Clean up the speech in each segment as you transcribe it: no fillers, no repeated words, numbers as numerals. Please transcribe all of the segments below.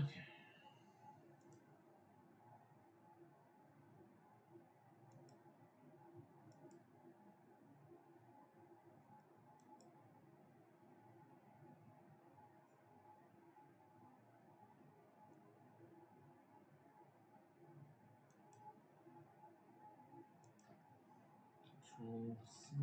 Okay. Control C.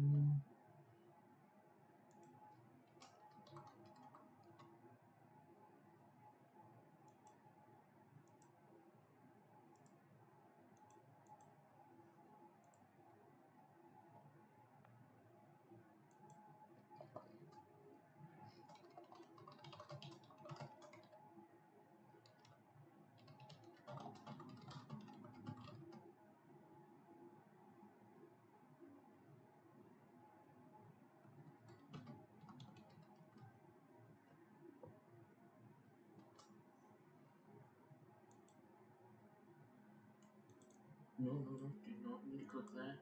No, no, no, do not need to click that.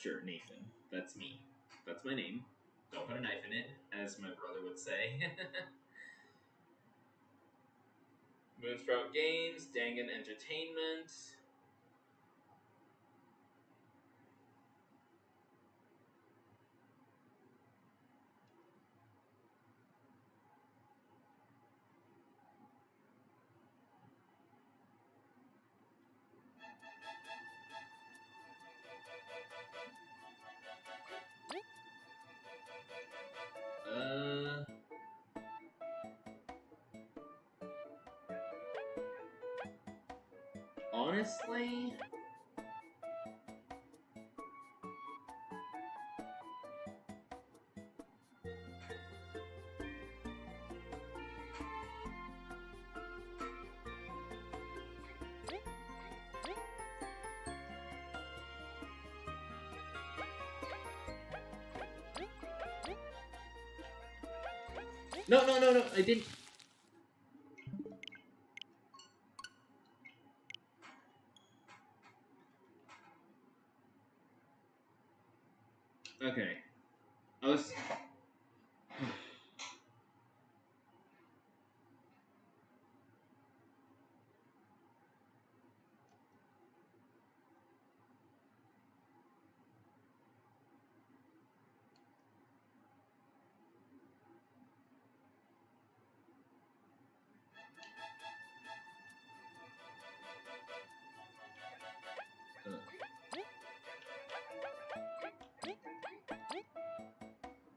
Sure, Nathan. That's me. That's my name. Don't put a knife in it, as my brother would say. Moonsprout Games, Dangan Entertainment. Honestly, no, I didn't. Okay. I was.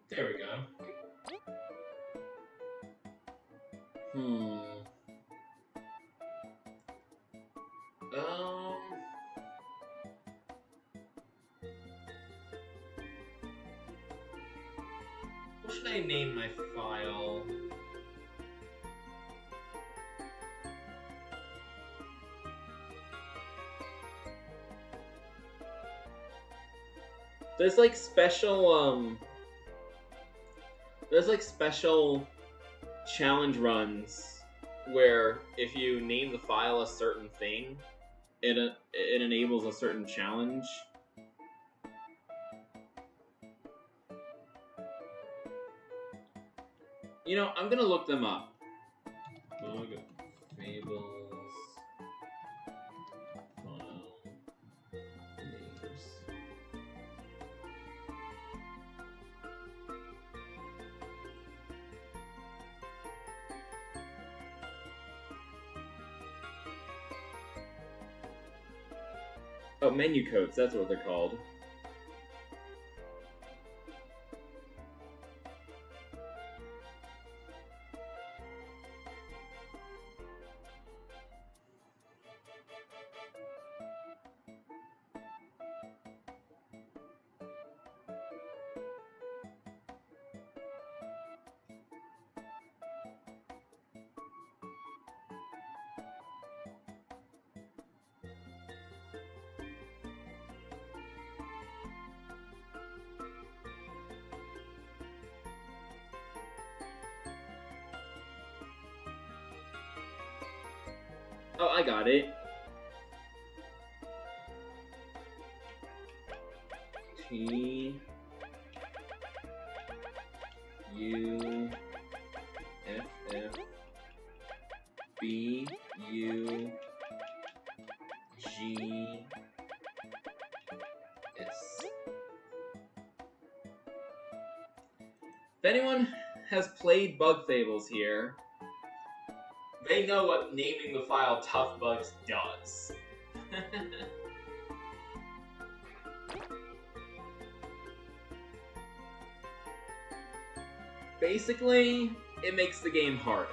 There we go. What should I name my file? There's like special challenge runs where if you name the file a certain thing, it enables a certain challenge. You know, I'm gonna look them up. Fables. Oh, menu codes, that's what they're called. Oh, I got it. T U F F B U G S. If anyone has played Bug Fables here, they know what naming the file TUFFBUGS does. Basically, it makes the game harder.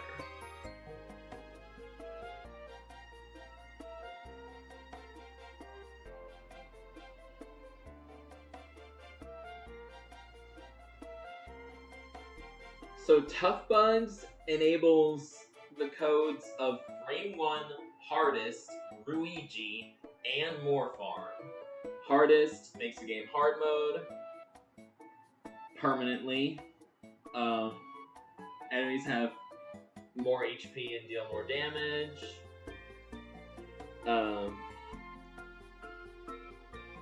So TUFFBUGS enables the codes of Frame 1, Hardest, Ruigi, and Morpharm. Hardest makes the game hard mode permanently. Enemies have more HP and deal more damage.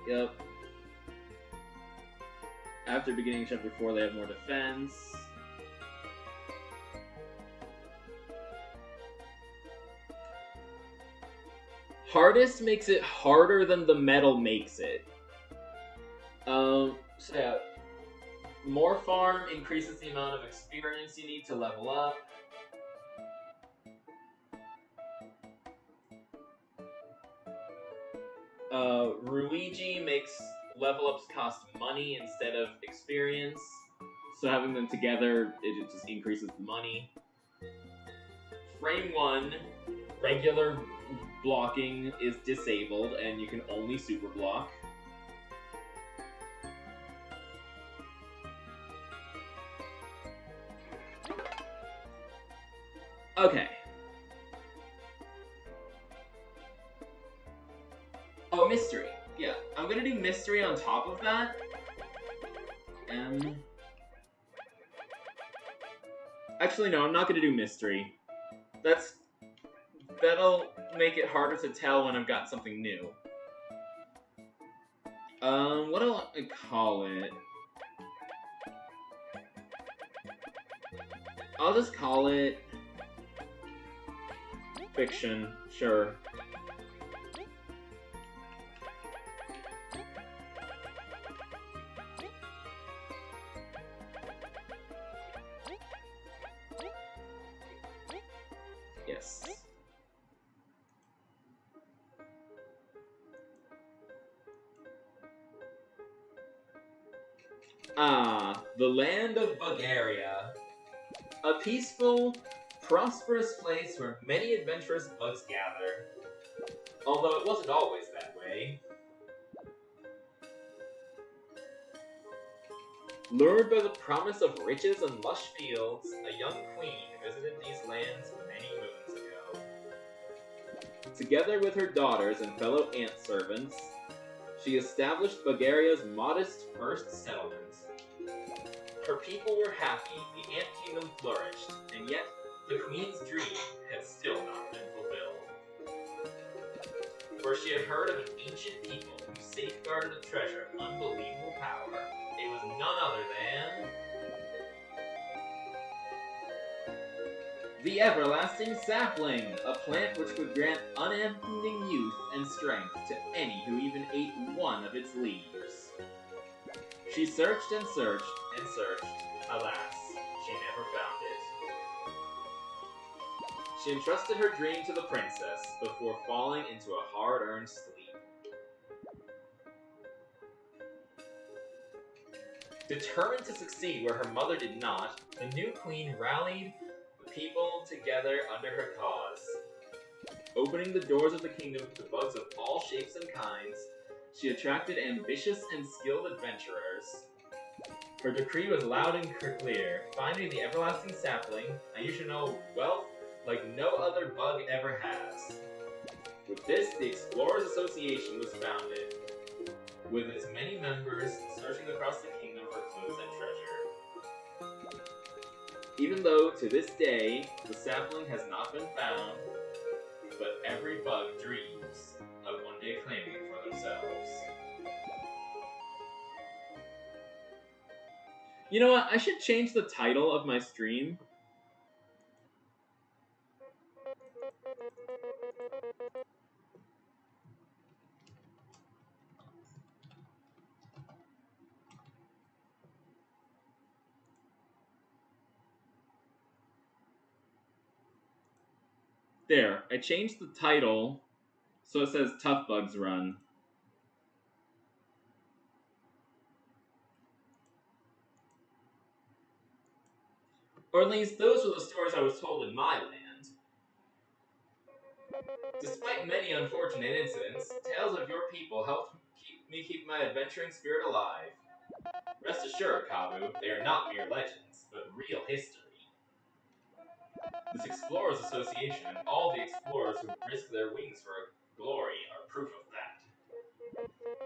Yep. After beginning chapter 4, they have more defense. Hardest makes it harder than the metal makes it. So yeah, more farm increases the amount of experience you need to level up. Ruigi makes level ups cost money instead of experience, so having them together, it just increases the money. Frame 1, regular blocking is disabled, and you can only super block. Okay. Oh, mystery. Yeah, I'm gonna do mystery on top of that. Actually, no, I'm not gonna do mystery. That'll make it harder to tell when I've got something new. What do I call it? I'll just call it fiction, sure. Yes. The land of Bulgaria. A peaceful, prosperous place where many adventurous bugs gather. Although it wasn't always that way. Lured by the promise of riches and lush fields, a young queen visited these lands many moons ago. Together with her daughters and fellow ant servants, she established Bulgaria's modest first settlement. Her people were happy, the ant kingdom flourished, and yet the queen's dream had still not been fulfilled. For she had heard of an ancient people who safeguarded a treasure of unbelievable power. It was none other than the everlasting sapling, a plant which would grant unending youth and strength to any who even ate one of its leaves. She searched and searched and searched. Alas, she never found it. She entrusted her dream to the princess before falling into a hard-earned sleep. Determined to succeed where her mother did not, the new queen rallied the people together under her cause. Opening the doors of the kingdom to bugs of all shapes and kinds, she attracted ambitious and skilled adventurers. Her decree was loud and clear. Find me the everlasting sapling, and you shall know wealth like no other bug ever has. With this, the Explorers Association was founded, with its many members searching across the kingdom for clues and treasure. Even though, to this day, the sapling has not been found, but every bug dreams of one day claiming it for themselves. You know what? I should change the title of my stream. There, I changed the title so it says TUFFBUGS Run. Or at least those were the stories I was told in my land. Despite many unfortunate incidents, tales of your people helped me keep my adventuring spirit alive. Rest assured, Kabu, they are not mere legends, but real history. This Explorers Association and all the explorers who risk their wings for glory are proof of that.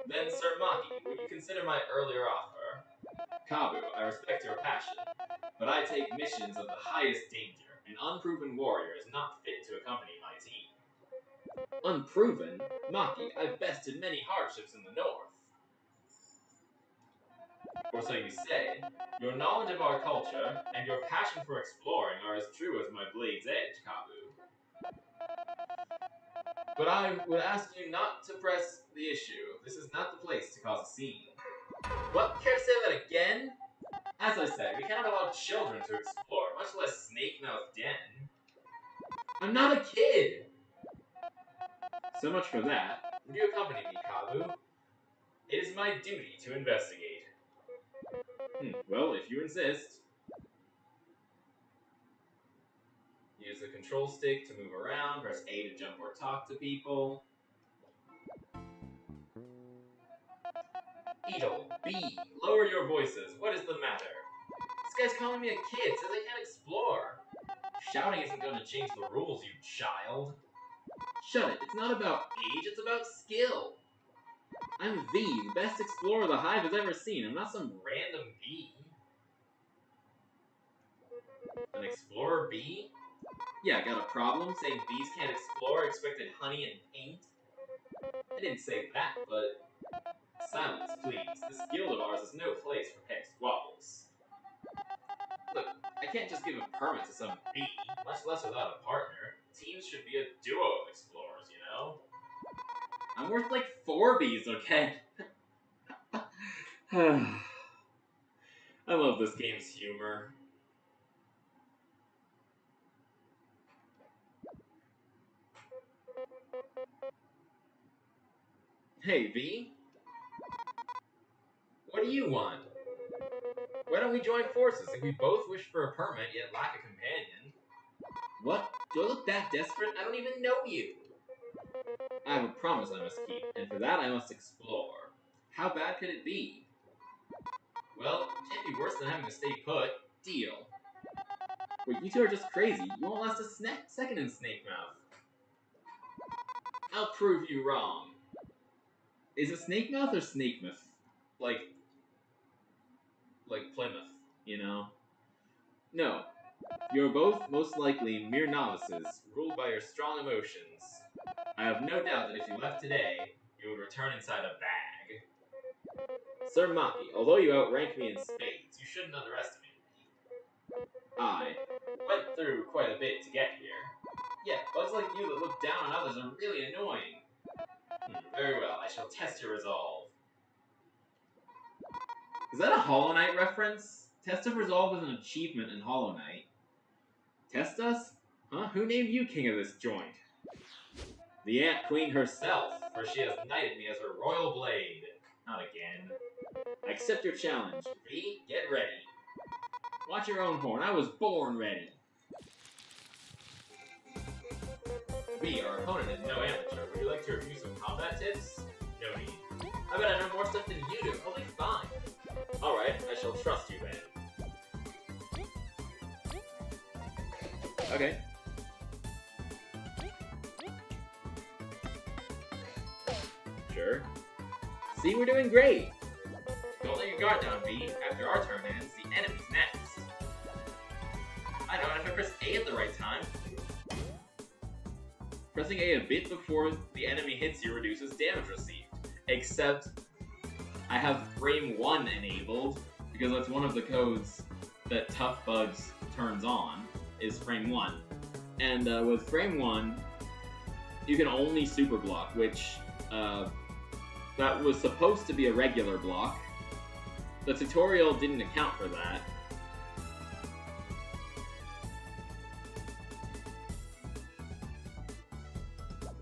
Then, Sir Maki, would you consider my earlier offer? Kabu, I respect your passion, but I take missions of the highest danger. An unproven warrior is not fit to accompany my team. Unproven? Maki, I've bested many hardships in the north. Or so you say. Your knowledge of our culture and your passion for exploring are as true as my blade's edge, Kabu. But I would ask you not to press the issue. This is not the place to cause a scene. What? Care to say that again? As I said, we cannot allow children to explore, much less snake-mouthed den. I'm not a kid! So much for that. Would you accompany me, Kabu? It is my duty to investigate. Well, if you insist. Use the control stick to move around, press A to jump or talk to people. Beetle, B, lower your voices. What is the matter? This guy's calling me a kid, says I can't explore. Shouting isn't going to change the rules, you child. Shut it, it's not about age, it's about skill. I'm V, the best explorer the Hive has ever seen. I'm not some random bee. An explorer bee? Yeah, got a problem saying bees can't explore, expected honey and paint? I didn't say that, but... Silence, please. This guild of ours is no place for pet squabbles. Look, I can't just give a permit to some bee, much less without a partner. Teams should be a duo of explorers, you know? I'm worth like 4 bees, okay? I love this game's humor. Hey, V? What do you want? Why don't we join forces if we both wish for a permit yet lack a companion? What? Do I look that desperate? I don't even know you. I have a promise I must keep, and for that I must explore. How bad could it be? Well, it can't be worse than having to stay put. Deal. Wait, you two are just crazy. You won't last a second in Snake Mouth. I'll prove you wrong. Is it Snake Mouth or Snakemouth? Like Plymouth, you know? No. You're both most likely mere novices, ruled by your strong emotions. I have no doubt that if you left today, you would return inside a bag. Sir Maki, although you outrank me in spades, you shouldn't underestimate me. I went through quite a bit to get here. Yeah, bugs like you that look down on others are really annoying. Very well, I shall test your resolve. Is that a Hollow Knight reference? Test of Resolve is an achievement in Hollow Knight. Test us? Huh? Who named you king of this joint? The Ant Queen herself, for she has knighted me as her royal blade. Not again. I accept your challenge. V, get ready. Watch your own horn. I was born ready. V, our opponent is no amateur. Would you like to review some combat tips? No need. I bet I know more stuff than you do. I'll be fine. Alright, I shall trust you then. Okay. Sure. See, we're doing great! Don't let your guard down, V. After our turn ends, the enemy's next. I know, if I press A at the right time. Pressing A a bit before the enemy hits you reduces damage received. Except, I have frame 1 enabled, because that's one of the codes that TUFFBUGS turns on, is frame 1. And with frame 1, you can only super block, which, that was supposed to be a regular block. The tutorial didn't account for that.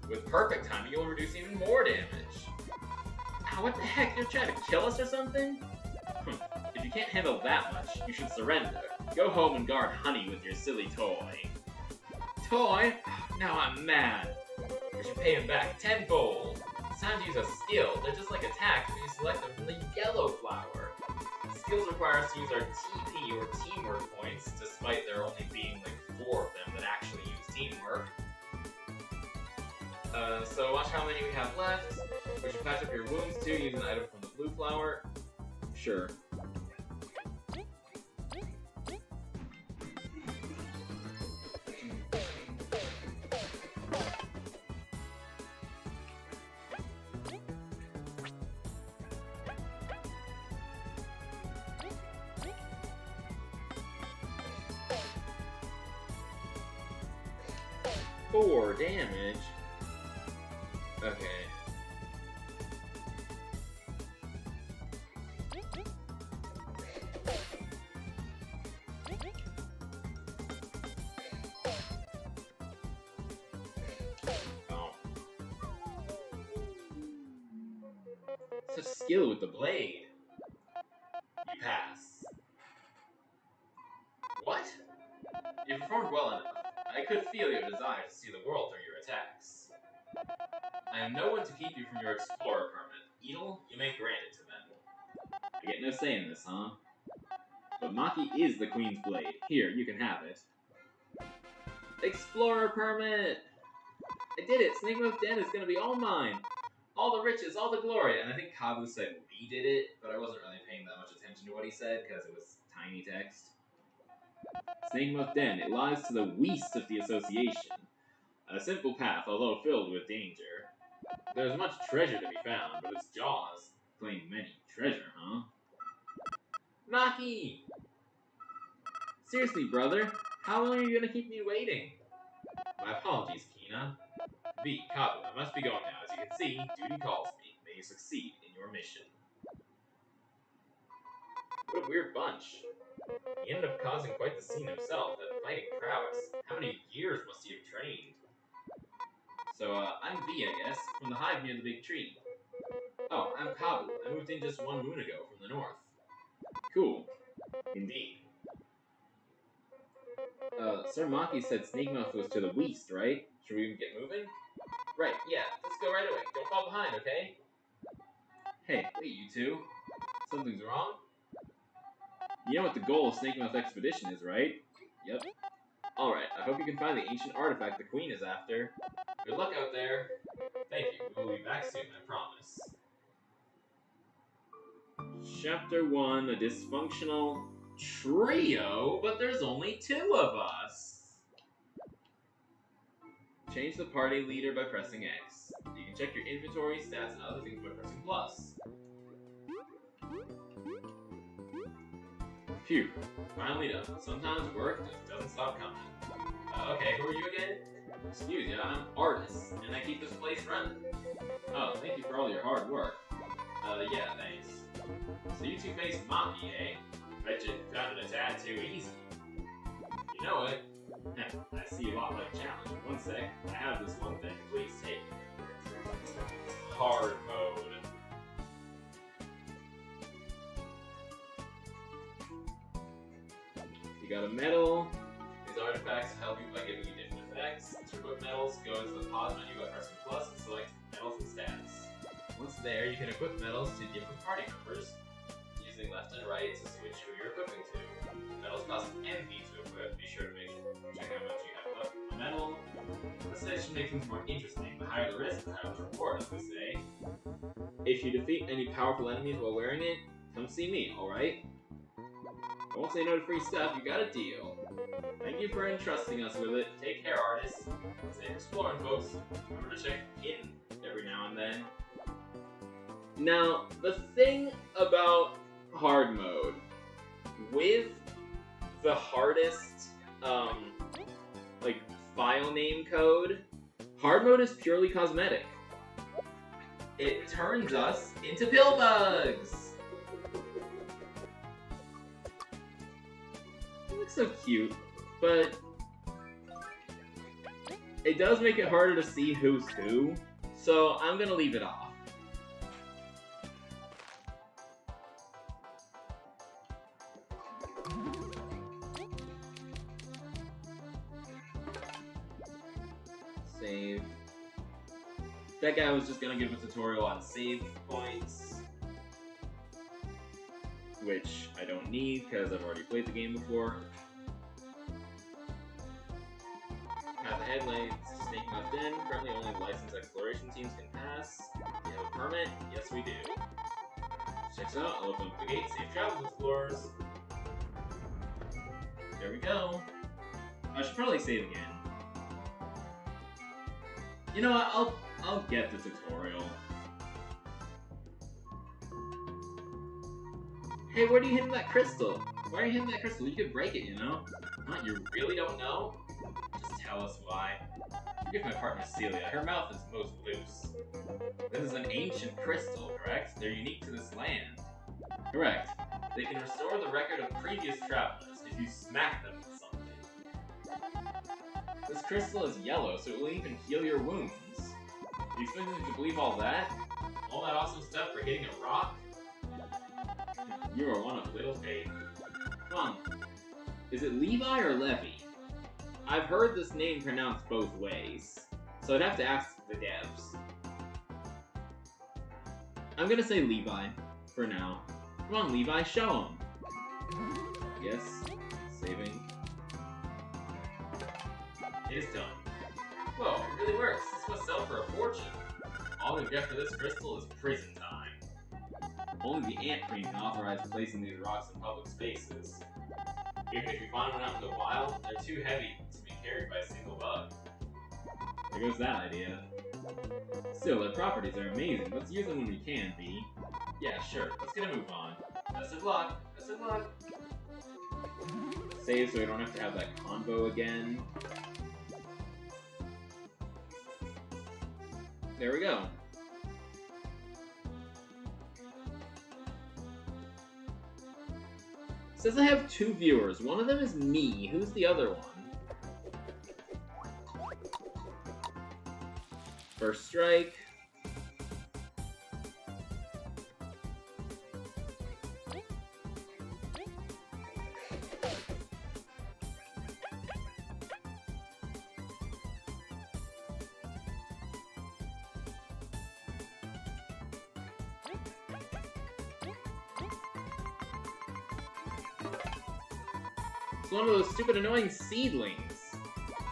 With perfect timing, you'll reduce even more damage. Ow, what the heck? You're trying to kill us or something? If you can't handle that much, you should surrender. Go home and guard Honey with your silly toy. Toy? Now I'm mad. We should pay him back tenfold. It's time to use a skill. They're just like attacks, but you select them from the yellow flower. Skills require us to use our TP or teamwork points, despite there only being like 4 of them that actually use teamwork. So watch how many we have left. We should patch up your wounds too, use an item from the blue flower. Sure. 4 damage. Okay. Oh. Such skill with the blade. You pass. What? You performed well enough. I could feel your desire to see the world through your attacks. I am no one to keep you from your explorer permit. Edel, you may grant it to them. I get no say in this, huh? But Maki is the Queen's blade. Here, you can have it. Explorer permit! I did it! Snake-Mouth Den is gonna be all mine! All the riches, all the glory! And I think Kabu said we did it, but I wasn't really paying that much attention to what he said, because it was tiny text. Snake-Mouth Den, it lies to the west of the association. A simple path, although filled with danger. There's much treasure to be found, but its jaws claim many. Treasure, huh? Maki! Seriously, brother, how long are you gonna keep me waiting? My apologies, Kina. V, Kabu, I must be going now. As you can see, duty calls me. May you succeed in your mission. What a weird bunch. He ended up causing quite the scene himself, that fighting prowess. How many years must he have trained? So, I'm V, I guess, from the hive near the big tree. Oh, I'm Kabu. I moved in just 1 moon ago from the north. Cool. Indeed. Sir Maki said Snake-Mouth was to the west, right? Should we get moving? Right, yeah. Let's go right away. Don't fall behind, okay? Hey, wait, you two. Something's wrong? You know what the goal of Snake-Mouth Expedition is, right? Yep. Alright, I hope you can find the ancient artifact the Queen is after. Good luck out there. Thank you. We'll be back soon, I promise. Chapter 1, a dysfunctional trio, but there's only 2 of us. Change the party leader by pressing X. You can check your inventory, stats, and other things by pressing plus. Phew, finally done. Sometimes work just doesn't stop coming. Okay, who are you again? Excuse me, I'm Artis, and I keep this place running. Oh, thank you for all your hard work. Yeah, thanks. So you two face Maki, eh? Bet you found it a tad too easy. You know it. I see a lot like challenge. One sec, I have this one thing. Please take it. Hard mode. You got a medal. These artifacts help you by giving you different effects. To equip medals, go into the pause menu by pressing plus and select medals and stats. Once there, you can equip medals to different party members, using left and right to switch who you're equipping to. Medals cost MP to equip. Be sure to check how much you have left from the medal. This should make things more interesting. The higher the risk, the higher the reward, as we say. If you defeat any powerful enemies while wearing it, come see me, alright? I won't say no to free stuff, you got a deal. Thank you for entrusting us with it. Take care, Artis. Safe exploring, folks. Remember to check in every now and then. Now, the thing about hard mode, with the hardest, file name code, hard mode is purely cosmetic. It turns us into TUFFBUGS! It looks so cute, but it does make it harder to see who's who, so I'm gonna leave it off. Save. That guy was just gonna give a tutorial on save points, which I don't need because I've already played the game before. Path ahead lanes Snake-Mouth Den. Currently only licensed exploration teams can pass. We have a permit? Yes, we do. Check out. I'll open up the gate. Safe travels, explorers. There we go. I should probably save again. You know what? I'll get the tutorial. Hey, where are you hitting that crystal? Why are you hitting that crystal? You could break it, you know? What, you really don't know? Just tell us why. Forgive my partner Celia, her mouth is most loose. This is an ancient crystal, correct? They're unique to this land. Correct. They can restore the record of previous travelers if you smack them with something. This crystal is yellow, so it will even heal your wounds. You expect me to believe all that? All that awesome stuff for hitting a rock? You are one of little faith. Come on. Is it Levi or Levy? I've heard this name pronounced both ways, so I'd have to ask the devs. I'm gonna say Levi, for now. Come on, Levi, show him. Yes, saving. It is done. Whoa, it really works. This must sell for a fortune. All we get for this crystal is prison time. Only the ant queen can authorize placing these rocks in public spaces. Even if you find one out in the wild, they're too heavy to be carried by a single bug. There goes that idea. Still, their properties are amazing. Let's use them when we can, B. Yeah, sure. Let's get a move on. Best of luck. Best of luck. Save so we don't have to have that convo again. There we go. It says I have 2 viewers. One of them is me. Who's the other one? First strike. It's one of those stupid annoying seedlings.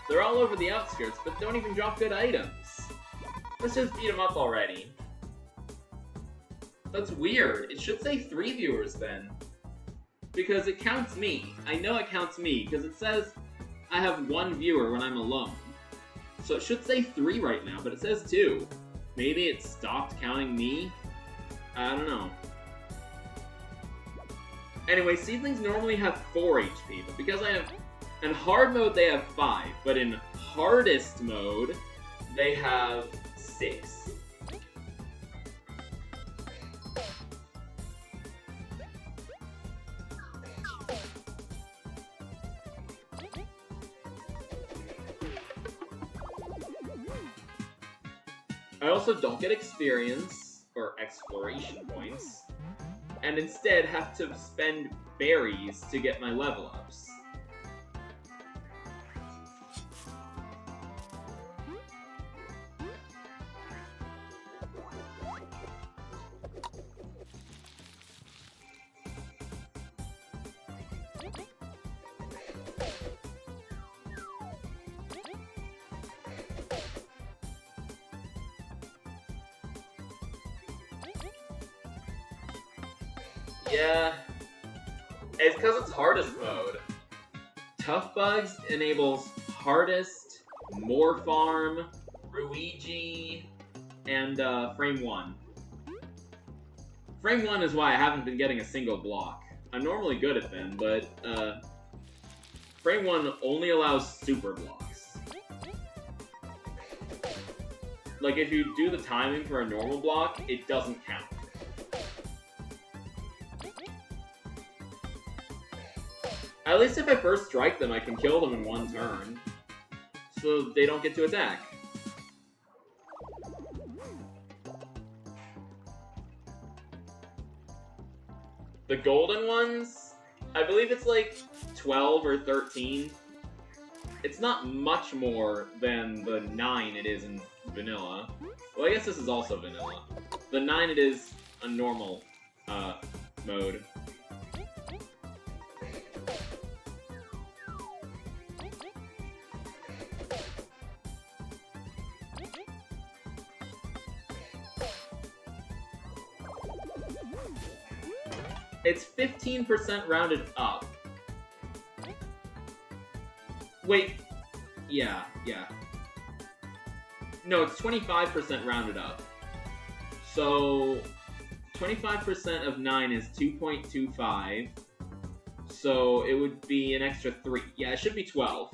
They're all over the outskirts, but don't even drop good items. Let's just beat them up already. That's weird. It should say 3 viewers then. Because it counts me. I know it counts me, because it says I have 1 viewer when I'm alone. So it should say 3 right now, but it says 2. Maybe it stopped counting me? I don't know. Anyway, seedlings normally have 4 HP, but because I have... In hard mode, they have 5, but in hardest mode, they have 6. I also don't get experience, or exploration points, and instead have to spend berries to get my level ups. Yeah, it's because it's hardest mode. TUFFBUGS enables hardest, more farm, Ruigi, and frame 1. Frame 1 is why I haven't been getting a single block. I'm normally good at them, but frame 1 only allows super blocks. Like if you do the timing for a normal block, it doesn't count. At least if I first strike them, I can kill them in 1 turn. So they don't get to attack. The golden ones, I believe it's like 12 or 13. It's not much more than the 9 it is in vanilla. Well, I guess this is also vanilla. The 9 it is a normal mode. It's 15% rounded up. Wait, yeah. No, it's 25% rounded up. So, 25% of 9 is 2.25. So, it would be an extra 3. Yeah, it should be 12.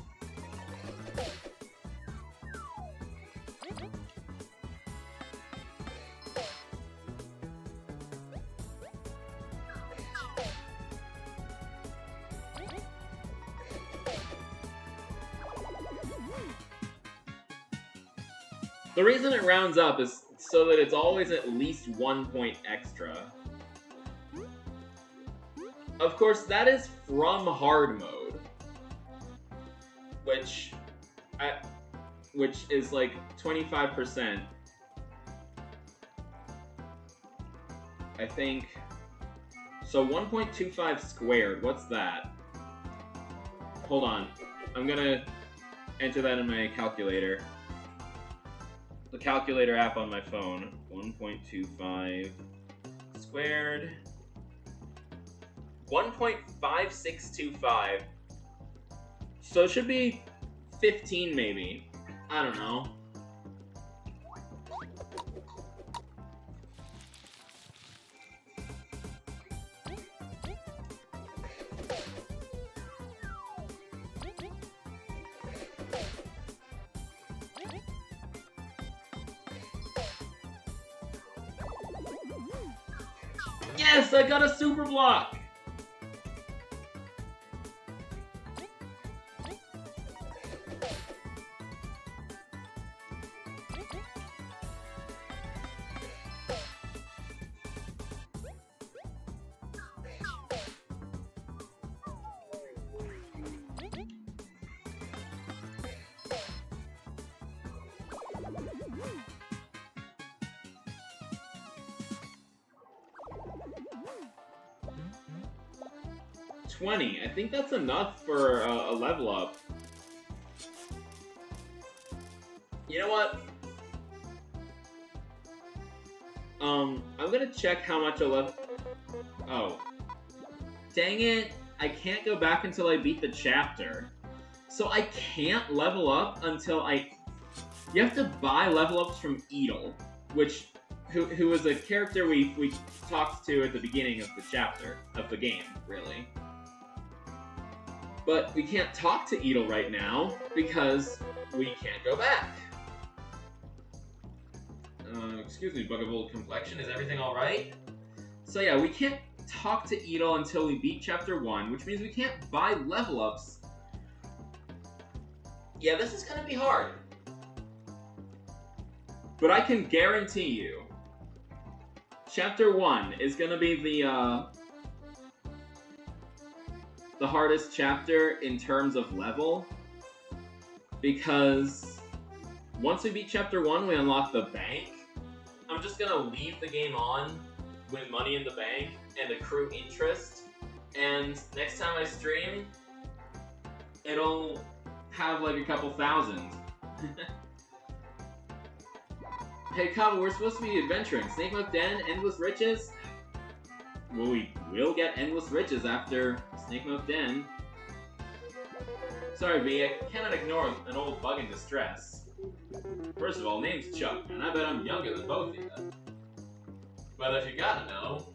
The reason it rounds up is so that it's always at least 1 point extra. Of course, that is from hard mode, which is like 25%. I think. So 1.25 squared, what's that? Hold on. I'm gonna enter that in my calculator. The calculator app on my phone. 1.25 squared. 1.5625. So it should be 15 maybe. I don't know. Yes, I got a super block! I think that's enough for a level up. You know what? I'm gonna check how much a level... Oh. Dang it! I can't go back until I beat the chapter. So I can't level up until I... You have to buy level ups from Edel, who was a character we talked to at the beginning of the chapter, of the game, really. But we can't talk to Edel right now, because we can't go back. Excuse me, Bug of Old Complexion, is everything alright? So yeah, we can't talk to Edel until we beat Chapter 1, which means we can't buy level ups. Yeah, this is gonna be hard. But I can guarantee you, Chapter 1 is gonna be the hardest chapter in terms of level, because once we beat Chapter 1, we unlock the bank. I'm just gonna leave the game on, win money in the bank, and accrue interest, and next time I stream, it'll have like a couple thousand. Hey Kava, we're supposed to be adventuring. Snake Mouth Den, Endless Riches? Well, we will get Endless Riches after Snake Mouth Den. Sorry, V, I cannot ignore an old bug in distress. First of all, name's Chuck, and I bet I'm younger than both of you. But if you gotta know,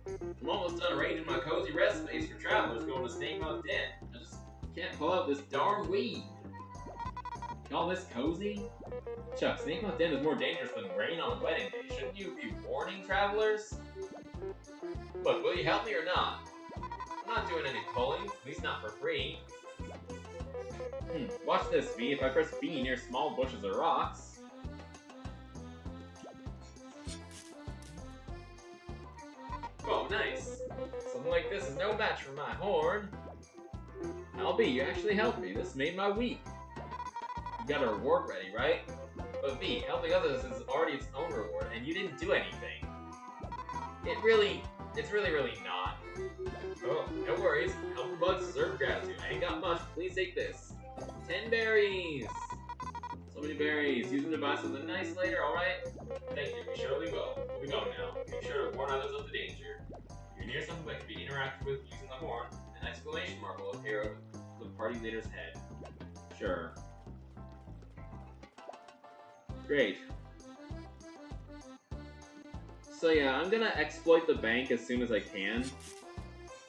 I'm almost done arranging my cozy rest space for travelers going to Snake Mouth Den. I just can't pull out this darn weed. Call this cozy? Chuck, Snake Mouth Den is more dangerous than rain on a wedding day. Shouldn't you be warning travelers? Look, will you help me or not? I'm not doing any pulling, at least not for free. Watch this, V. If I press B near small bushes or rocks... Oh, nice. Something like this is no match for my horn. LB, you actually helped me. This made my week. You got a reward ready, right? But V, helping others is already its own reward, and you didn't do anything. It's really not. Oh, no worries. Helping bugs deserve gratitude. I ain't got much. Please take this. 10 berries! So many berries. Use them to buy something nice later, alright? Thank you, we surely will. We'll be going now. Be sure to warn others of the danger. If you're near something that can be interacted with using the horn, an exclamation mark will appear over the party leader's head. Sure. Great. So yeah, I'm gonna exploit the bank as soon as I can.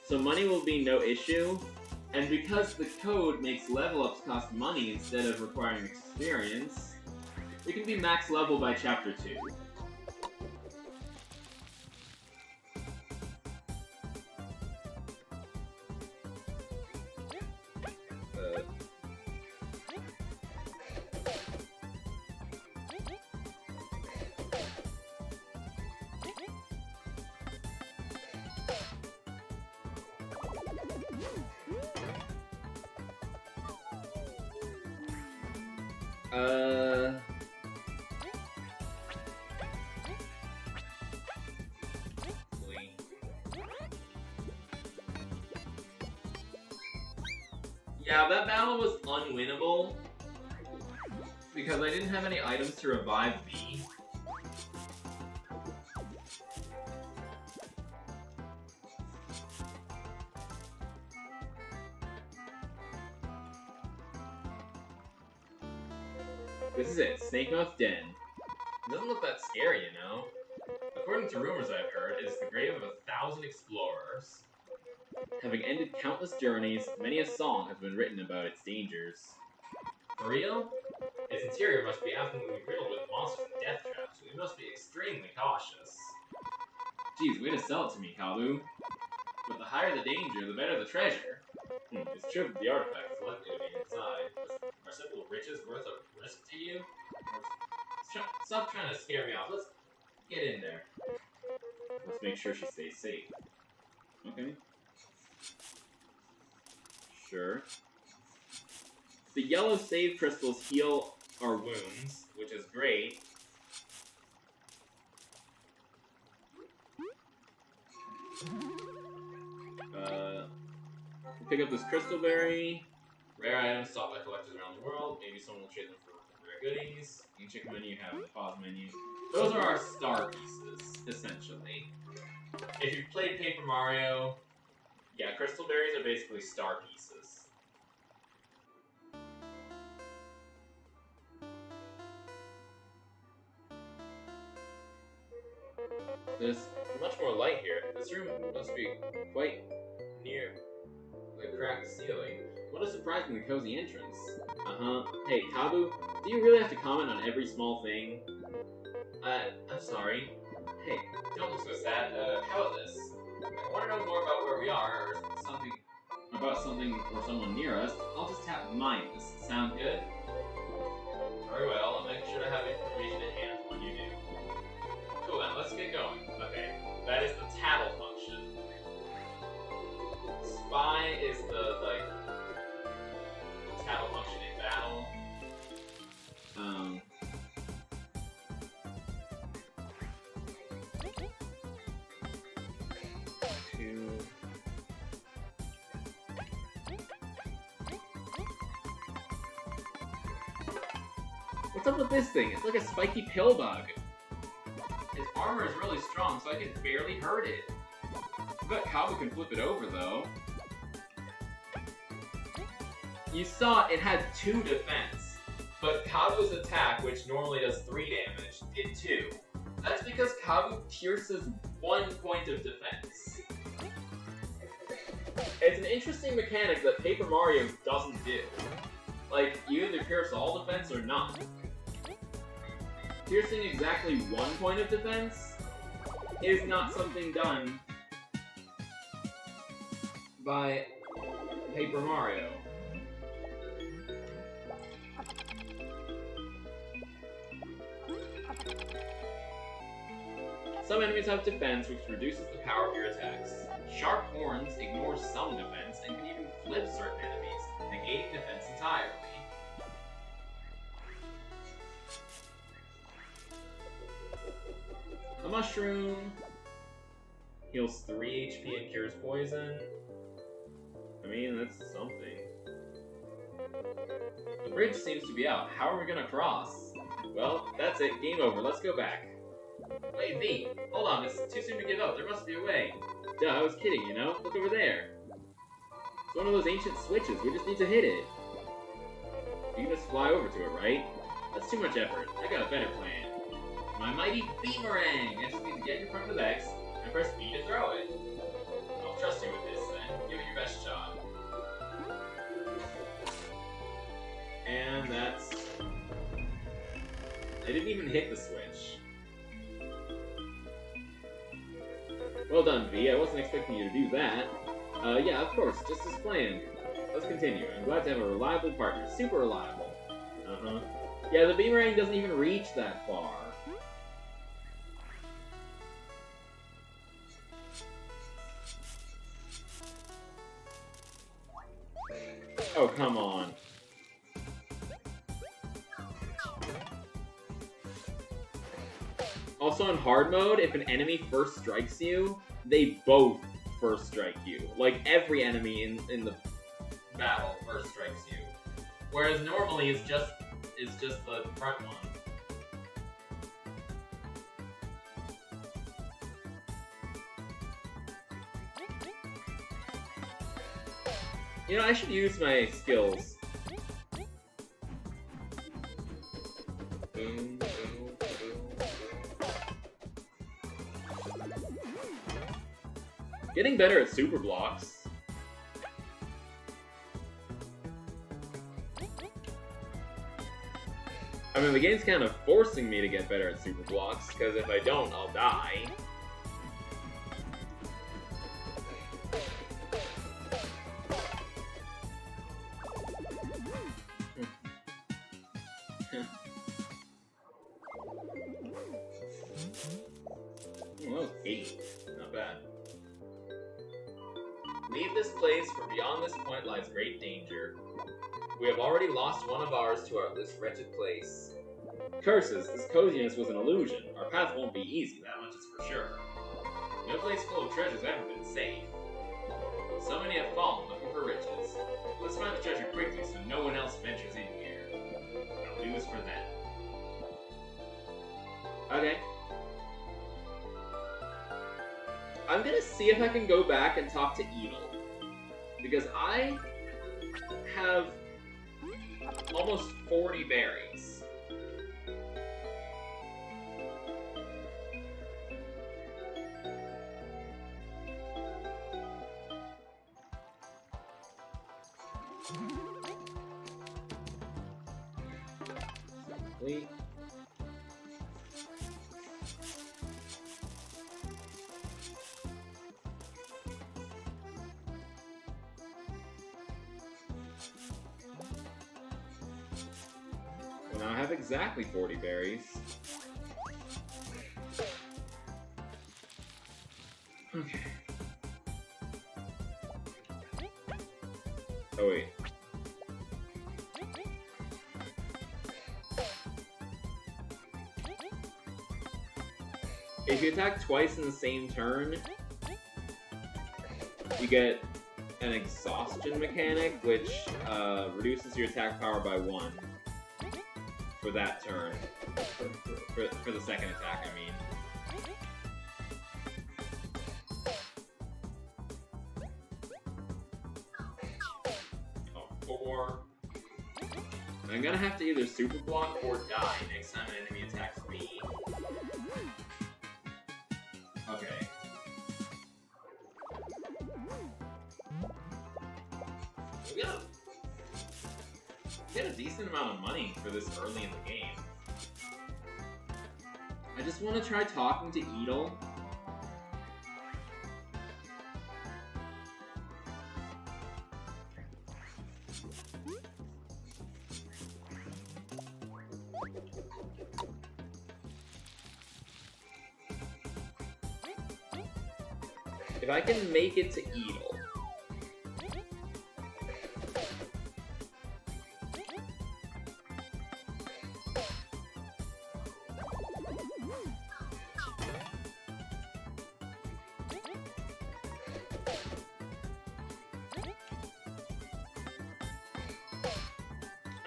So money will be no issue. And because the code makes level ups cost money instead of requiring experience, we can be max level by Chapter 2. Uh... Yeah, that battle was unwinnable because I didn't have any items to revive V. This is it, Snakemouth's Den. It doesn't look that scary, you know? According to rumors I've heard, it is the grave of 1,000 explorers. Having ended countless journeys, many a song has been written about its dangers. For real? Its interior must be absolutely riddled with monsters and death traps, so we must be extremely cautious. Geez, way to sell it to me, Kabu. But the higher the danger, the better the treasure. It's true that the artifacts collected inside are simple riches worth a risk to you? Stop trying to scare me off. Let's get in there. Let's make sure she stays safe. Okay. Sure. The yellow save crystals heal our wounds, which is great. Pick up this crystal berry. Rare items sought by collectors around the world. Maybe someone will trade them for rare goodies. Ancient menu you have in the pause menu. Those are our star pieces, essentially. If you've played Paper Mario, yeah, crystal berries are basically star pieces. There's much more light here. This room must be quite near the cracked ceiling. What a surprisingly cozy entrance. Hey, Kabu, do you really have to comment on every small thing? I'm sorry. Hey, don't look so sad. How about this? I want to know more about where we are, or something about something or someone near us. I'll just tap minus. Sound good? Very well, I'll make sure to have information at hand when you do. Cool then, let's get going. Okay, that is the tattle function. Spy is the, tattle function in battle. What's up with this thing? It's like a spiky pill bug. His armor is really strong, so I can barely hurt it. I bet Kabu can flip it over, though. You saw it had 2 defense, but Kabu's attack, which normally does 3 damage, did 2. That's because Kabu pierces 1 point of defense. It's an interesting mechanic that Paper Mario doesn't do. Like, you either pierce all defense or not. Piercing exactly 1 point of defense is not something done by Paper Mario. Some enemies have defense, which reduces the power of your attacks. Sharp horns ignore some defense and can even flip certain enemies, negating defense entirely. A mushroom heals 3 HP and cures poison. I mean, that's something. The bridge seems to be out. How are we gonna cross? Well, that's it. Game over. Let's go back. Wait, V! Hold on, it's too soon to give up. There must be a way. Duh, I was kidding, you know? Look over there. It's one of those ancient switches. We just need to hit it. You can just fly over to it, right? That's too much effort. I got a better plan. My mighty Beamerang! I just need to get in front of X and press B to throw it. I'll trust you with this, then. Give it your best shot. And that's... I didn't even hit the switch. Well done, V. I wasn't expecting you to do that. Yeah, of course, just as planned. Let's continue. I'm glad to have a reliable partner. Super reliable. Yeah, the Beamerang doesn't even reach that far. Oh, come on. Also in hard mode, if an enemy first strikes you, they both first strike you. Like every enemy in the battle first strikes you. Whereas normally it's just the front one. You know, I should use my skills. Boom, boom, boom, boom. Getting better at super blocks. I mean, the game's kind of forcing me to get better at super blocks, because if I don't, I'll die. That was 8. Not bad. Leave this place, for beyond this point lies great danger. We have already lost one of ours to this wretched place. Curses, this coziness was an illusion. Our path won't be easy, that much is for sure. No place full of treasures ever been safe. So many have fallen looking for riches. Let's find the treasure quickly so no one else ventures in here. No news for them. Okay. I'm gonna see if I can go back and talk to Edel. Because I have almost 40 berries. Wait. Well, now I have exactly 40 berries. Okay. Oh wait. If you attack twice in the same turn, you get an exhaustion mechanic, which reduces your attack power by 1 for that turn. For the second attack, I mean. Oh, 4. I'm gonna have to either super block or die next time an enemy attacks me. Okay. We got a decent amount of money for this early in the game. I just want to try talking to Edel. If I can make it to Edel.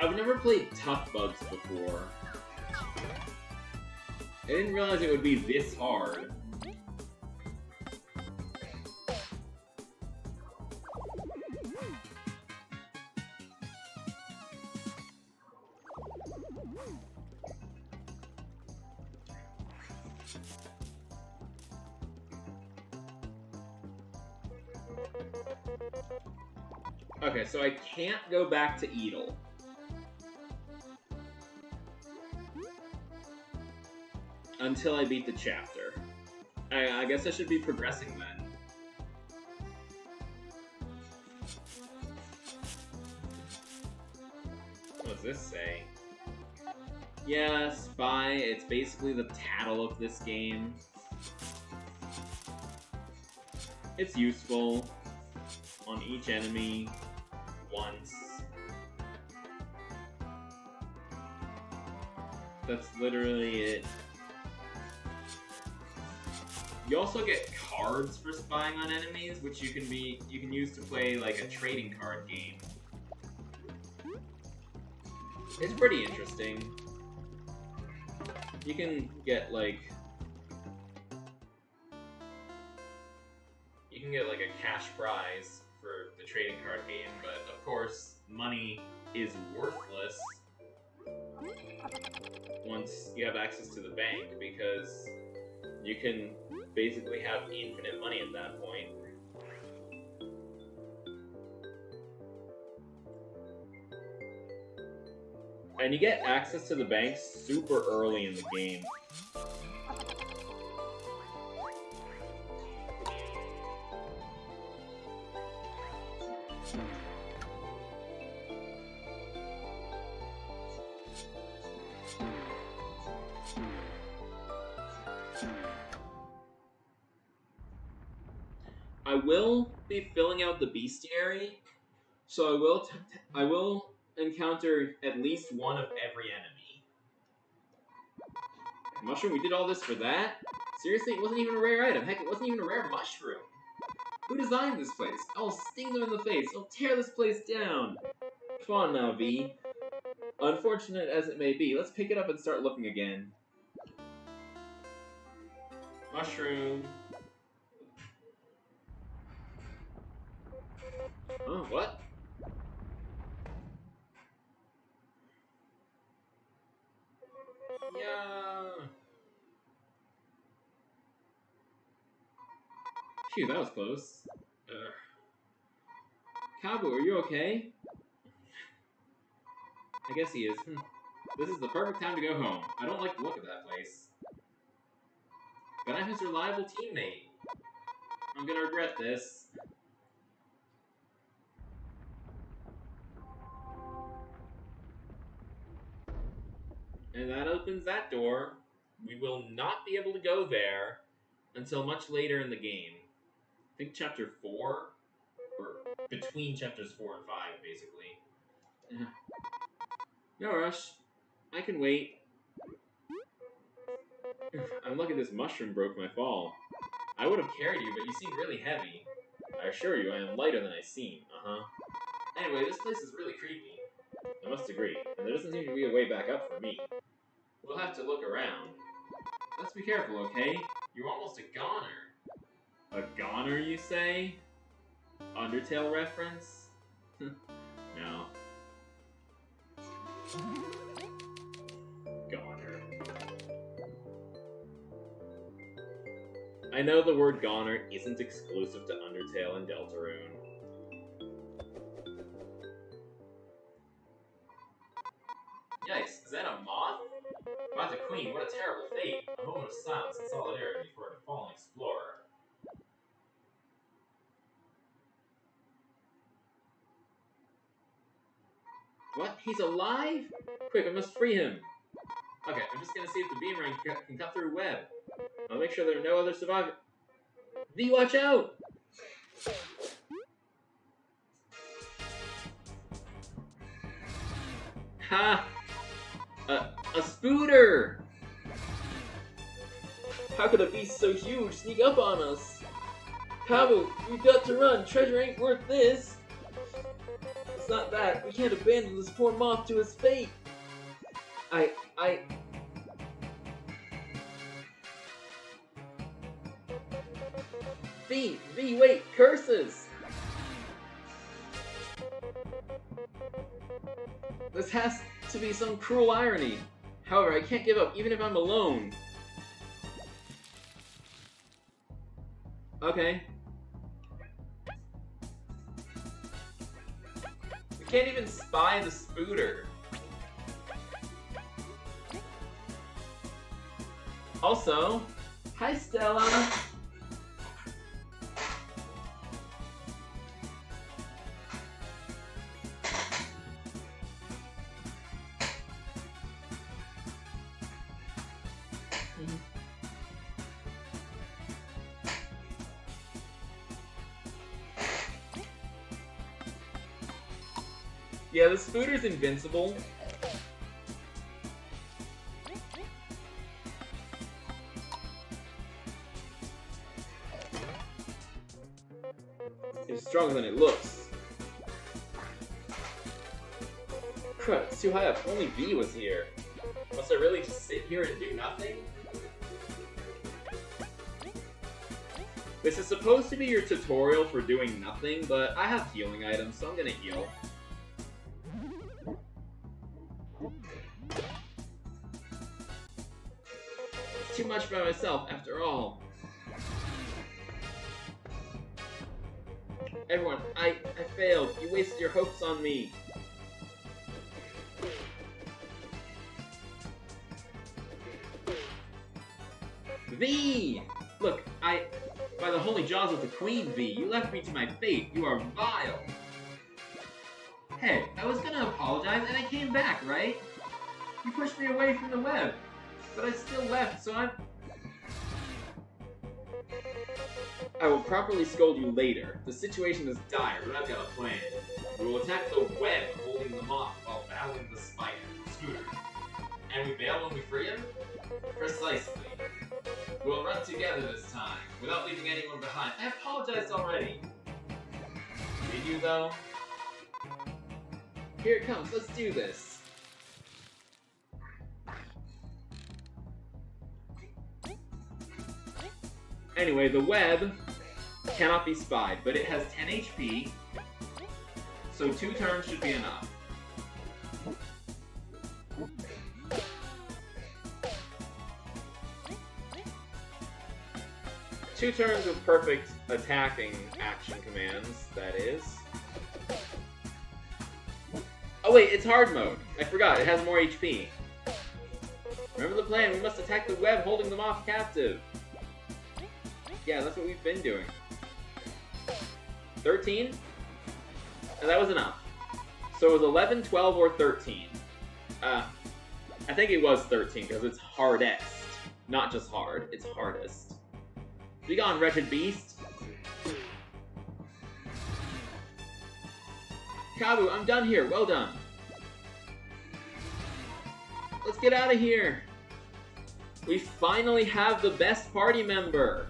I've never played TUFFBUGS before. I didn't realize it would be this hard. Okay, so I can't go back to Edel. Until I beat the chapter. I guess I should be progressing then. What does this say? Yeah, Spy. It's basically the tattle of this game. It's useful on each enemy once. That's literally it. You also get cards for spying on enemies, which you can use to play like a trading card game. It's pretty interesting. You can get like a cash prize for the trading card game, but of course money is worthless once you have access to the bank, because you can basically have infinite money at that point. And you get access to the bank super early in the game. I will be filling out the bestiary, so I will encounter at least one of every enemy. Mushroom, we did all this for that? Seriously, it wasn't even a rare item. Heck, it wasn't even a rare mushroom. Who designed this place? I'll sting them in the face. I'll tear this place down. Come on now, V. Unfortunate as it may be, let's pick it up and start looking again. Mushroom. Oh, what? Yeah. Phew, that was close. Kabu, are you okay? I guess he is. This is the perfect time to go home. I don't like the look of that place. But I'm his reliable teammate. I'm gonna regret this. And that opens that door. We will not be able to go there until much later in the game. I think chapter 4, or between chapters 4 and 5, basically. No rush. I can wait. I'm lucky this mushroom broke my fall. I would have carried you, but you seem really heavy. I assure you, I am lighter than I seem. Anyway, this place is really creepy. I must agree, and there doesn't seem to be a way back up for me. We'll have to look around. Let's be careful, okay? You're almost a goner. A goner, you say? Undertale reference? No. Goner. I know the word goner isn't exclusive to Undertale and Deltarune. Yikes, is that a moth? By the Queen, what a terrible fate. A moment of silence and solidarity for a fallen explorer. What? He's alive? Quick, I must free him. Okay, I'm just gonna see if the beamerang can cut through web. I'll make sure there are no other survivors. V, watch out! Ha! A spooter! How could a beast so huge sneak up on us? Pabu, we've got to run. Treasure ain't worth this. It's not that. We can't abandon this poor moth to his fate. V, wait, curses! This has to be some cruel irony. However, I can't give up, even if I'm alone. Okay. We can't even spy the spooter. Also, hi Stella! Yeah, the spooter's invincible. It's stronger than it looks. Crud, it's too high up. If only V was here. Must I really just sit here and do nothing? This is supposed to be your tutorial for doing nothing, but I have healing items, so I'm gonna heal. It's too much by myself, after all. Everyone, I failed. You wasted your hopes on me. V! Look, by the holy jaws of the Queen, V, you left me to my fate. You are vile. Hey, I was gonna apologize and I came back, right? You pushed me away from the web, but I still left, so I will properly scold you later. The situation is dire, but I've got a plan. We will attack the web holding the moth while battling the spider, Scooter. And we bail when we free him? Precisely. We'll run together this time, without leaving anyone behind. I apologized already. Did you, though? Here it comes, let's do this. Anyway, the web cannot be spied, but it has 10 HP, so 2 turns should be enough. Two turns of perfect attacking action commands, that is. Oh wait, it's hard mode. I forgot, it has more HP. Remember the plan, we must attack the web holding them off captive. Yeah, that's what we've been doing. 13? And that was enough. So it was 11, 12, or 13. I think it was 13, because it's hardest. Not just hard, it's hardest. Be gone, wretched beast! Kabu, I'm done here, well done. Let's get out of here! We finally have the best party member!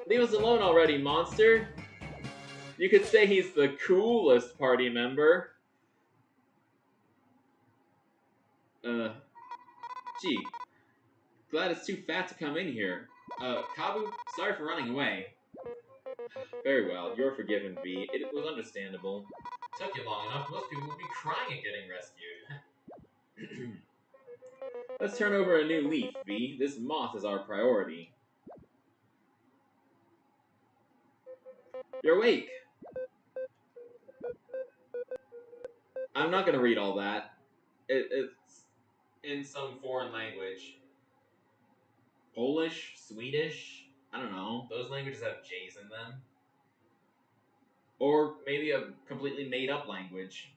Leave us alone already, monster! You could say he's the coolest party member. Gee. Glad it's too fat to come in here. Kabu, sorry for running away. Very well, you're forgiven, V. It was understandable. Took you long enough, most people would be crying at getting rescued. Let's turn over a new leaf, V. This moth is our priority. You're awake! I'm not gonna read all that. It's in some foreign language. Polish? Swedish? I don't know. Those languages have J's in them. Or maybe a completely made-up language.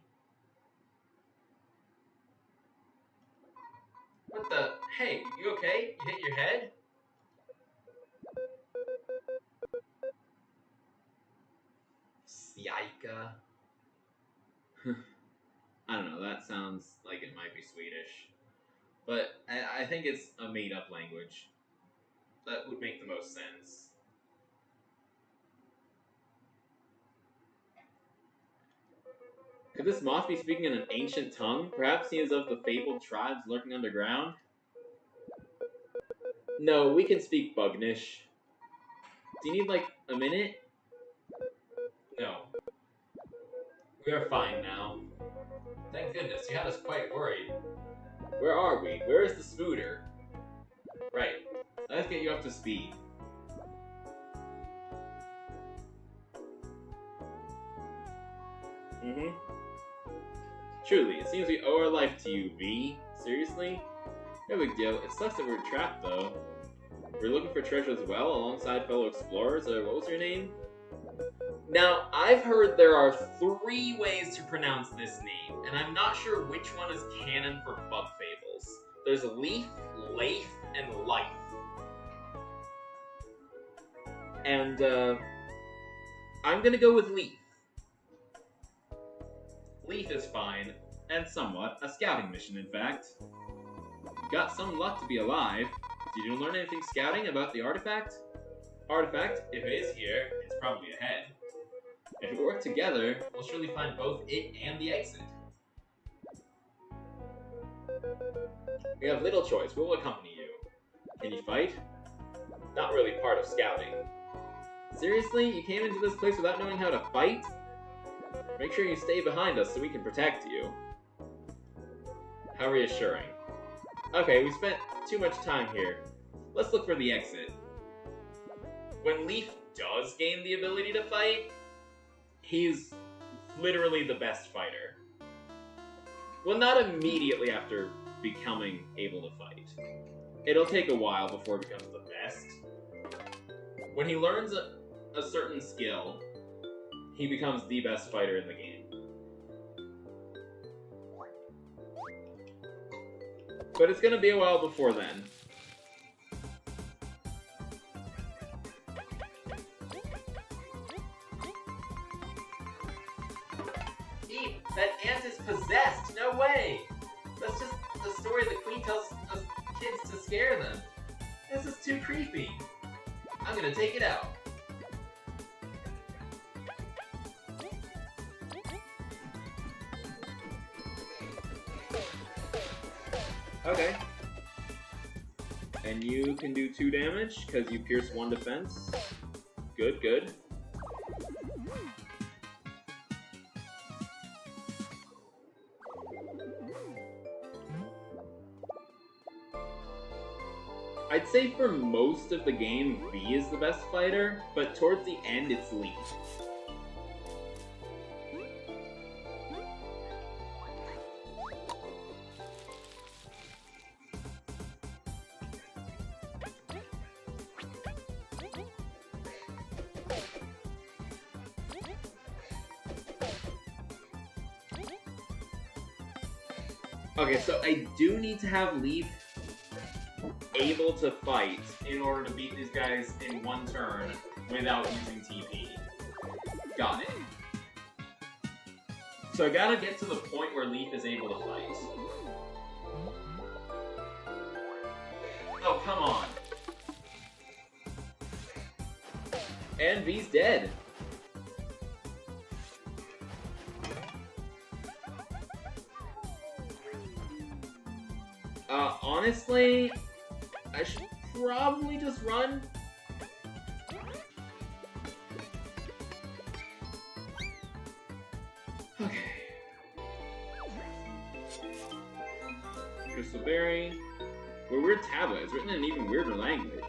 What the? Hey, you okay? You hit your head? Sjajka. I don't know, that sounds like it might be Swedish. But I think it's a made-up language. That would make the most sense. Could this moth be speaking in an ancient tongue? Perhaps he is of the fabled tribes lurking underground? No, we can speak Bugnish. Do you need, like, a minute? No. We are fine now. Thank goodness, you had us quite worried. Where are we? Where is the Spooter? Right. Let's get you up to speed. Truly, it seems we owe our life to you, V. Seriously? No big deal. It sucks that we're trapped, though. We're looking for treasure as well, alongside fellow explorers. What was your name? Now, I've heard there are 3 ways to pronounce this name, and I'm not sure which one is canon for Bug Fables. There's Leaf, Laith, and Life. And, I'm gonna go with Leaf. Leaf is fine, and somewhat a scouting mission, in fact. Got some luck to be alive. Did you learn anything scouting about the artifact? Artifact, if it is here, it's probably ahead. If we work together, we'll surely find both it and the exit. We have little choice. We will accompany you. Can you fight? Not really part of scouting. Seriously? You came into this place without knowing how to fight? Make sure you stay behind us so we can protect you. How reassuring. Okay, we spent too much time here. Let's look for the exit. When Leaf does gain the ability to fight, he's literally the best fighter. Well, not immediately after becoming able to fight. It'll take a while before it becomes the best. When he learns a certain skill, he becomes the best fighter in the game. But it's gonna be a while before then. Eve, that ant is possessed! No way! That's just the story the queen tells us kids to scare them. This is too creepy. I'm gonna take it out. Okay. And you can do 2 damage, because you pierce 1 defense. Good, good. I'd say for most of the game, V is the best fighter, but towards the end, it's Leaf. Okay, so I do need to have Leaf able to fight in order to beat these guys in 1 turn without using TP. Got it. So I gotta get to the point where Leaf is able to fight. Oh, come on. And V's dead. Honestly, I should probably just run. Okay. Crystal Berry. Well, weird tablet. It's written in an even weirder language.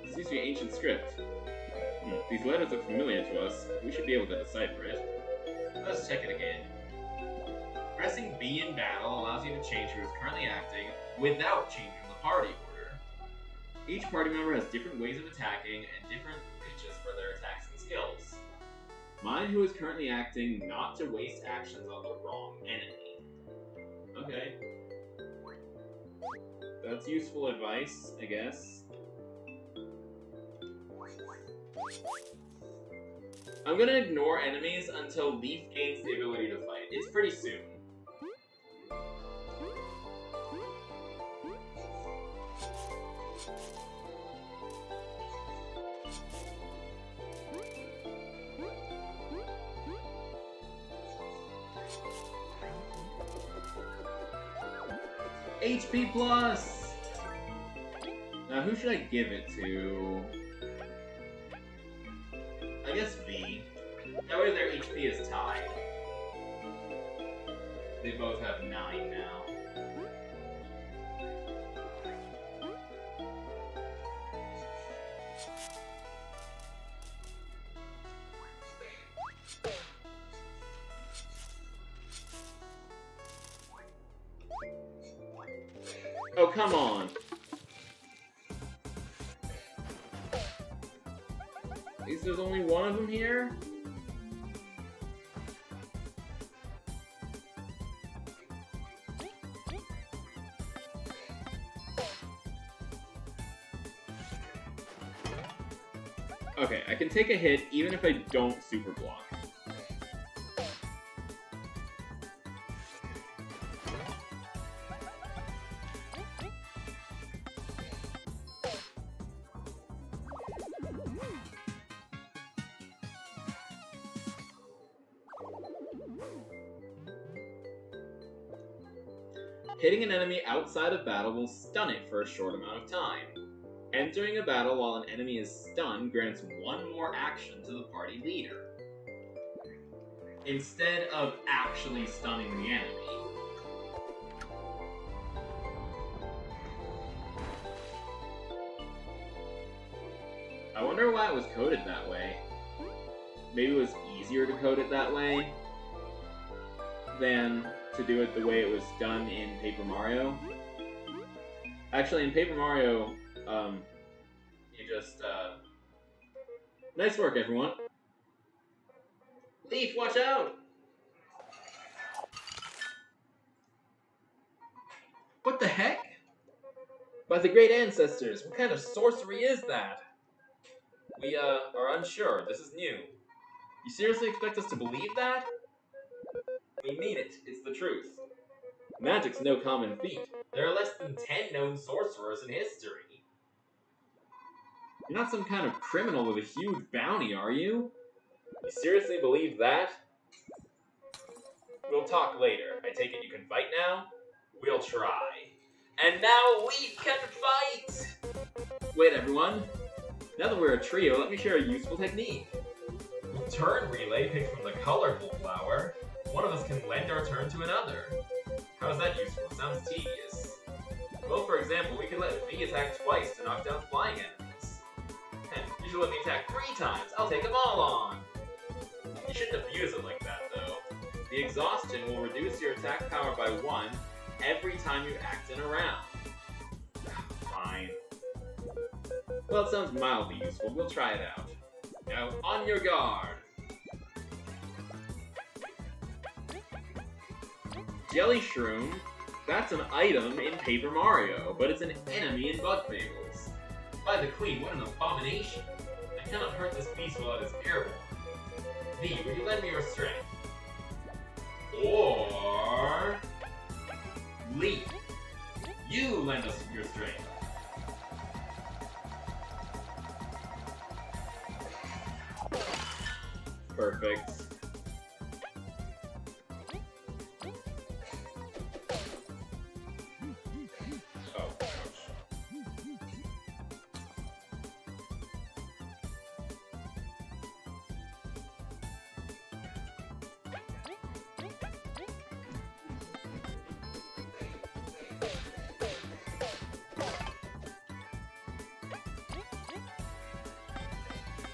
It seems to be ancient script. These letters look familiar to us. We should be able to decipher it. Let's check it again. Pressing B in battle allows you to change who is currently acting without changing the party order. Each party member has different ways of attacking and different reaches for their attacks and skills. Mind who is currently acting not to waste actions on the wrong enemy. Okay. That's useful advice, I guess. I'm gonna ignore enemies until Leaf gains the ability to fight. It's pretty soon. HP plus! Now who should I give it to? I guess V. That way their HP is tied. They both have 9 now. Oh, come on. At least there's only one of them here? Okay, I can take a hit even if I don't super block. Hitting an enemy outside of battle will stun it for a short amount of time. Entering a battle while an enemy is stunned grants one more action to the party leader, instead of actually stunning the enemy. I wonder why it was coded that way. Maybe it was easier to code it that way than to do it the way it was done in Paper Mario. Actually, in Paper Mario, you just, nice work, everyone. Leaf, watch out! What the heck? By the great ancestors, what kind of sorcery is that? We, are unsure. This is new. You seriously expect us to believe that? We mean it. It's the truth. Magic's no common feat. There are less than 10 known sorcerers in history. You're not some kind of criminal with a huge bounty, are you? You seriously believe that? We'll talk later. I take it you can fight now? We'll try. And now we can fight! Wait, everyone. Now that we're a trio, let me share a useful technique. With turn relay picked from the colorful flower, one of us can lend our turn to another. How is that useful? It sounds tedious. Well, for example, we could let V attack twice to knock down flying enemies. You should let me attack 3 times. I'll take them all on. You shouldn't abuse it like that, though. The exhaustion will reduce your attack power by 1 every time you act in a round. Fine. Well, it sounds mildly useful. We'll try it out. Now, on your guard! Jelly Shroom, that's an item in Paper Mario, but it's an enemy in Bug Fables. By the Queen, what an abomination! I cannot hurt this beast while it is airborne. V, will you lend me your strength? Or... Leaf, you lend us your strength. Perfect. Oh, ouch.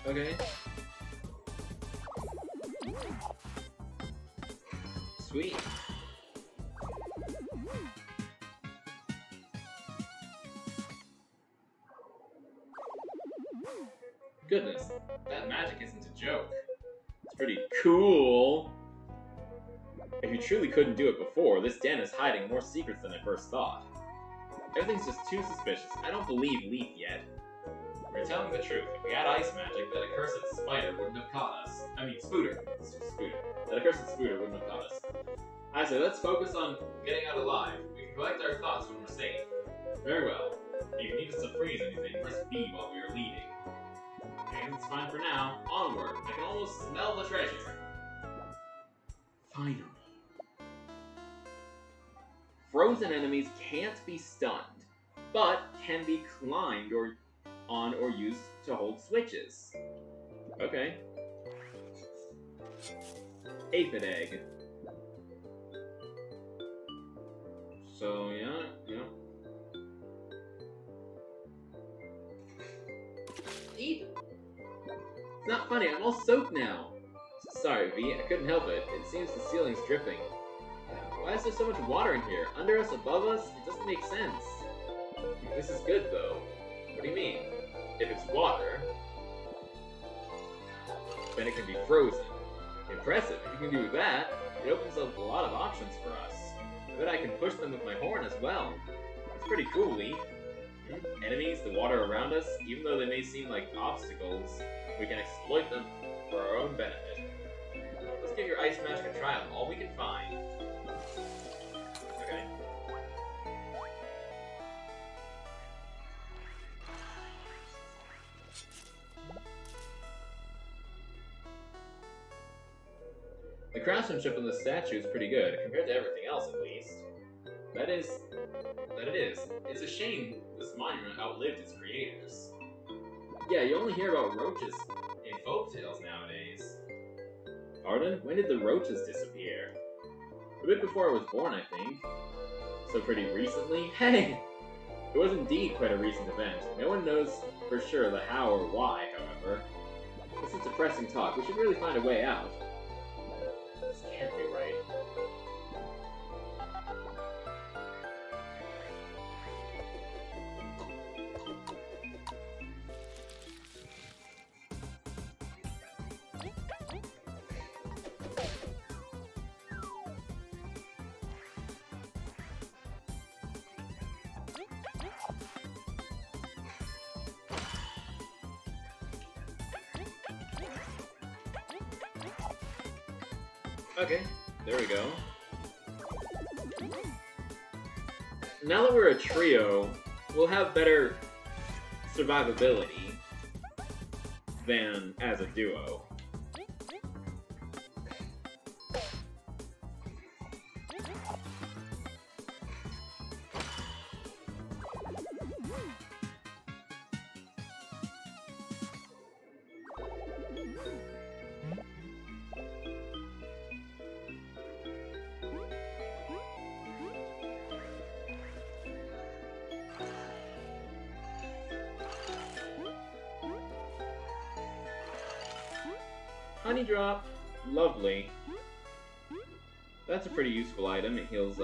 Okay. Sweet. Goodness, that magic isn't a joke. It's pretty cool. If you truly couldn't do it before, this den is hiding more secrets than I first thought. Everything's just too suspicious. I don't believe Leaf yet. We're telling the truth. If we had ice magic, that accursed spider wouldn't have caught us. I mean, Spooter. Spooter. That accursed Spooter wouldn't have caught us. I say, let's focus on getting out alive. We can collect our thoughts when we're safe. Very well. If you need us to freeze anything, press B while we are leaving. Okay, that's fine for now. Onward. I can almost smell the treasure. Finally. Frozen enemies can't be stunned, but can be climbed on or used to hold switches. Okay. Aphid egg. So, yeah. Eat! It's not funny, I'm all soaked now. Sorry, V, I couldn't help it. It seems the ceiling's dripping. Why is there so much water in here? Under us, above us? It doesn't make sense. This is good, though. What do you mean? If it's water, then it can be frozen. Impressive. If you can do that, it opens up a lot of options for us. I bet I can push them with my horn as well. It's pretty cool, Leaf. Enemies, the water around us, even though they may seem like obstacles, we can exploit them for our own benefit. Let's give your ice magic a try on all we can find. Okay. The craftsmanship in the statue is pretty good, compared to everything else at least. That it is. It's a shame this monument outlived its creators. Yeah, you only hear about roaches in folktales nowadays. Pardon? When did the roaches disappear? A bit before I was born, I think. So pretty recently? Hey! It was indeed quite a recent event. No one knows for sure the how or why, however. This is depressing talk. We should really find a way out. This can't be right. Okay, there we go. Now that we're a trio, we'll have better survivability than as a duo. Honey drop, lovely. That's a pretty useful item. It heals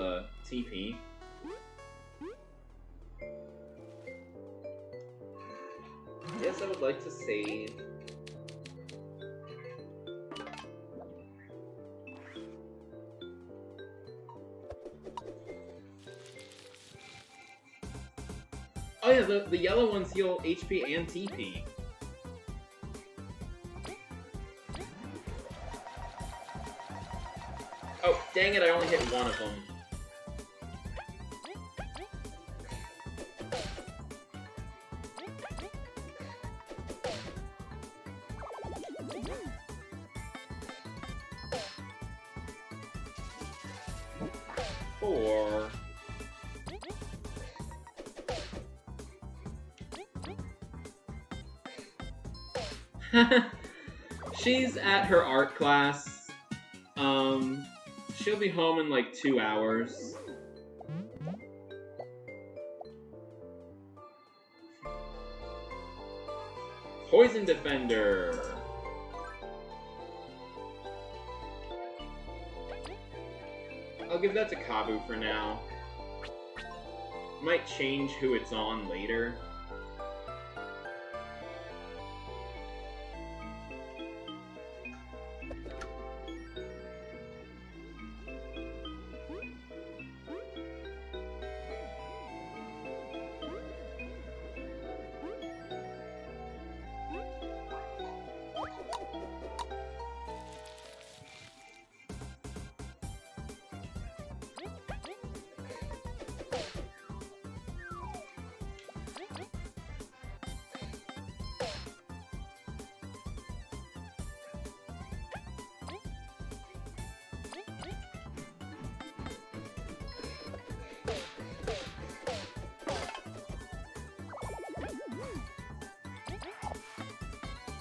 TP. Yes, I would like to save. Oh yeah, the yellow ones heal HP and TP. Oh, dang it, I only hit one of them. Four. She's at her art class. She'll be home in like 2 hours. Poison Defender. I'll give that to Kabu for now. Might change who it's on later.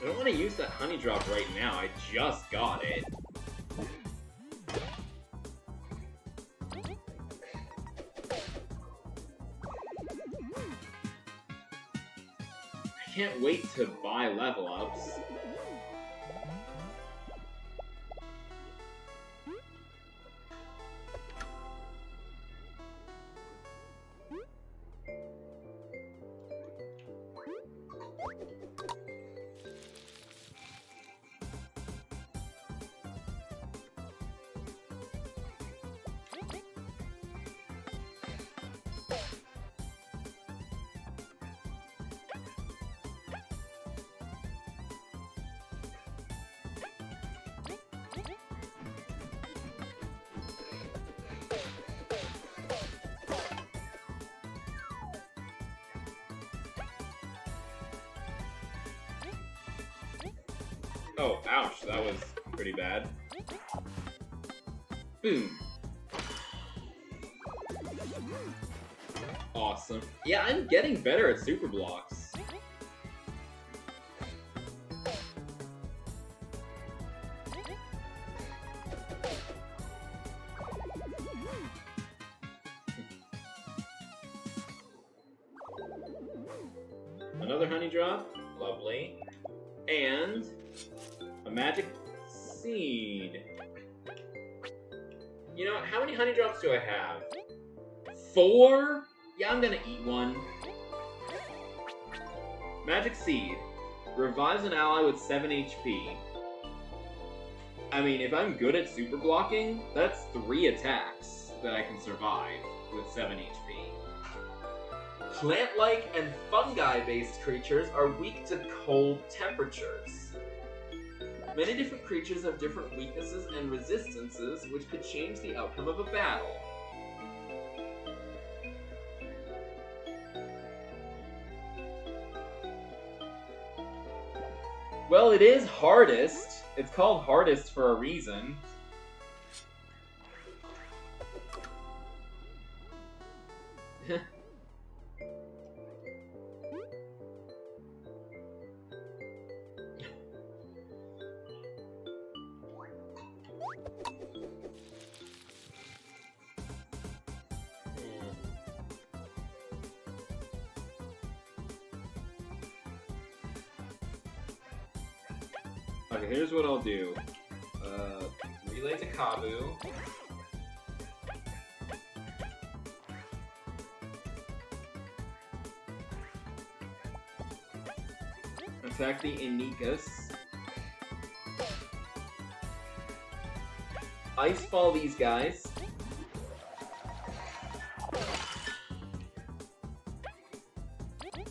I don't want to use that honey drop right now, I just got it. I can't wait to buy level ups. Oh, ouch, that was pretty bad. Boom. Awesome. Yeah, I'm getting better at super blocks. Another honey drop. Lovely. And a magic seed. You know what? How many honey drops do I have? 4? Yeah, I'm gonna eat one. Magic seed. Revives an ally with 7 HP. I mean, if I'm good at super blocking, that's 3 attacks that I can survive with 7 HP. Plant-like and fungi-based creatures are weak to cold temperatures. Many different creatures have different weaknesses and resistances, which could change the outcome of a battle. Well, it is hardest. It's called hardest for a reason. Okay, here's what I'll do. Relay to Kabu. Attack the Inikas. Ice Ball these guys.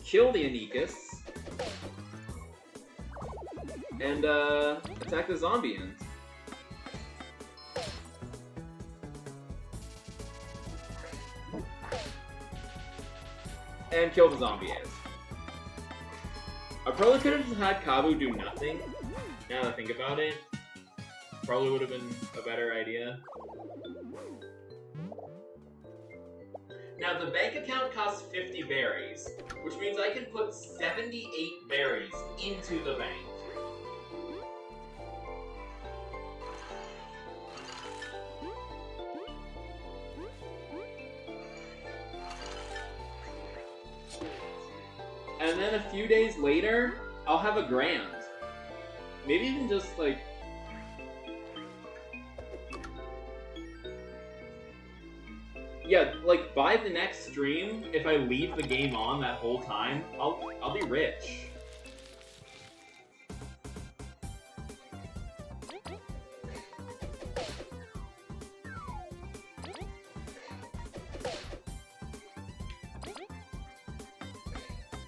Kill the Inikas. And, attack the zombie end. And kill the zombie end. I probably could have just had Kabu do nothing. Now that I think about it, probably would have been a better idea. Now, the bank account costs 50 berries, which means I can put 78 berries into the bank. And then a few days later, I'll have a grand. Maybe even just like... Yeah, like by the next stream, if I leave the game on that whole time, I'll be rich.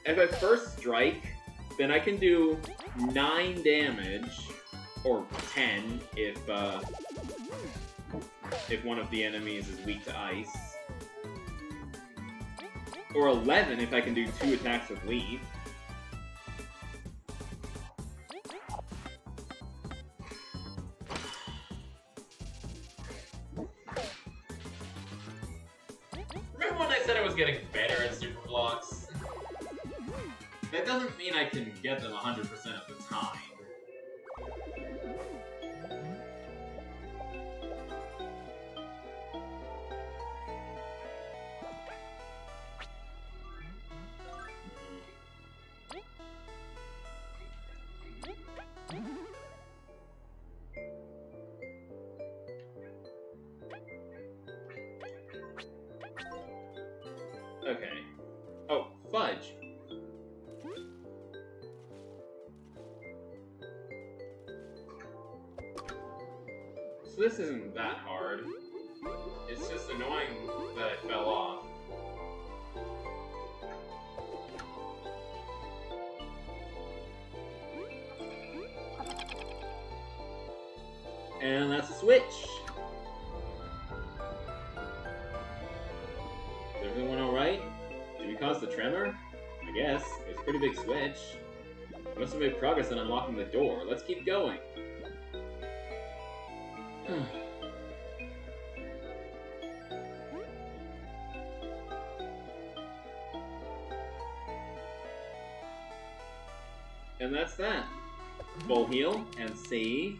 If I first strike, then I can do 9 damage, or 10 if one of the enemies is weak to ice. Or 11 if I can do 2 attacks with leaf. Remember when I said I was getting better at super blocks? That doesn't mean I can get them 100% of the time. Okay. Oh, fudge. So this isn't that hard. It's just annoying that I fell off. And that's a switch. Is everyone alright? Did we cause the tremor? I guess. It's a pretty big switch. We must have made progress on unlocking the door. Let's keep going. And that's that. Full heal and save.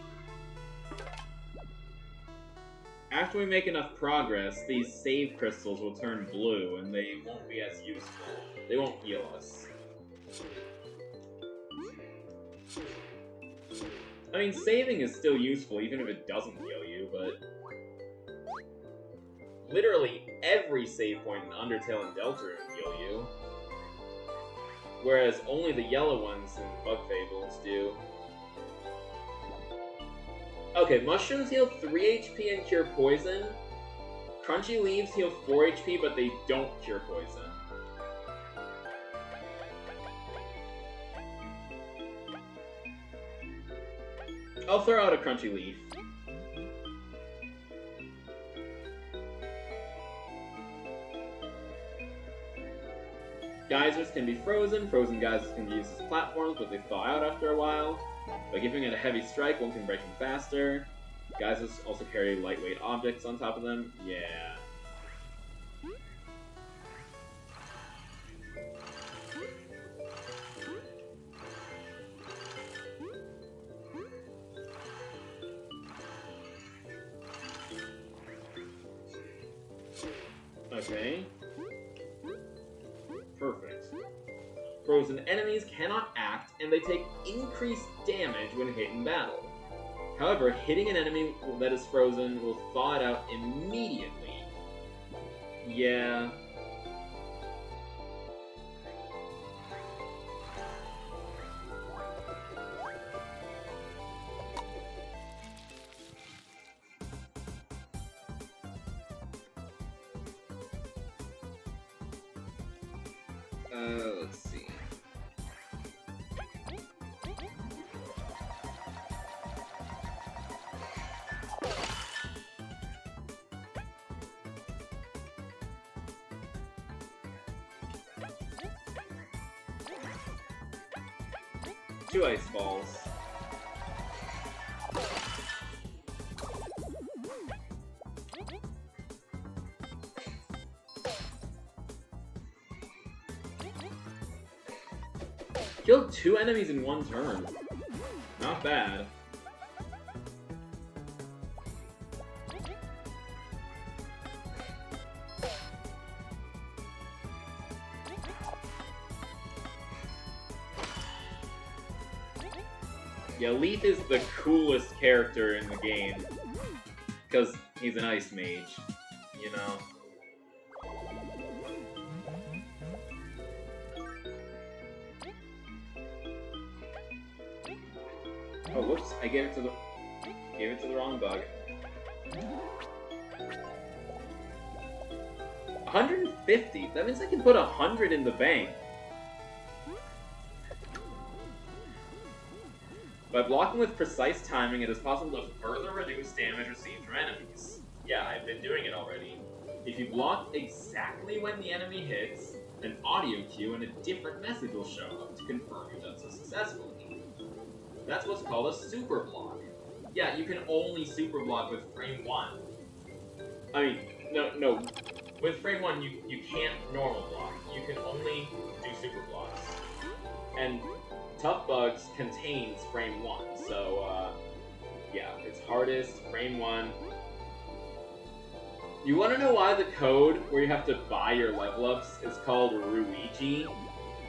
After we make enough progress, these save crystals will turn blue and they won't be as useful. They won't heal us. I mean, saving is still useful even if it doesn't heal you, but literally every save point in Undertale and Deltarune heal you. Whereas only the yellow ones in Bug Fables do. Okay, mushrooms heal 3 HP and cure poison. Crunchy leaves heal 4 HP, but they don't cure poison. I'll throw out a crunchy leaf. Geysers can be frozen. Frozen geysers can be used as platforms, but they thaw out after a while. By giving it a heavy strike, one can break them faster. Geysers also carry lightweight objects on top of them. Yeah. Okay. Perfect. Frozen enemies cannot act, and they take increased damage when hit in battle. However, hitting an enemy that is frozen will thaw it out immediately. Yeah. Let's see. Two ice balls. Killed 2 enemies in one turn. Not bad. Yeah, Leaf is the coolest character in the game. Because he's an ice mage, you know? Oh, whoops! I gave it to the wrong bug. 150. That means I can put 100 in the bank. By blocking with precise timing, it is possible to further reduce damage received from enemies. Yeah, I've been doing it already. If you block exactly when the enemy hits, an audio cue and a different message will show up to confirm you've done so successfully. That's what's called a super block. Yeah, you can only super block with frame 1. I mean, no. With frame 1, you can't normal block. You can only do super blocks. And TUFFBUGS contains frame 1, so, yeah, it's hardest, frame 1. You wanna know why the code where you have to buy your level ups is called Luigi?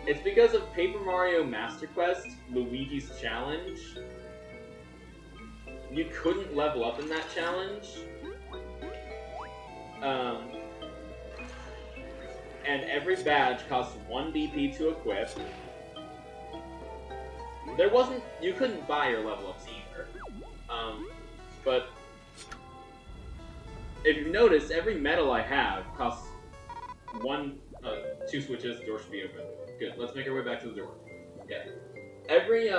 It's because of Paper Mario Master Quest, Luigi's Challenge. You couldn't level up in that challenge. And every badge costs 1 DP to equip. You couldn't buy your level ups either. But if you've noticed, every medal I have costs 2 switches, the door should be open. Good, let's make our way back to the door. Yeah. Every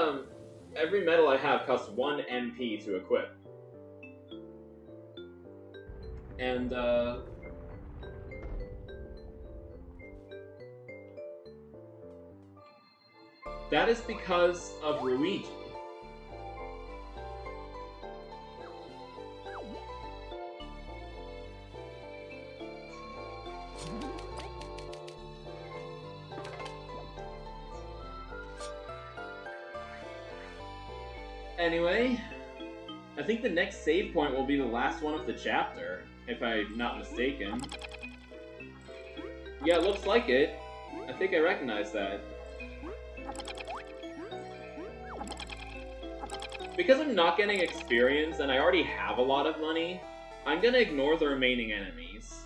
medal I have costs 1 MP to equip. And, that is because of Luigi. Anyway, I think the next save point will be the last one of the chapter, if I'm not mistaken. Yeah, it looks like it. I think I recognize that. Because I'm not getting experience and I already have a lot of money, I'm gonna ignore the remaining enemies.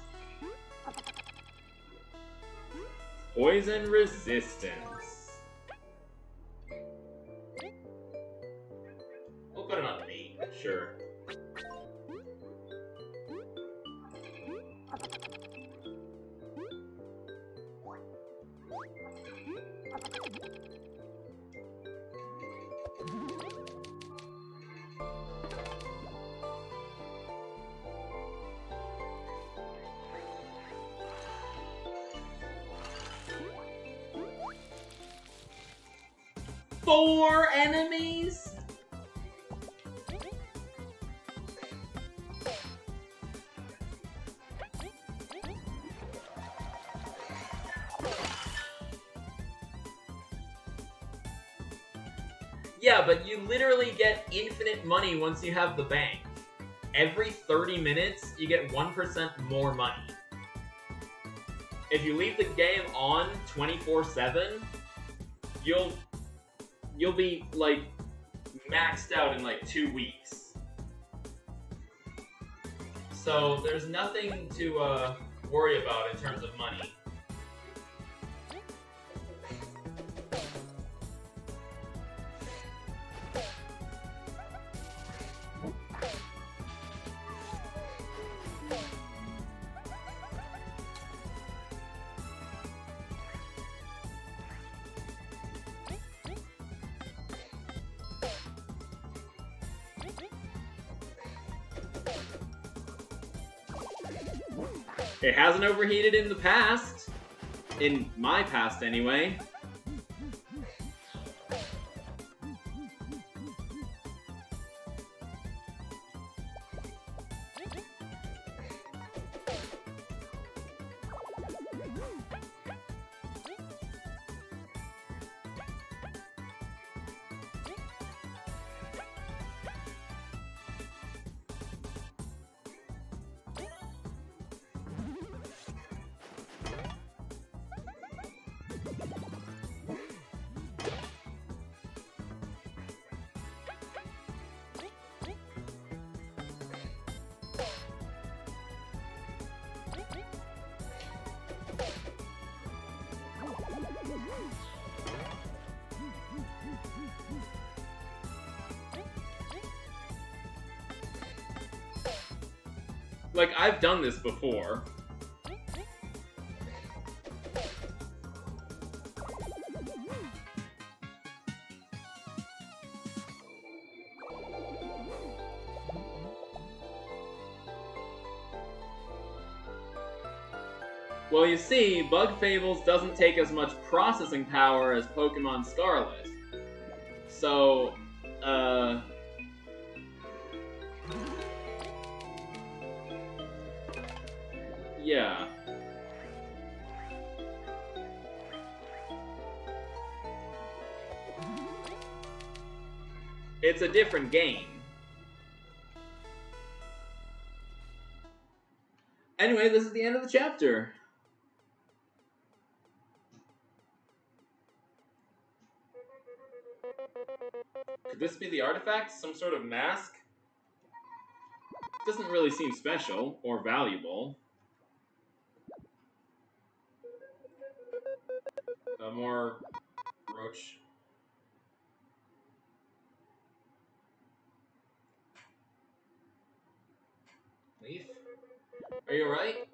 Poison resistance. We'll put it on B, sure. Four enemies? Yeah, but you literally get infinite money once you have the bank. Every 30 minutes, you get 1% more money. If you leave the game on 24/7, you'll be, like, maxed out in, like, 2 weeks. So, there's nothing to, worry about in terms of money. It hasn't overheated in the past. In my past, anyway. Like, I've done this before. Well, you see, Bug Fables doesn't take as much processing power as Pokemon Scarlet. So, yeah. It's a different game. Anyway, this is the end of the chapter. Could this be the artifact? Some sort of mask? Doesn't really seem special or valuable. More roach. Leaf? Are you alright?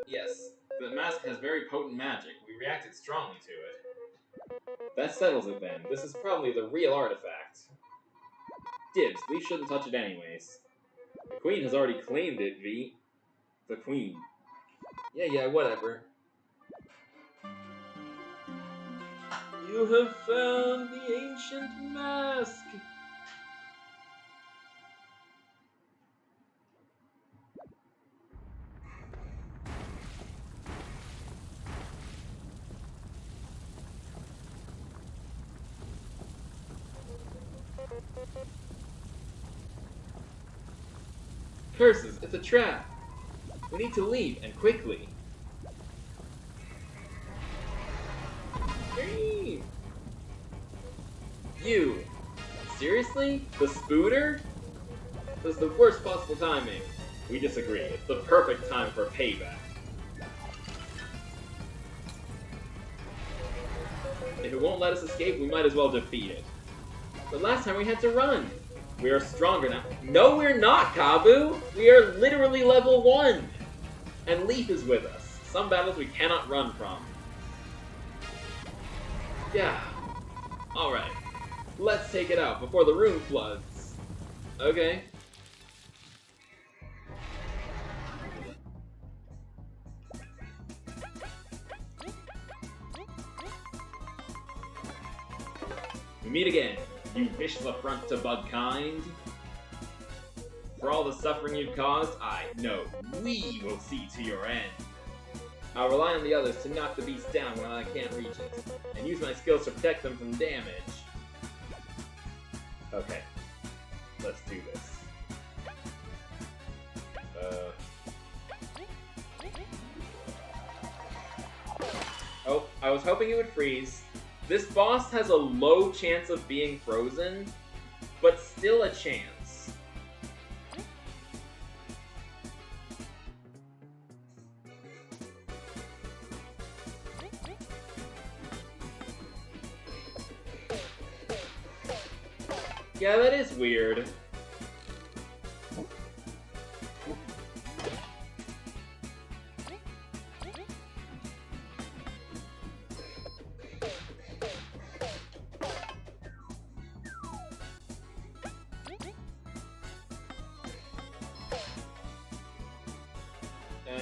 Yes. The mask has very potent magic. We reacted strongly to it. That settles it then. This is probably the real artifact. Dibs. Leaf shouldn't touch it anyways. The queen has already claimed it, V. The queen. Yeah, whatever. You have found the ancient mask! Curses, it's a trap! We need to leave, and quickly. Hey. You! Seriously? The Spooter? This is the worst possible timing. We disagree. It's the perfect time for payback. If it won't let us escape, we might as well defeat it. But last time we had to run. We are stronger now. No, we're not, Kabu! We are literally level 1! And Leaf is with us. Some battles we cannot run from. Yeah. Alright. Let's take it out before the room floods. Okay. We meet again, you vicious affront to bug kind. For all the suffering you've caused, we will see to your end. I'll rely on the others to knock the beast down when I can't reach it, and use my skills to protect them from damage. Okay, let's do this. Oh, I was hoping it would freeze. This boss has a low chance of being frozen, but still a chance. Yeah, that is weird.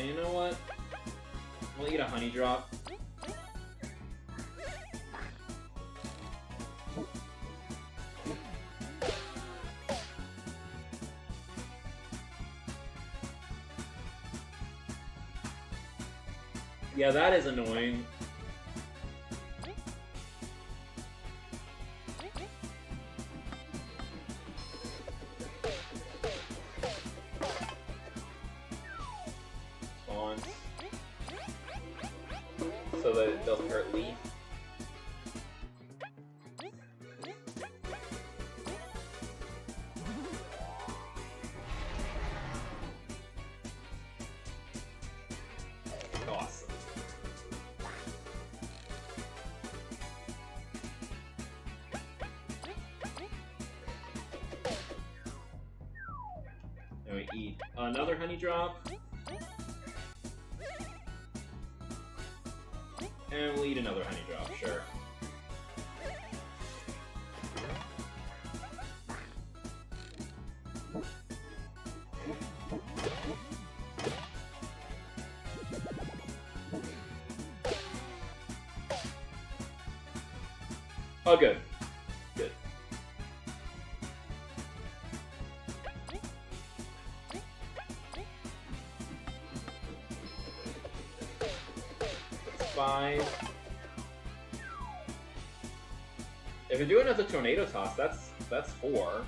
You know what? We'll eat a honey drop. Yeah, that is annoying. So that it doesn't hurt Leaf. Awesome. And we eat another honey drop. And we'll eat another honey drop, sure. Oh, good. Good. That's 5. If we do another tornado toss, that's 4.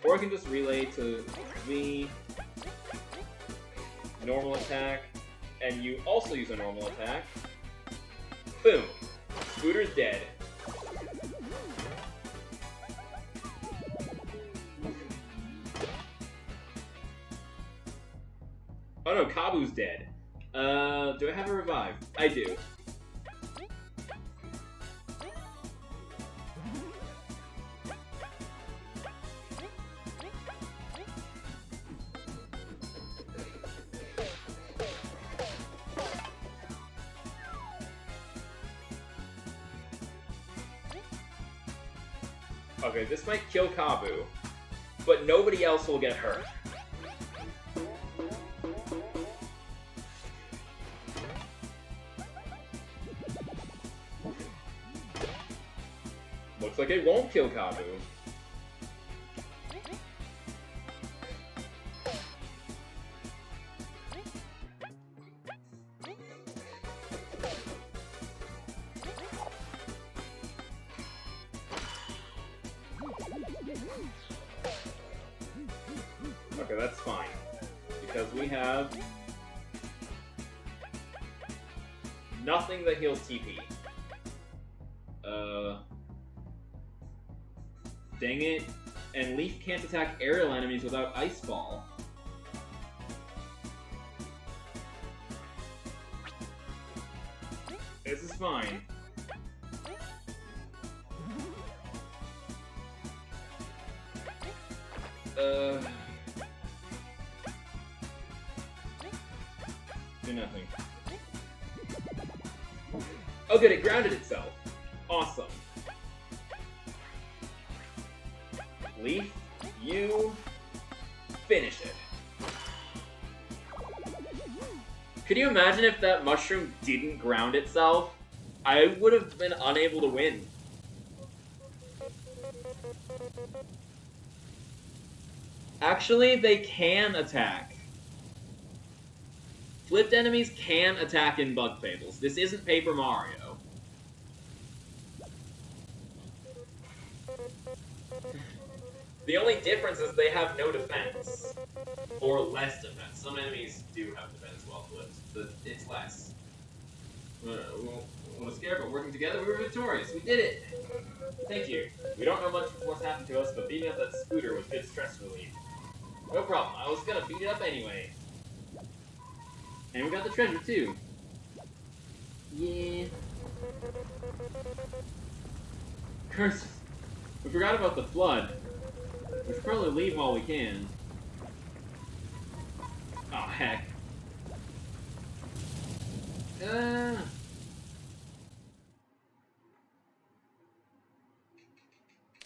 Or I can just relay to V, normal attack, and you also use a normal attack. Boom! Scooter's dead. Oh no, Kabu's dead. Do I have a revive? I do. Okay, this might kill Kabu, but nobody else will get hurt. Looks like it won't kill Kabu. Okay, that's fine. Because we have nothing that heals TP. Dang it. And Leaf can't attack aerial enemies without Ice Ball. This is fine. Do nothing. Oh good, it grounded itself. Awesome. Leaf, you finish it. Could you imagine if that mushroom didn't ground itself? I would have been unable to win. Actually, they can attack. Flipped enemies can attack in Bug Fables. This isn't Paper Mario. The only difference is they have no defense. Or less defense. Some enemies do have defense while flipped, but it's less. We were scared, but working together, we were victorious. We did it! Thank you. We don't know much of what's happened to us, but beating up that scooter was good stress relief. No problem. I was gonna beat it up anyway. And we got the treasure, too. Yeah. Curse. We forgot about the flood. We should probably leave while we can. Oh, heck.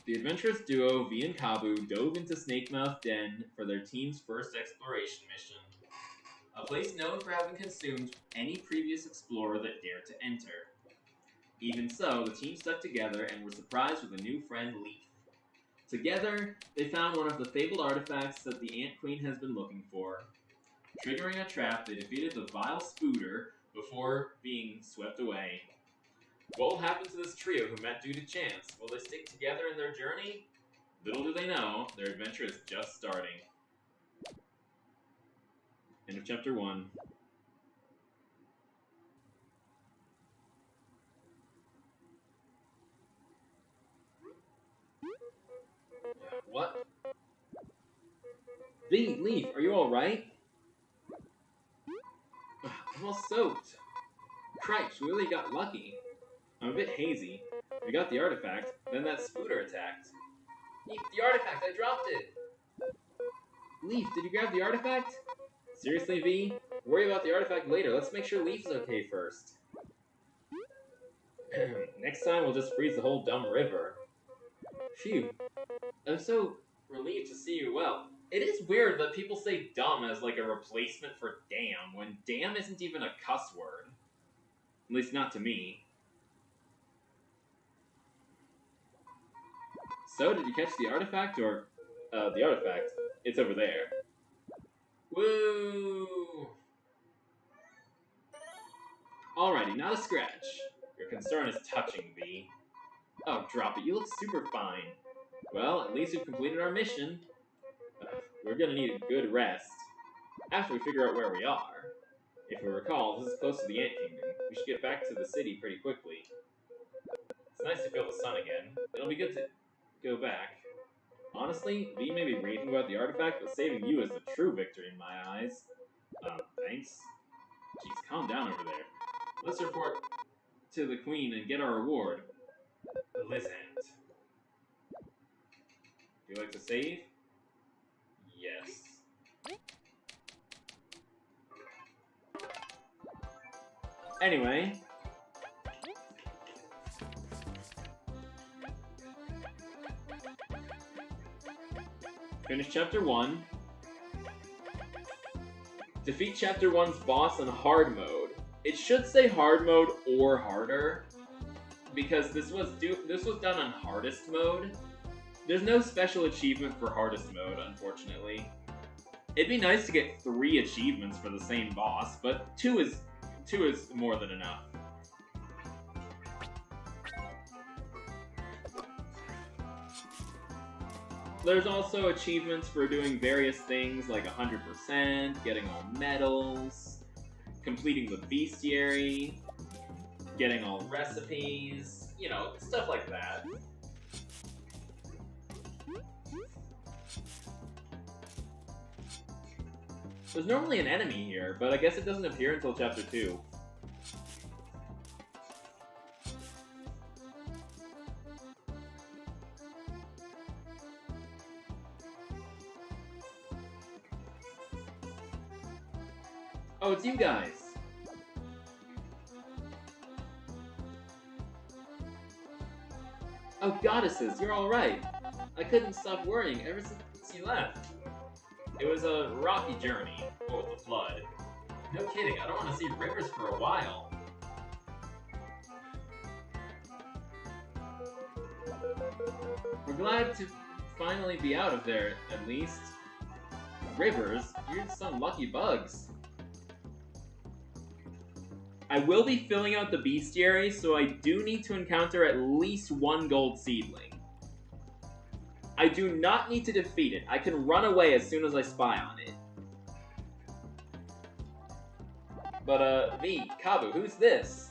The adventurous duo, V and Kabu, dove into Snakemouth Den for their team's first exploration mission. A place known for having consumed any previous explorer that dared to enter. Even so, the team stuck together and were surprised with a new friend, Leaf. Together, they found one of the fabled artifacts that the Ant Queen has been looking for. Triggering a trap, they defeated the vile Spooter before being swept away. What will happen to this trio who met due to chance? Will they stick together in their journey? Little do they know, their adventure is just starting. End of Chapter 1. What? V, Leaf, are you alright? I'm all soaked. Cripes, we really got lucky. I'm a bit hazy. We got the artifact, then that Spooter attacked. Leaf, the artifact, I dropped it! Leaf, did you grab the artifact? Seriously, V? Worry about the artifact later. Let's make sure Leaf's okay first. Next time, we'll just freeze the whole dumb river. Phew. I'm so relieved to see you well. It is weird that people say dumb as like a replacement for damn, when damn isn't even a cuss word. At least not to me. So, did you catch the artifact, or... the artifact. It's over there. Woo! Alrighty, not a scratch. Your concern is touching, V. Oh, drop it. You look super fine. Well, at least we've completed our mission. We're gonna need a good rest. After we figure out where we are. If we recall, this is close to the Ant Kingdom. We should get back to the city pretty quickly. It's nice to feel the sun again. It'll be good to go back. Honestly, V may be raging about the artifact, but saving you is the true victory in my eyes. Thanks. Jeez, calm down over there. Let's report to the Queen and get our reward. Lizant. Do you like to save? Yes. Anyway. Finish Chapter 1. Defeat Chapter 1's boss in hard mode. It should say hard mode or harder, because this was done on hardest mode. There's no special achievement for hardest mode, unfortunately. It'd be nice to get 3 achievements for the same boss, but 2 is more than enough. There's also achievements for doing various things like 100%, getting all medals, completing the bestiary, getting all recipes, you know, stuff like that. There's normally an enemy here, but I guess it doesn't appear until Chapter 2. Oh, it's you guys! Oh, goddesses, you're alright! I couldn't stop worrying ever since you left. It was a rocky journey, what with the flood. No kidding, I don't want to see rivers for a while. We're glad to finally be out of there, at least. Rivers? You're some lucky bugs. I will be filling out the bestiary, so I do need to encounter at least one gold seedling. I do not need to defeat it. I can run away as soon as I spy on it. But, V, Kabu, who's this?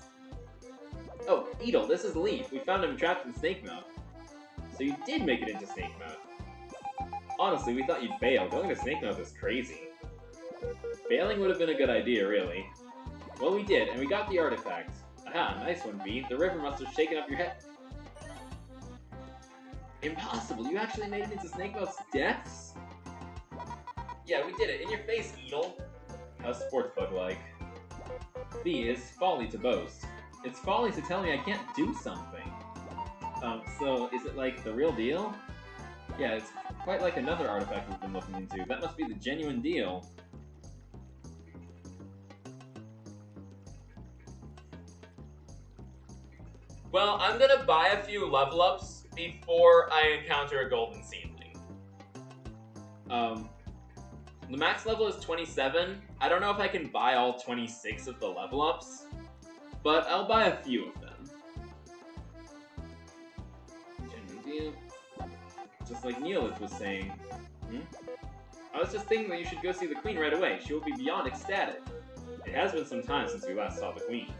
Oh, Beetle, this is Leaf. We found him trapped in Snake Mouth. So you did make it into Snake Mouth. Honestly, we thought you'd fail. Going to Snake Mouth is crazy. Failing would have been a good idea, really. Well, we did, and we got the artifact. Aha, nice one, V. The river must have shaken up your head. Impossible! You actually made it into Snake Mouth's depths? Yeah, we did it. In your face, Beetle. How's Sportsbug like? V, it's folly to boast. It's folly to tell me I can't do something. So is it like the real deal? Yeah, it's quite like another artifact we've been looking into. That must be the genuine deal. Well, I'm gonna buy a few level ups before I encounter a golden seedling. The max level is 27. I don't know if I can buy all 26 of the level ups, but I'll buy a few of them. Just like Neelith was saying. I was just thinking that you should go see the Queen right away. She will be beyond ecstatic. It has been some time since we last saw the Queen.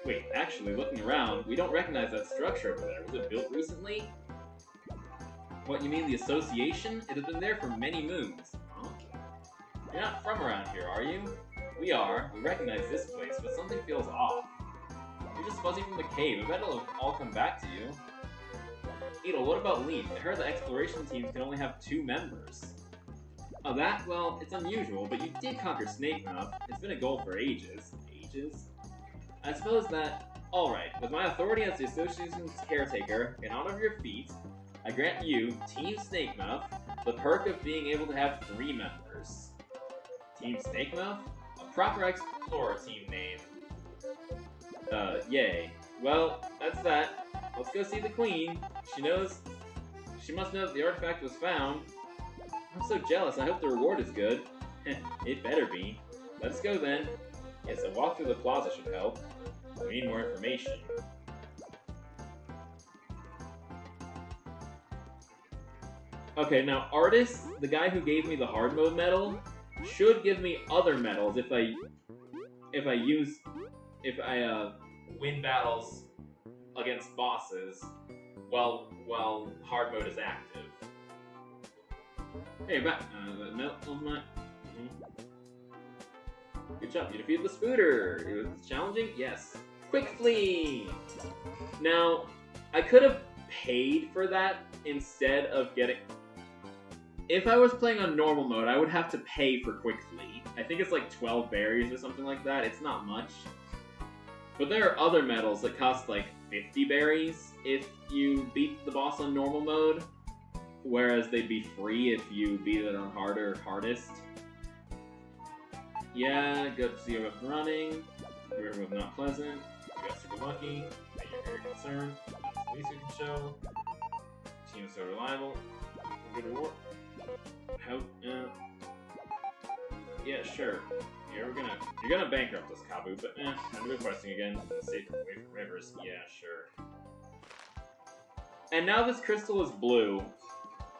Wait, actually, looking around, we don't recognize that structure over there. Was it built recently? What, you mean the association? It has been there for many moons. Huh? You're not from around here, are you? We are. We recognize this place, but something feels off. You're just fuzzy from the cave. I bet it'll all come back to you. Beetle, what about Leaf? I heard the exploration teams can only have 2 members. Oh, that? Well, it's unusual, but you did conquer Snake Mouth. It's been a goal for ages. Ages? I suppose that... Alright, with my authority as the association's caretaker, in honor of your feat, I grant you, Team Snake Mouth, the perk of being able to have 3 members. Team Snake Mouth? A proper explorer team name. Yay. Well, that's that. Let's go see the Queen. She must know that the artifact was found. I'm so jealous. I hope the reward is good. It better be. Let's go then. Yes, a walk through the plaza should help. We need more information. Okay, now Artist, the guy who gave me the hard mode medal, should give me other medals if I win battles against bosses while hard mode is active. Hey, back. The medal of my. Good job, you defeated the Spooter! It was challenging? Yes. Quick Flee! Now, I could have paid for that instead of getting... If I was playing on normal mode, I would have to pay for Quick Flee. I think it's like 12 berries or something like that. It's not much. But there are other medals that cost like 50 berries if you beat the boss on normal mode, whereas they'd be free if you beat it on hardest. Yeah, good to see you up and running. River was not pleasant. You got super lucky. You're very concerned. That's the least you can show. Team is so reliable. Good reward. How? Yeah, sure. You're gonna bankrupt us, Kabu, but I'm requesting again. Safe away from rivers. Yeah, sure. And now this crystal is blue.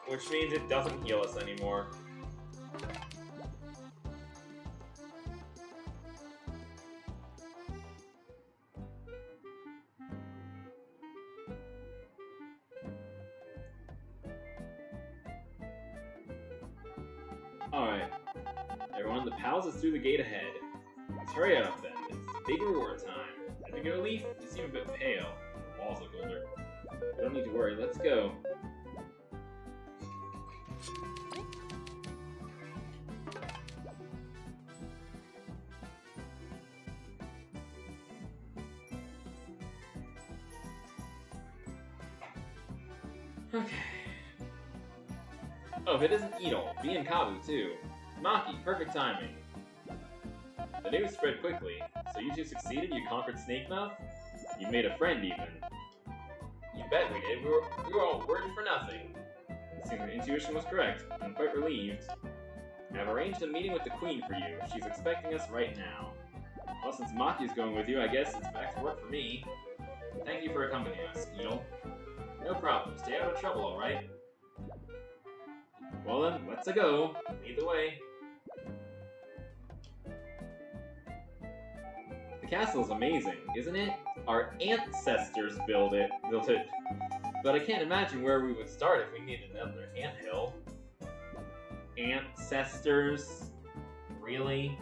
which means it doesn't heal us anymore. Alright. Everyone, the palace is through the gate ahead. Let's hurry up then. It's big reward time. I think your leaf, you seem a bit pale. The walls look older. I don't need to worry. Let's go. Okay. Oh, if it isn't Edel, B and Kabu too. Maki, perfect timing. The news spread quickly. So you two succeeded? You conquered Snakemouth? You made a friend even. You bet we did. We were all worried for nothing. It seems my intuition was correct. I'm quite relieved. I've arranged a meeting with the Queen for you. She's expecting us right now. Well, since Maki's going with you, I guess it's back to work for me. Thank you for accompanying us, Edel. No problem. Stay out of trouble, alright? Well then, let's go. Lead the way. The castle is amazing, isn't it? Our ancestors built it. But I can't imagine where we would start if we needed another anthill. Ancestors? Really?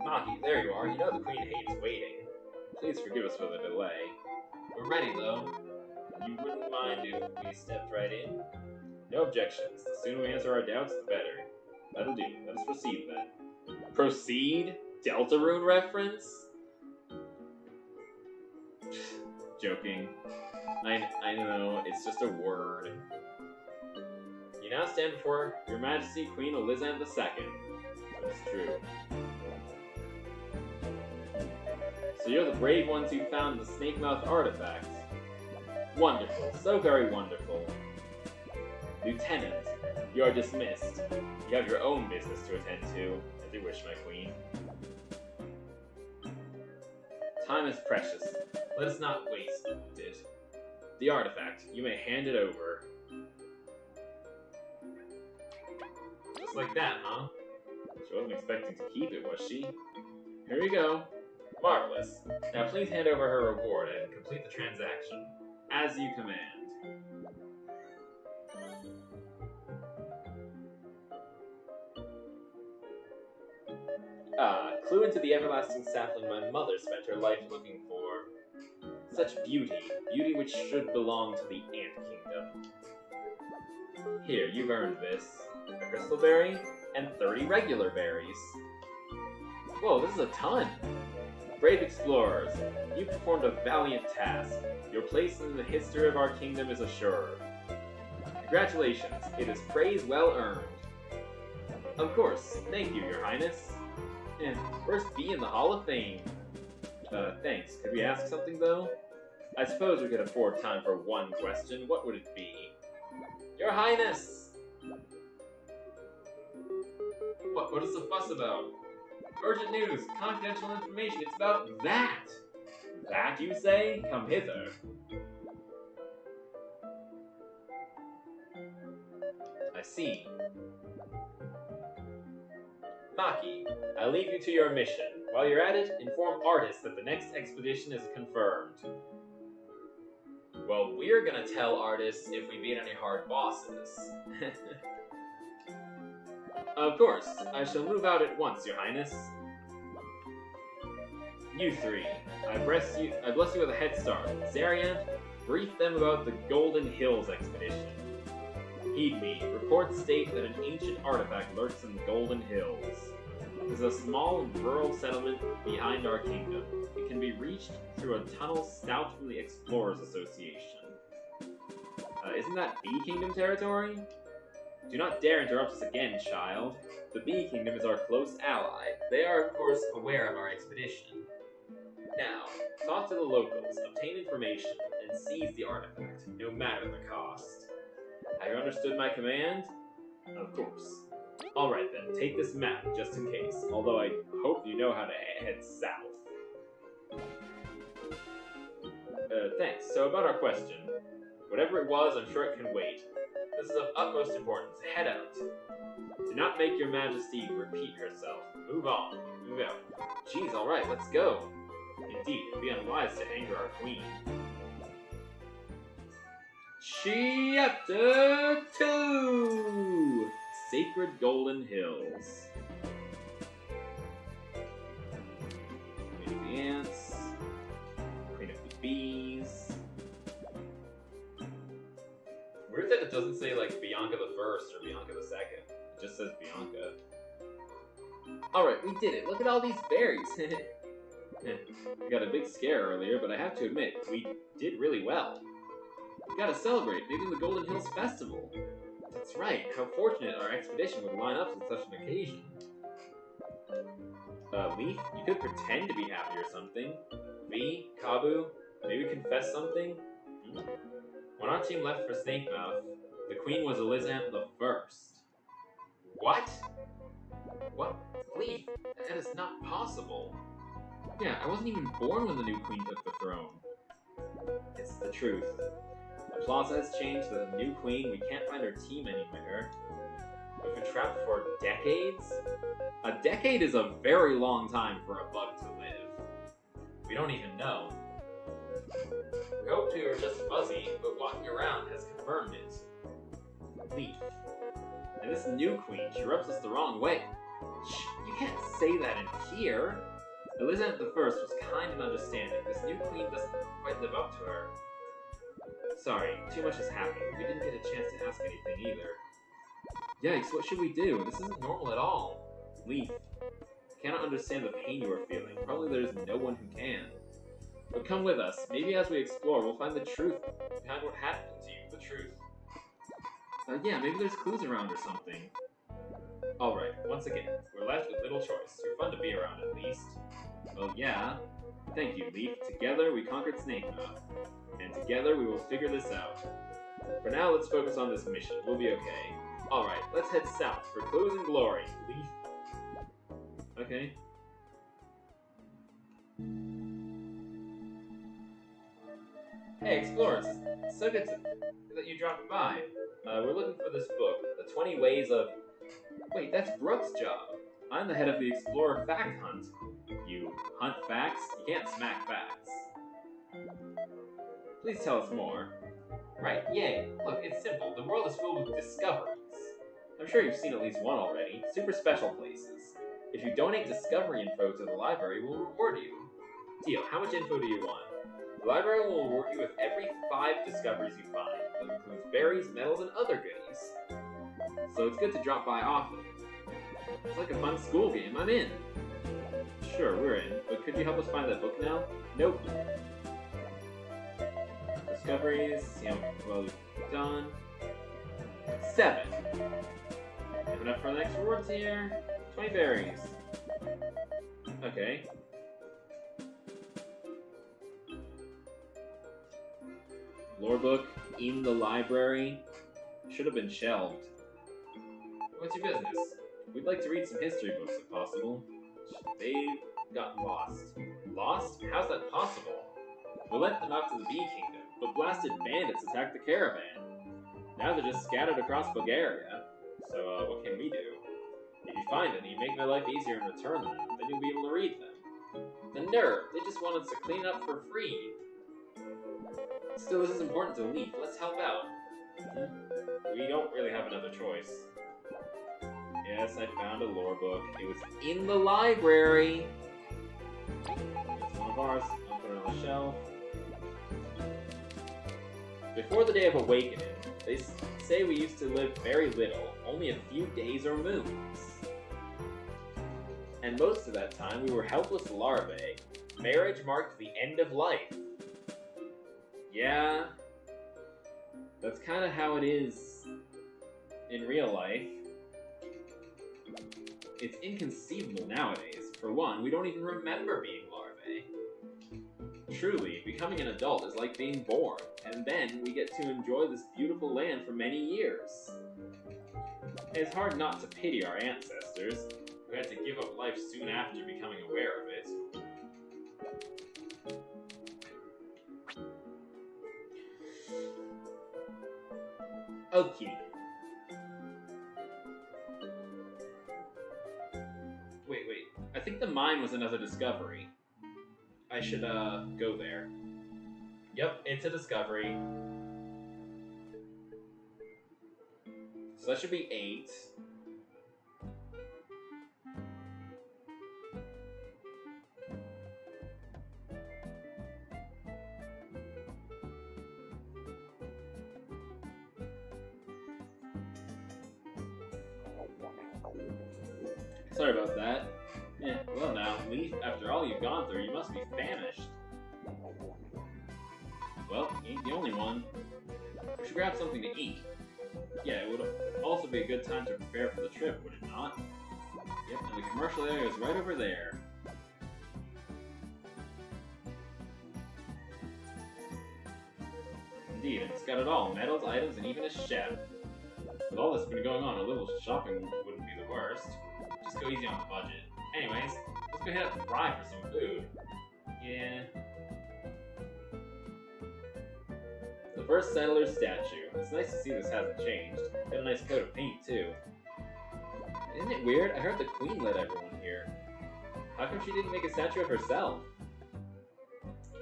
Maki, there you are. You know the Queen hates waiting. Please forgive us for the delay. We're ready, though. You wouldn't mind if we stepped right in? No objections. The sooner we answer our doubts, the better. That'll do. Let us proceed, then. Proceed? Deltarune reference? Joking. I know, it's just a word. You now stand before Your Majesty Queen Elizabeth II. That's true. So you're the brave ones who found the Snakemouth artifact. Wonderful, so very wonderful. Lieutenant, you are dismissed. You have your own business to attend to, as you wish, my queen. Time is precious. Let us not waste it. The artifact, you may hand it over. Just like that, huh? She wasn't expecting to keep it, was she? Here we go. Marvelous. Now please hand over her reward and complete the transaction. As you command. Ah, clue into the everlasting sapling my mother spent her life looking for. Such beauty, beauty which should belong to the Ant Kingdom. Here, you've earned this. A crystal berry, and 30 regular berries. Whoa, this is a ton! Brave explorers, you performed a valiant task. Your place in the history of our kingdom is assured. Congratulations, it is praise well earned. Of course, thank you, Your Highness. And first be in the Hall of Fame. Thanks. Could we ask something, though? I suppose we could afford time for one question. What would it be? Your Highness! What is the fuss about? Urgent news, confidential information, it's about that! That, you say? Come hither. I see. Maki, I leave you to your mission. While you're at it, inform Artis that the next expedition is confirmed. Well, we're gonna tell Artis if we beat any hard bosses. Of course, I shall move out at once, Your Highness. You three, I bless you with a head start. Zariant, brief them about the Golden Hills expedition. Heed me, reports state that an ancient artifact lurks in the Golden Hills. It is a small rural settlement behind our kingdom. It can be reached through a tunnel stout from the Explorers Association. Isn't that Bee Kingdom territory? Do not dare interrupt us again, child. The Bee Kingdom is our close ally. They are, of course, aware of our expedition. Now, talk to the locals, obtain information, and seize the artifact, no matter the cost. Have you understood my command? Of course. Alright then, take this map, just in case. Although I hope you know how to head south. Thanks. So about our question. Whatever it was, I'm sure it can wait. This is of utmost importance. Head out. Do not make your majesty repeat herself. Move on. Move out. Jeez, alright, let's go. Indeed, it would be unwise to anger our queen. Chapter 2! Sacred Golden Hills. Queen of the Ants. Queen of the Bees. Weird that it doesn't say, like, Bianca the First or Bianca the Second. It just says Bianca. Alright, we did it. Look at all these berries. We got a big scare earlier, but I have to admit, we did really well. We gotta celebrate, maybe the Golden Hills Festival. That's right, how fortunate our expedition would line up with such an occasion. Leaf, you could pretend to be happy or something. V, Kabu, maybe confess something? When our team left for Snake Mouth, the queen was Elizant the First. What? What? Leaf, that is not possible. Yeah, I wasn't even born when the new queen took the throne. It's the truth. The plaza has changed with a new queen, we can't find our team anywhere. We've been trapped for decades? A decade is a very long time for a bug to live. We don't even know. We hoped we were just fuzzy, but walking around has confirmed it. Leaf. And this new queen, she rubs us the wrong way. Shh, you can't say that in here. Elizabeth the First was kind and understanding. This new queen doesn't quite live up to her. Sorry, too much has happened. We didn't get a chance to ask anything either. Yikes, what should we do? This isn't normal at all. Leaf, I cannot understand the pain you are feeling. Probably there's no one who can. But come with us. Maybe as we explore, we'll find the truth behind what happened to you. The truth. Yeah, maybe there's clues around or something. Alright, once again, we're left with little choice. You're fun to be around, at least. Well, yeah. Thank you, Leaf. Together, we conquered Snake Mouth. And together, we will figure this out. For now, let's focus on this mission. We'll be okay. Alright, let's head south for clues and glory, Leaf. Okay. Hey, explorers. So good that you dropped by. We're looking for this book, The 20 Ways of... Wait, that's Brooke's job. I'm the head of the Explorer Fact Hunt. You hunt facts? You can't smack facts. Please tell us more. Right, yay. Look, it's simple. The world is filled with discoveries. I'm sure you've seen at least one already. Super special places. If you donate discovery info to the library, we'll reward you. Deal, how much info do you want? The library will reward you with every 5 discoveries you find. That includes berries, metals, and other goodies. So it's good to drop by often. It's like a fun school game. I'm in. Sure, we're in. But could you help us find that book now? Nope. Discoveries. See how well we've done. 7. Have enough for the next rewards here. 20 berries. Okay. Lore book in the library. Should have been shelved. What's your business? We'd like to read some history books if possible. They've gotten lost. Lost? How's that possible? We let them out to the Bee Kingdom, but blasted bandits attacked the caravan. Now they're just scattered across Bulgaria. So, what can we do? If you find any, make my life easier and return them, then you'll be able to read them. The nerve! They just want us to clean up for free. Still, this is important to Leaf. Let's help out. We don't really have another choice. Yes, I found a lore book. It was in the library. It's one of ours. I'll put it on the shelf. Before the Day of Awakening, they say we used to live very little, only a few days or moons. And most of that time, we were helpless larvae. Marriage marked the end of life. Yeah, that's kind of how it is in real life. It's inconceivable nowadays. For one, we don't even remember being larvae. truly, becoming an adult is like being born, and then we get to enjoy this beautiful land for many years. It's hard not to pity our ancestors, who had to give up life soon after becoming aware of it. Okay. Wait. I think the mine was another discovery. I should, go there. Yep, it's a discovery. So that should be 8. Sorry about that. Yeah, well now, Leaf, after all you've gone through, you must be famished. Well, you ain't the only one. We should grab something to eat. Yeah, it would also be a good time to prepare for the trip, would it not? Yep, and the commercial area is right over there. Indeed, it's got it all. Medals, items, and even a chef. With all that's been going on, a little shopping wouldn't be the worst. Just go easy on the budget. Anyways, let's go head up to Fry for some food. Yeah. The first settler's statue. It's nice to see this hasn't changed. Got a nice coat of paint, too. Isn't it weird? I heard the queen led everyone here. How come she didn't make a statue of herself?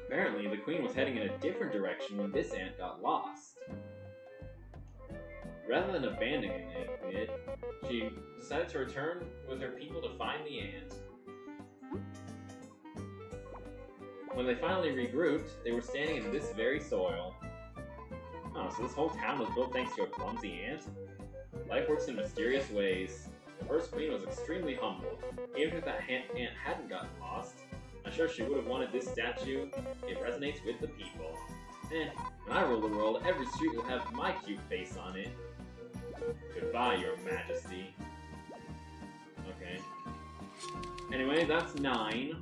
Apparently, the queen was heading in a different direction when this ant got lost. Rather than abandoning it, she decided to return with her people to find the ant. When they finally regrouped, they were standing in this very soil. Oh, so this whole town was built thanks to a clumsy ant? Life works in mysterious ways. The first queen was extremely humble. Even if that ant hadn't gotten lost, I'm sure she would have wanted this statue. It resonates with the people. When I rule the world, every street will have my cute face on it. Goodbye, your majesty. Okay. Anyway, that's 9.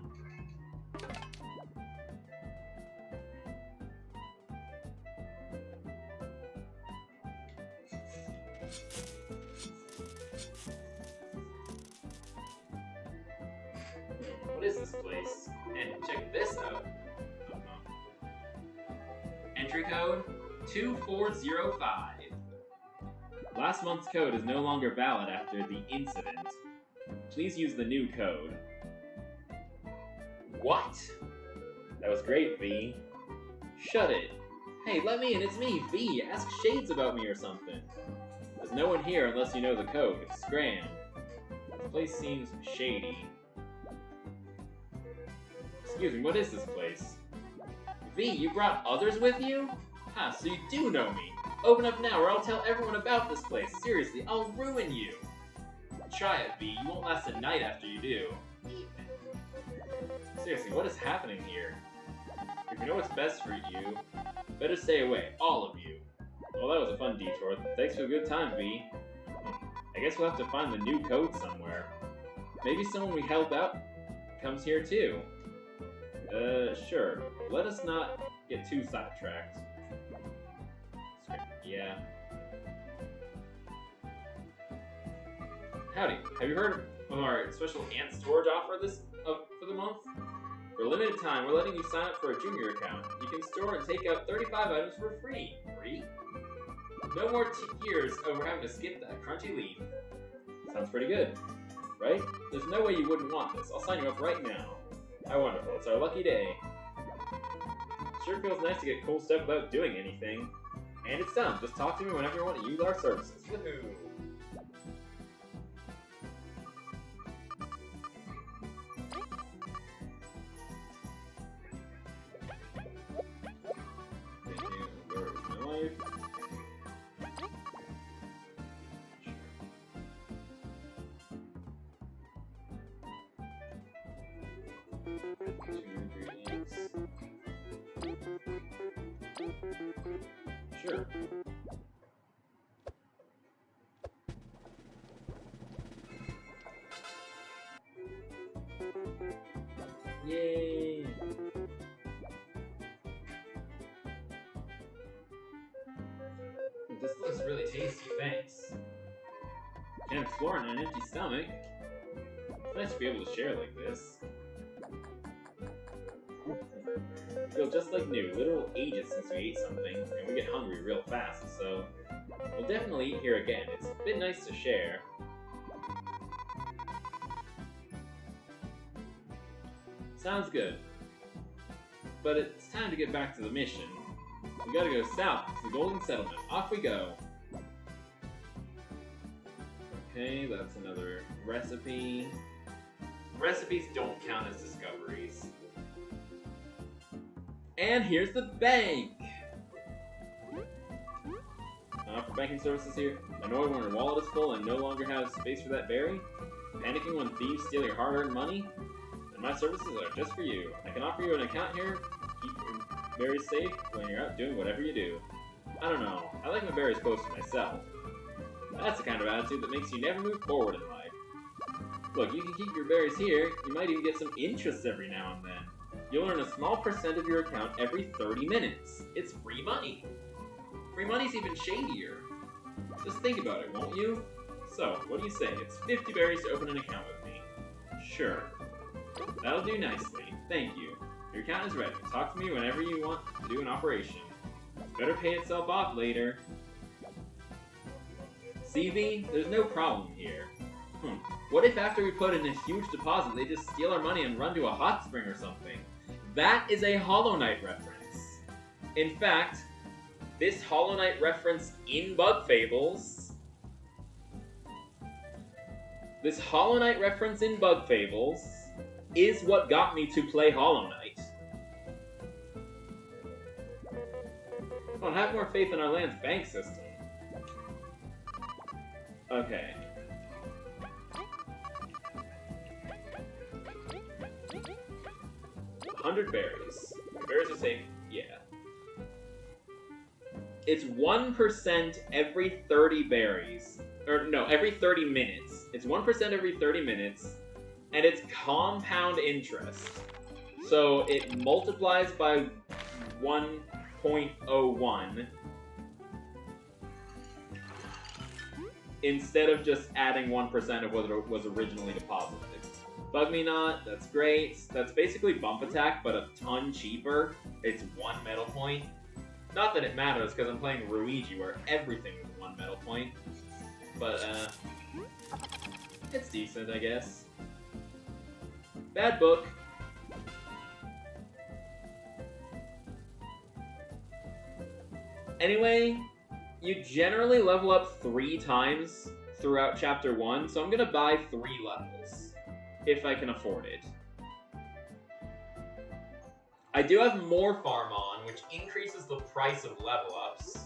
What is this place? And check this out. Entry code 2405. Last month's code is no longer valid after the incident. Please use the new code. What? That was great, V. Shut it. Hey, let me in, it's me, V. Ask Shades about me or something. There's no one here unless you know the code. Scram. This place seems shady. Excuse me, what is this place? V, you brought others with you? Ha, so you do know me. Open up now or I'll tell everyone about this place. Seriously, I'll ruin you. Try it, V. You won't last a night after you do. Seriously, what is happening here? If you know what's best for you, better stay away, all of you. Well, that was a fun detour. Thanks for the good time, V. I guess we'll have to find the new code somewhere. Maybe someone we help out comes here too. Sure. Let us not get too sidetracked. Yeah. Howdy. Have you heard of our special ant storage offer for the month? For a limited time, we're letting you sign up for a junior account. You can store and take out 35 items for free. Free? No more years over having to skip that crunchy leaf. Sounds pretty good, right? There's no way you wouldn't want this. I'll sign you up right now. How wonderful. It's our lucky day. Sure feels nice to get cool stuff without doing anything. And it's done. Just talk to me whenever you want to use our services. Woohoo! Thank you. Where is my life? Two ingredients. Sure. Yay! This looks really tasty, thanks. Can't explore on an empty stomach. It's nice to be able to share like this. I feel just like new. Literal ages since we ate something, and we get hungry real fast, so we'll definitely eat here again. It's a bit nice to share. Sounds good. But it's time to get back to the mission. We gotta go south to the Golden Settlement. Off we go. Okay, that's another recipe. Recipes don't count as discoveries. And here's the bank! For banking services here. Annoyed when your wallet is full and no longer has space for that berry? Panicking when thieves steal your hard-earned money? Then my services are just for you. I can offer you an account here. Keep your berries safe when you're out doing whatever you do. I don't know. I like my berries close to myself. That's the kind of attitude that makes you never move forward in life. Look, you can keep your berries here. You might even get some interest every now and then. You'll earn a small percent of your account every 30 minutes. It's free money. Free money's even shadier. Just think about it, won't you? So, what do you say? It's 50 berries to open an account with me. Sure. That'll do nicely. Thank you. Your account is ready. Talk to me whenever you want to do an operation. Better pay itself off later. CV, there's no problem here. What if after we put in a huge deposit, they just steal our money and run to a hot spring or something? That is a Hollow Knight reference. In fact, this Hollow Knight reference in Bug Fables... This Hollow Knight reference in Bug Fables is what got me to play Hollow Knight. Come on, have more faith in our land's bank system. Okay. $100 berries. Berries are safe. Yeah. It's 1% every 30 berries. Or, no, every 30 minutes. It's 1% every 30 minutes. And it's compound interest. So it multiplies by 1.01. Instead of just adding 1% of what was originally deposited. Bug me not, that's great. That's basically bump attack, but a ton cheaper. It's 1 metal point. Not that it matters, because I'm playing Luigi, where everything is 1 metal point. But, it's decent, I guess. Bad book. Anyway, you generally level up 3 times throughout Chapter 1, so I'm gonna buy 3 levels. If I can afford it. I do have more farm on, which increases the price of level ups.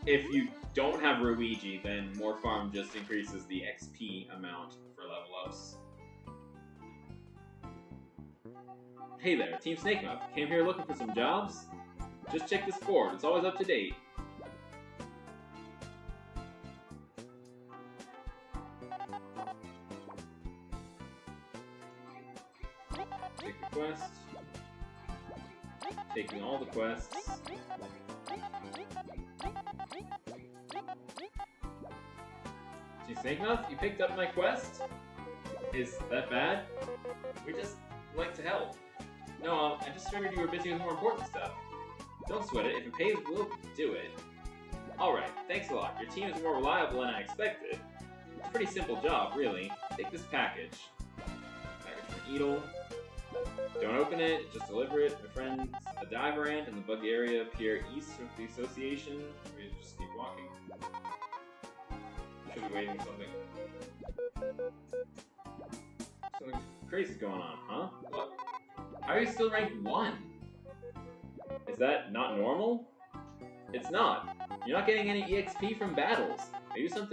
If you don't have Luigi, then more farm just increases the XP amount for level ups. Hey there, Team Snakemouth. Came here looking for some jobs? Just check this board, it's always up to date. Take the quest. Taking all the quests. Gee, Snakemouth, you picked up my quest? Is that bad? We just like to help. No, I just figured you were busy with more important stuff. Don't sweat it, if it pays, we'll do it. Alright, thanks a lot. Your team is more reliable than I expected. It's a pretty simple job, really. Take this package. Package for Edel. Don't open it, just deliver it. My friend's a diver ant in the buggy area up here east of the association. We just keep walking. Should be waiting for something. Something crazy's going on, huh? What? How are you still ranked 1? Is that not normal? It's not. You're not getting any EXP from battles. Maybe some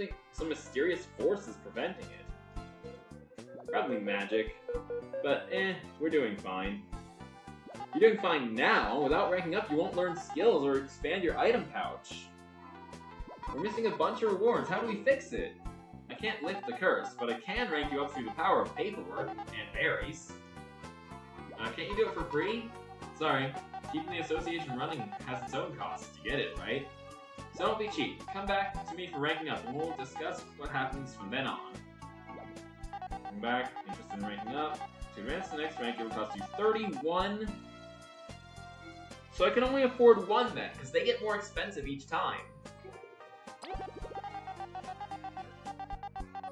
mysterious force is preventing it. Probably magic. But, we're doing fine. You're doing fine now. Without ranking up, you won't learn skills or expand your item pouch. We're missing a bunch of rewards. How do we fix it? I can't lift the curse, but I can rank you up through the power of paperwork and berries. Can't you do it for free? Sorry. Keeping the association running has its own costs. You get it, right? So don't be cheap. Come back to me for ranking up, and we'll discuss what happens from then on. Come back, interested in ranking up. To advance to the next rank, it will cost you 31. So I can only afford one then, because they get more expensive each time.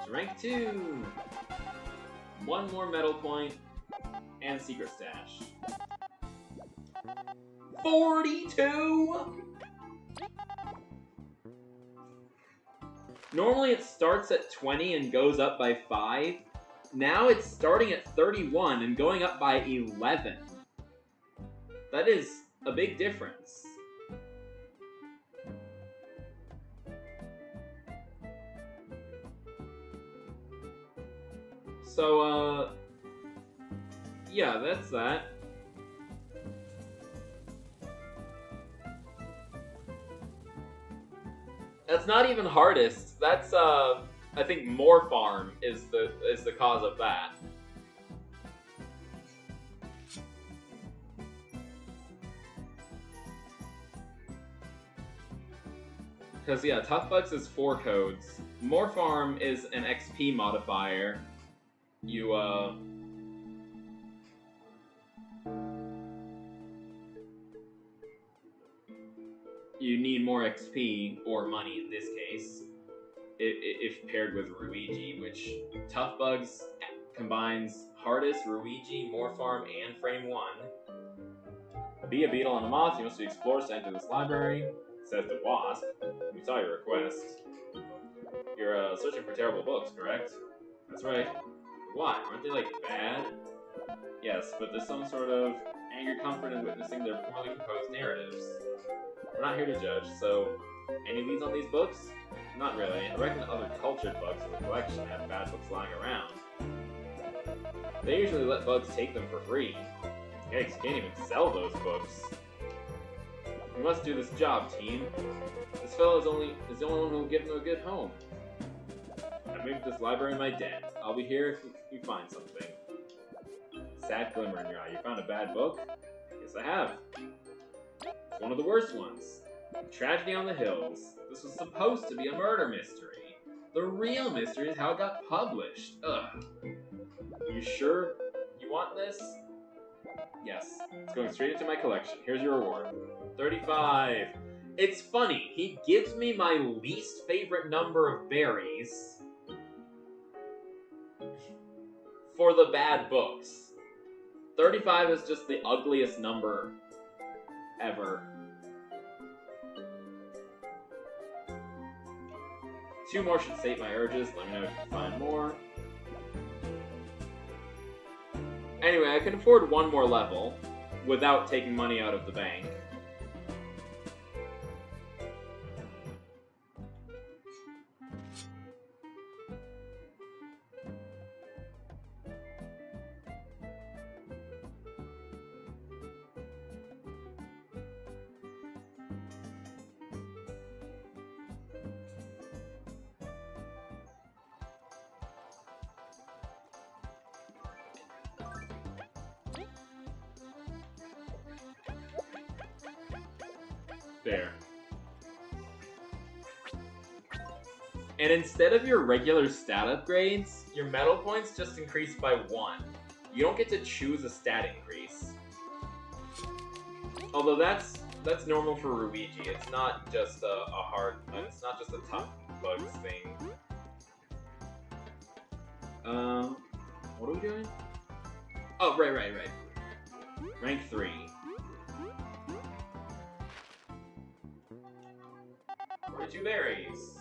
So rank 2. One more medal point, and secret stash. 42? Normally it starts at 20 and goes up by 5. Now it's starting at 31 and going up by 11. That is a big difference. So, yeah, that's that. That's not even hardest. That's, I think More Farm is the cause of that. Because, yeah, TUFFBUGS is 4 codes. More Farm is an XP modifier. You need more XP, or money in this case, if paired with Ruigi, which TUFFBUGS combines Hardest, Ruigi, More Farm, and Frame 1. Be a beetle and a moth, you must be explorers to enter this library, says the Wasp. We saw your request. You're searching for terrible books, correct? That's right. Why? Aren't they, like, bad? Yes, but there's some sort of anger comfort in witnessing their poorly composed narratives. We're not here to judge, so any leads on these books? Not really. I reckon other cultured bugs in the collection have bad books lying around. They usually let bugs take them for free. Yikes, you can't even sell those books. We must do this job, team. This fellow is the only one who will give them a good home. I moved this library in my den. I'll be here if you find something. Sad glimmer in your eye. You found a bad book? Yes, I have. It's one of the worst ones. Tragedy on the Hills. This was supposed to be a murder mystery. The real mystery is how it got published. Ugh. You sure you want this? Yes. It's going straight into my collection. Here's your reward. 35. It's funny. He gives me my least favorite number of berries for the bad books. 35 is just the ugliest number ever. 2 more should sate my urges. Let me know if you can find more. Anyway, I can afford 1 more level without taking money out of the bank. There. And instead of your regular stat upgrades, your medal points just increase by 1. You don't get to choose a stat increase. Although that's normal for Luigi. It's not just it's not just a TUFFBUGS thing. What are we doing? Oh, right. Rank 3. 42 berries.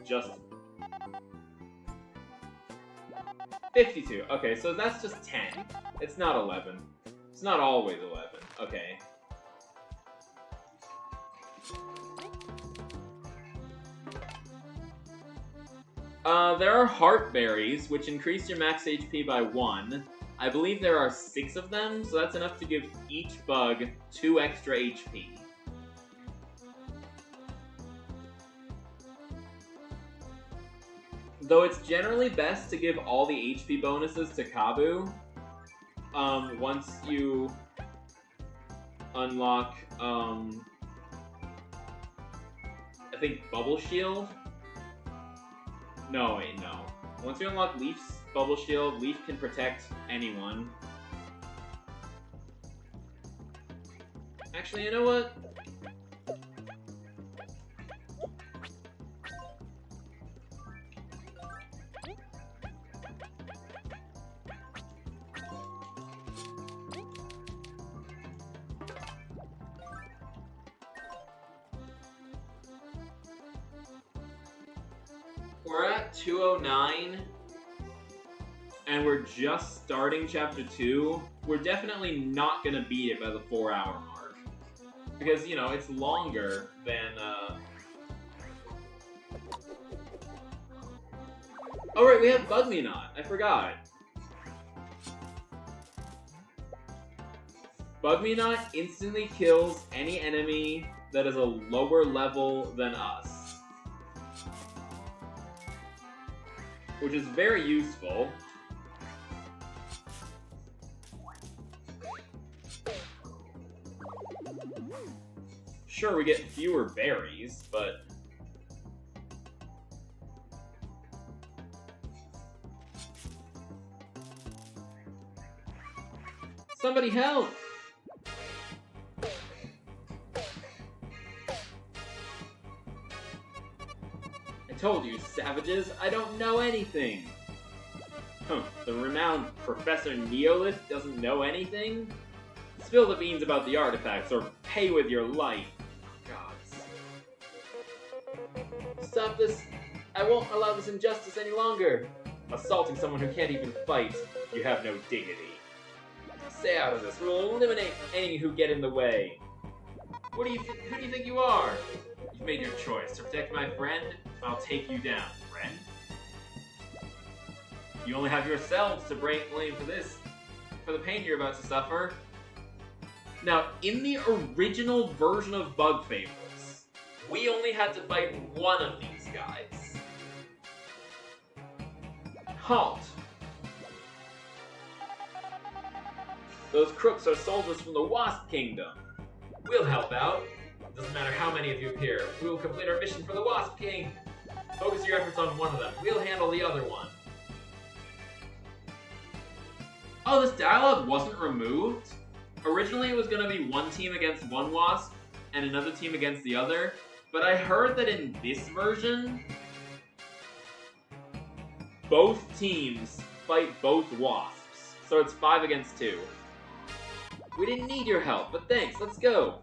Just 52. Okay, so that's just 10. It's not 11. It's not always 11. Okay. There are heart berries, which increase your max HP by 1. I believe there are 6 of them, so that's enough to give each bug 2 extra HP. Though it's generally best to give all the HP bonuses to Kabu, once you unlock, I think Bubble Shield? No, wait, no. Once you unlock Leaf's Bubble Shield, Leaf can protect anyone. Actually, you know what? We're at 209, and we're just starting Chapter 2. We're definitely not gonna beat it by the 4-hour mark. Because, you know, it's longer than, Oh right, we have Bug Me Not. I forgot. Bug Me Not instantly kills any enemy that is a lower level than us. Which is very useful. Sure, we get fewer berries, but... Somebody help! I told you, savages, I don't know anything! Huh, the renowned Professor Neolith doesn't know anything? Spill the beans about the artifacts, or pay with your life. Gods. Stop this! I won't allow this injustice any longer! Assaulting someone who can't even fight, you have no dignity. Stay out of this, we will eliminate any who get in the way. Who do you think you are? You've made your choice. To protect my friend, I'll take you down, friend. You only have yourselves to blame for this, for the pain you're about to suffer. Now, in the original version of Bug Fables, we only had to fight one of these guys. Halt! Those crooks are soldiers from the Wasp Kingdom. We'll help out. Doesn't matter how many of you appear. We will complete our mission for the Wasp King. Focus your efforts on one of them. We'll handle the other one. Oh, this dialogue wasn't removed? Originally it was going to be one team against one Wasp and another team against the other, but I heard that in this version, both teams fight both Wasps, so it's 5 against 2. We didn't need your help, but thanks, let's go!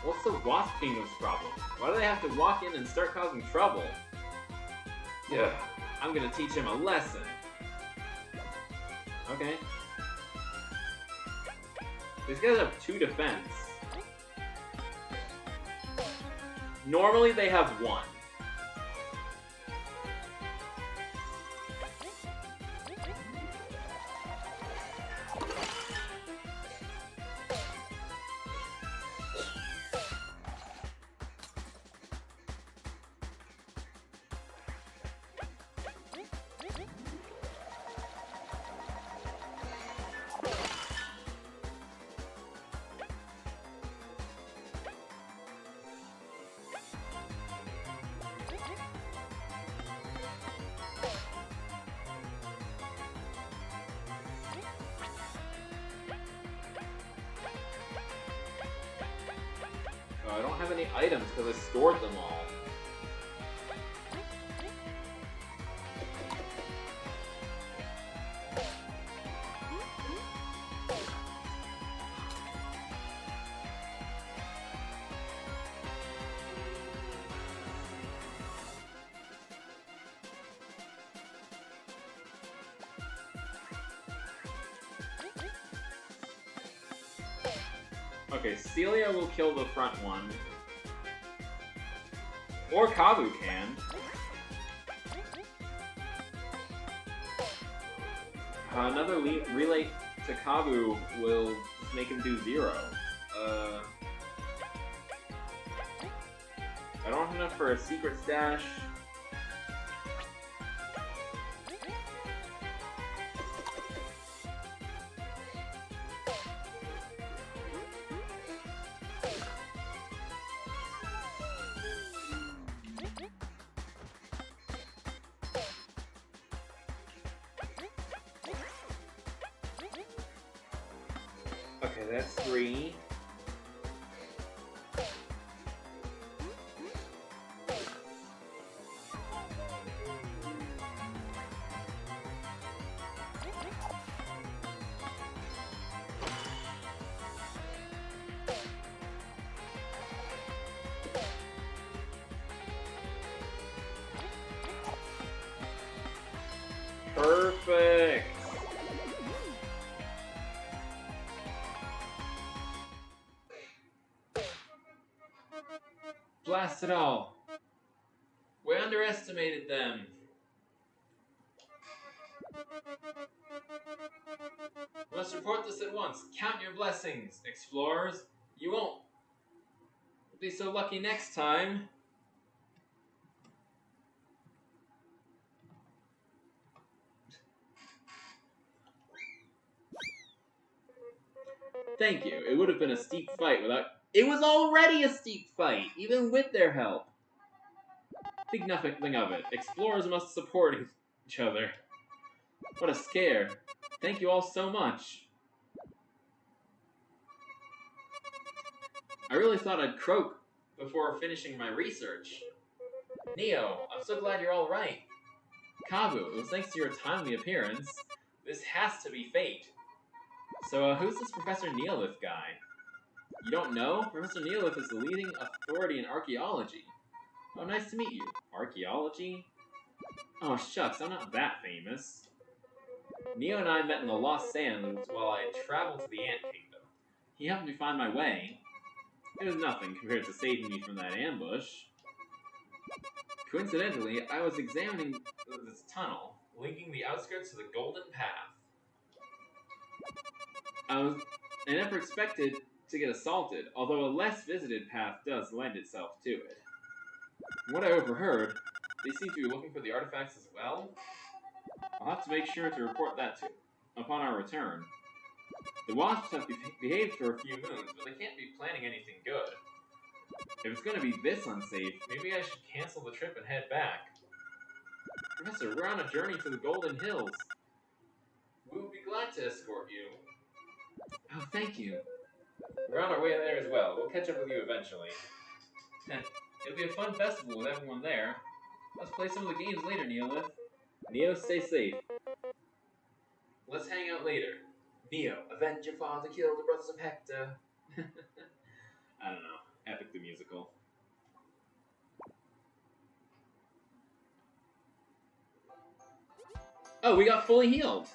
What's the Wasp Kingdom's problem? Why do they have to walk in and start causing trouble? Yeah, I'm gonna teach him a lesson. Okay. These guys have 2 defense. Normally they have 1. I don't have any items because I stored them all. Okay, Celia will kill the front one. Or Kabu can. Another relay to Kabu will just make him do 0. I don't have enough for a secret stash. Okay, that's 3. Perfect! Blast it all! We underestimated them! We must report this at once. Count your blessings, explorers. You won't be so lucky next time. Thank you. It would have been a steep fight without... It was already a steep fight, even with their help. Think nothing of it. Explorers must support each other. What a scare. Thank you all so much. I really thought I'd croak before finishing my research. Neo, I'm so glad you're all right. Kabu, it was thanks to your timely appearance. This has to be fate. So, who's this Professor Neolith guy? You don't know? Professor Neolith is the leading authority in archaeology. Oh, nice to meet you. Archaeology? Oh, shucks, I'm not that famous. Neo and I met in the Lost Sands while I traveled to the Ant Kingdom. He helped me find my way. It was nothing compared to saving me from that ambush. Coincidentally, I was examining this tunnel, linking the outskirts to the Golden Path. I never expected to get assaulted, although a less visited path does lend itself to it. From what I overheard, they seem to be looking for the artifacts as well. I'll have to make sure to report that upon our return. The Wasps have behaved for a few moons, but they can't be planning anything good. If it's going to be this unsafe, maybe I should cancel the trip and head back. Professor, we're on a journey to the Golden Hills. We would be glad to escort you. Oh, thank you. We're on our way there as well. We'll catch up with you eventually. It'll be a fun festival with everyone there. Let's play some of the games later, Neolith. Neo, stay safe. Let's hang out later. Neo, avenge your father, kill the brothers of Hector. I don't know. Epic the musical. Oh, we got fully healed.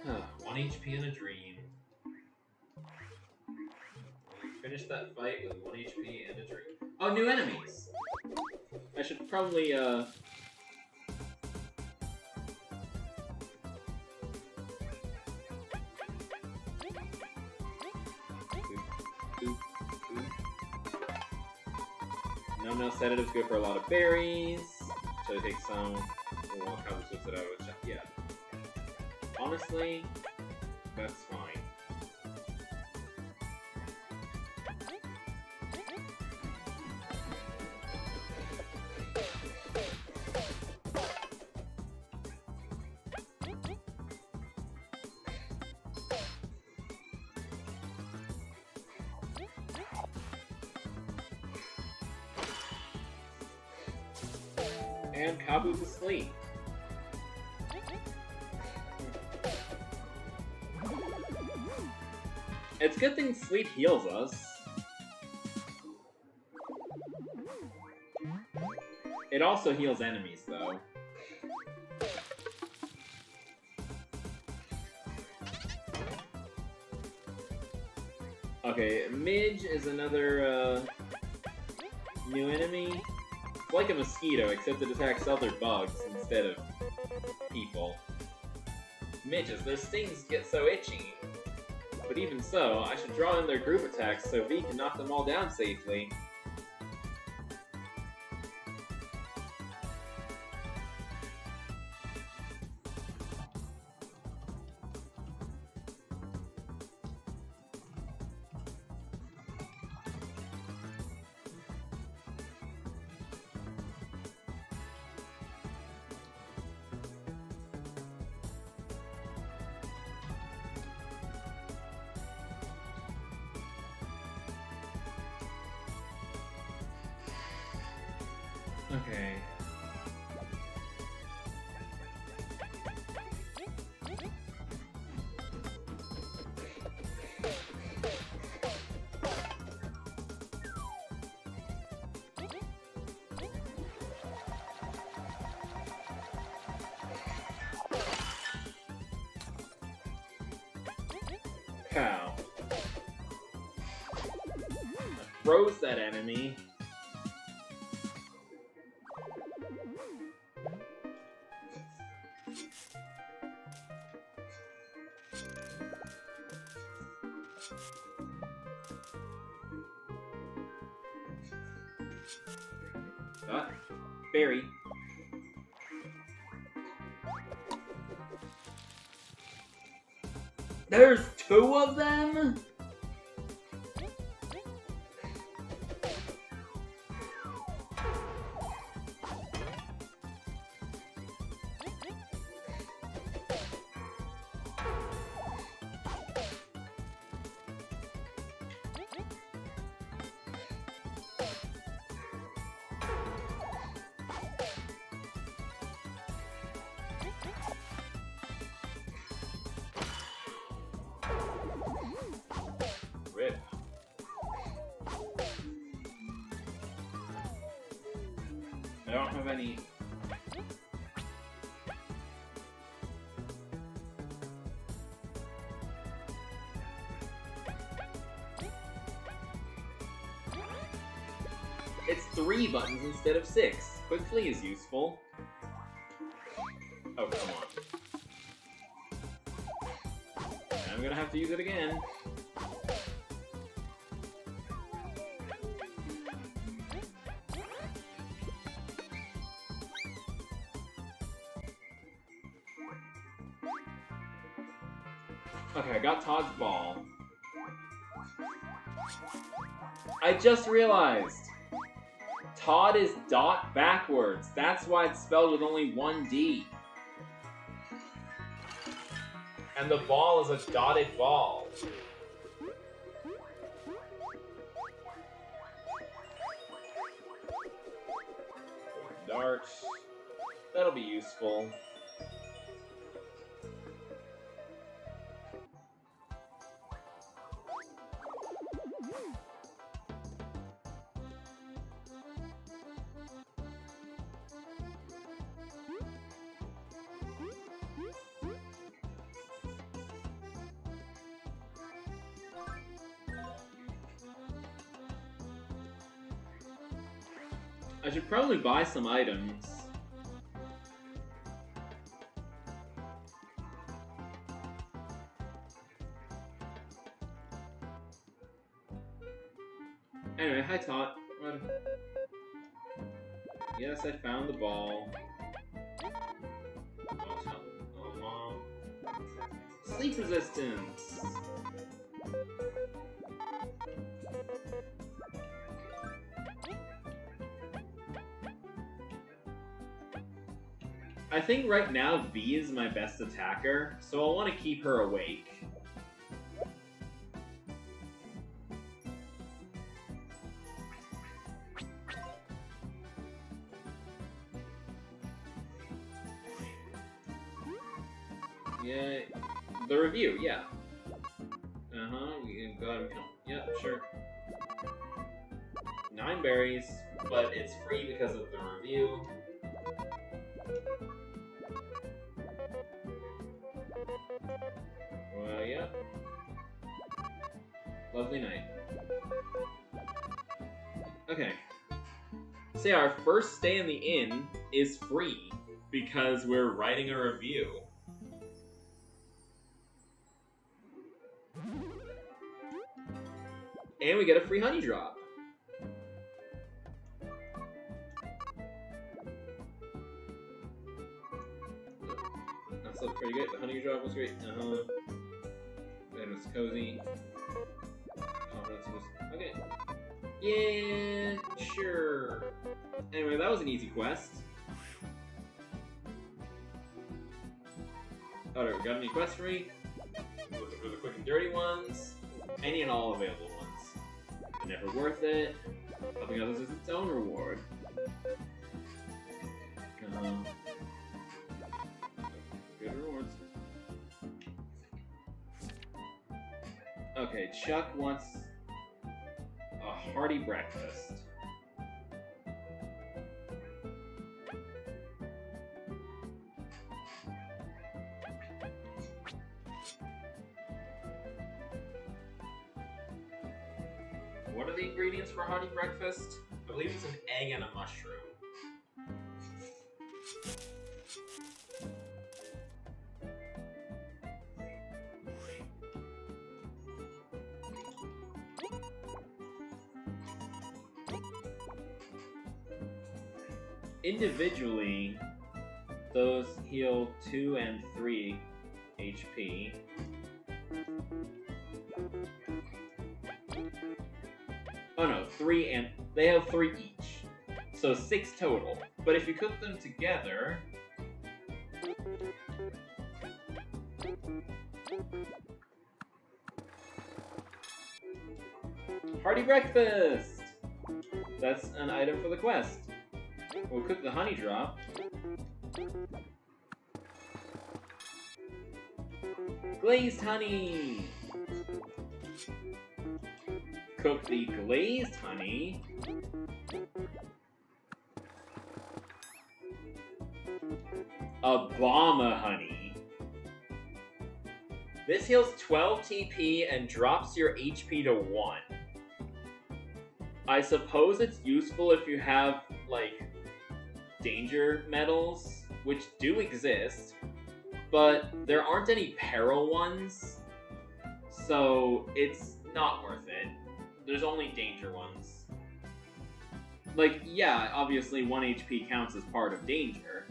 Huh, 1 HP in a dream. Finish that fight with 1 HP and a dream. Oh, new enemies! I should probably, No sedatives, good for a lot of berries. Should I take some? Well, I'll probably switch it out with yeah. Honestly, that's fine. And Kabu's asleep. It's a good thing sleep heals us. It also heals enemies, though. Okay, Midge is another new enemy. like a mosquito, except it attacks other bugs instead of people. Midges, their stings get so itchy. But even so, I should draw in their group attacks so V can knock them all down safely. Okay. Cow. I froze that enemy. Berry. There's 2 of them? Rip. I don't have any. It's 3 buttons instead of 6. Quick Flee is useful. Oh, come on. I'm gonna have to use it again. Okay, I got Todd's ball. I just realized! Todd is dot backwards. That's why it's spelled with only 1 D. And the ball is a dotted ball. Dart. That'll be useful. I should probably buy some items. Anyway, hi Tot. What? Yes, I found the ball. Oh, Mom. Sleep resistance! I think right now V is my best attacker, so I want to keep her awake. Yeah, the review, yeah. We can go ahead and count. Yeah, sure. 9 berries, but it's free because of the review. Well, yeah. Lovely night. Okay. say our first stay in the inn is free because we're writing a review. And we get a free honey drop. That's still pretty good. The honey drop was great. It was cozy. Confidence was okay. Yeah, sure. Anyway, that was an easy quest. Alright, we got any quests for me? Looking for the quick and dirty ones. Any and all available ones. Never worth it. Helping others is its own reward. Good rewards. Okay, Chuck wants a hearty breakfast. What are the ingredients for a hearty breakfast? I believe it's an egg and a mushroom. Individually, those heal 2 and 3 HP. Oh no, 3 and... they have 3 each. So 6 total. But if you cook them together... Hearty breakfast! That's an item for the quest. We'll cook the honey drop. Glazed honey! Cook the glazed honey. Obama honey. This heals 12 TP and drops your HP to 1. I suppose it's useful if you have, like, danger medals, which do exist, but there aren't any peril ones, so it's not worth it. There's only danger ones. Like, yeah, obviously 1 HP counts as part of danger.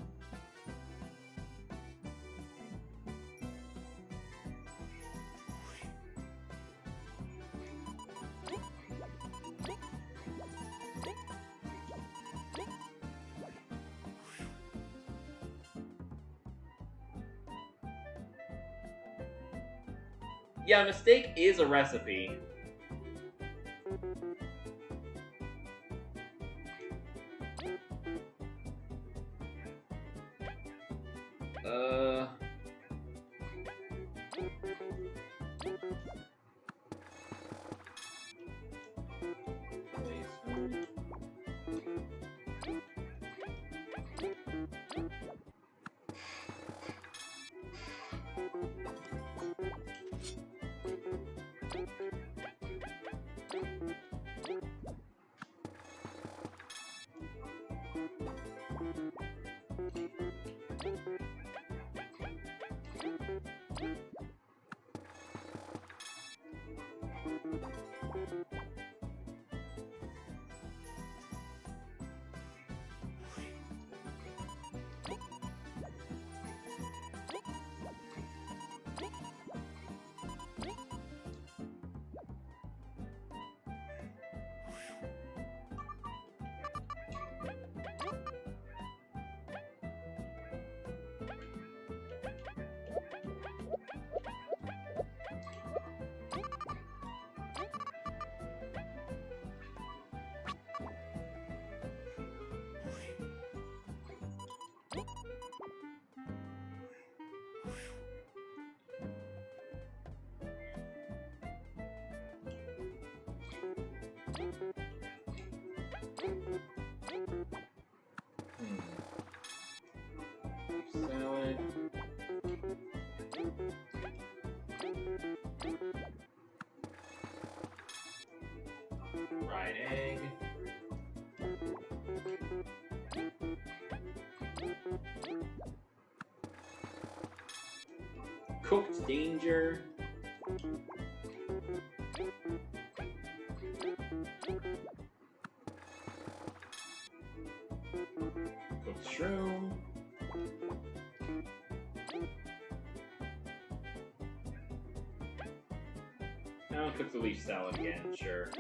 Yeah, mistake is a recipe. Salad. Fried egg. Cooked Danger. Cooked Shroom. Now cook the leaf salad again, sure.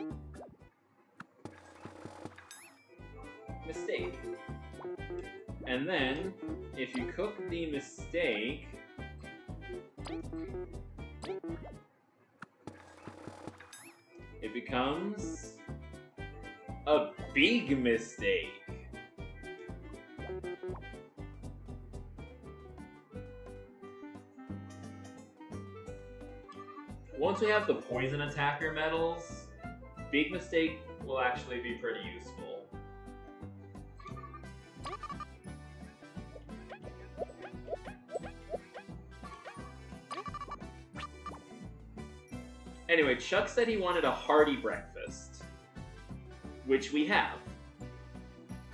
Mistake. And then, if you cook the mistake, it becomes a big mistake. Once we have the poison attacker medals, big mistake will actually be pretty useful. Anyway, Chuck said he wanted a hearty breakfast, which we have.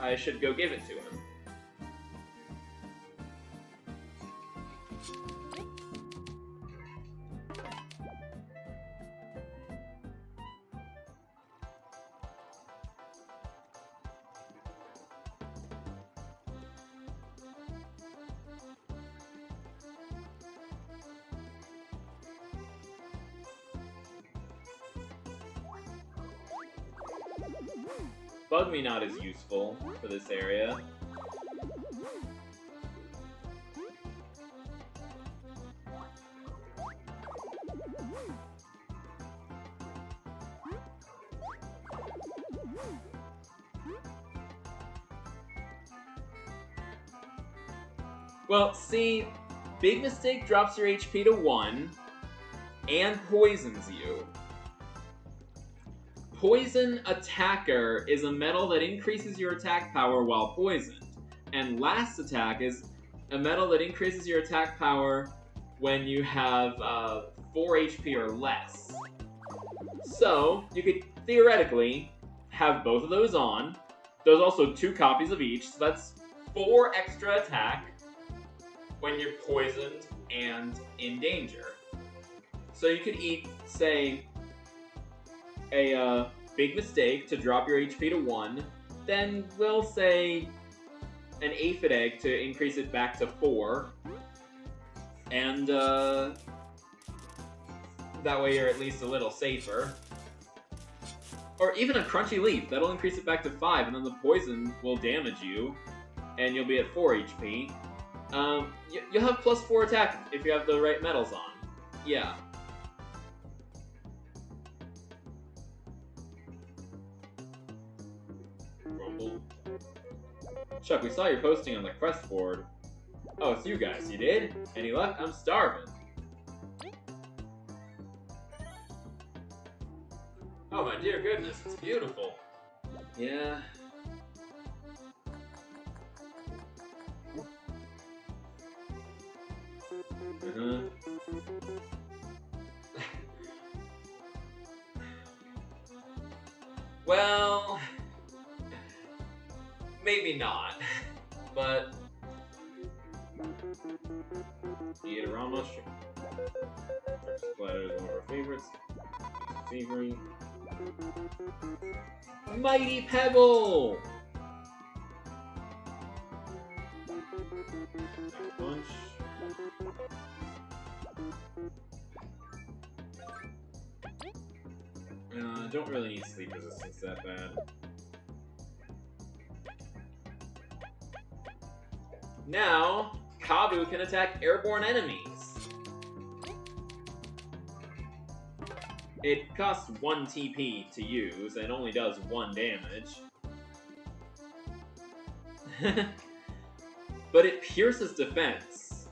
I should go give it to him. Bug Me Not is useful for this area. Well, see, Big Mistake drops your HP to 1 and poisons you. Poison Attacker is a medal that increases your attack power while poisoned. And Last Attack is a medal that increases your attack power when you have 4 HP or less. So, you could theoretically have both of those on. There's also 2 copies of each, so that's 4 extra attack when you're poisoned and in danger. So you could eat, say, a Big Mistake to drop your HP to 1, then we'll say an Aphid Egg to increase it back to 4, and that way you're at least a little safer. Or even a Crunchy Leaf, that'll increase it back to 5, and then the poison will damage you, and you'll be at 4 HP. You'll have plus 4 attack if you have the right medals on. Yeah. Rumble. Chuck, we saw your posting on the quest board. Oh, it's you guys. You did? Any luck? I'm starving. Oh my dear goodness, it's beautiful. Yeah. Well, maybe not, but you ate a raw mushroom. Turkey splatter is one of our favorites. Savory. Mighty Pebble! Punch. I don't really need sleep resistance that bad. Now, Kabu can attack airborne enemies. It costs 1 TP to use and only does 1 damage. But it pierces defense.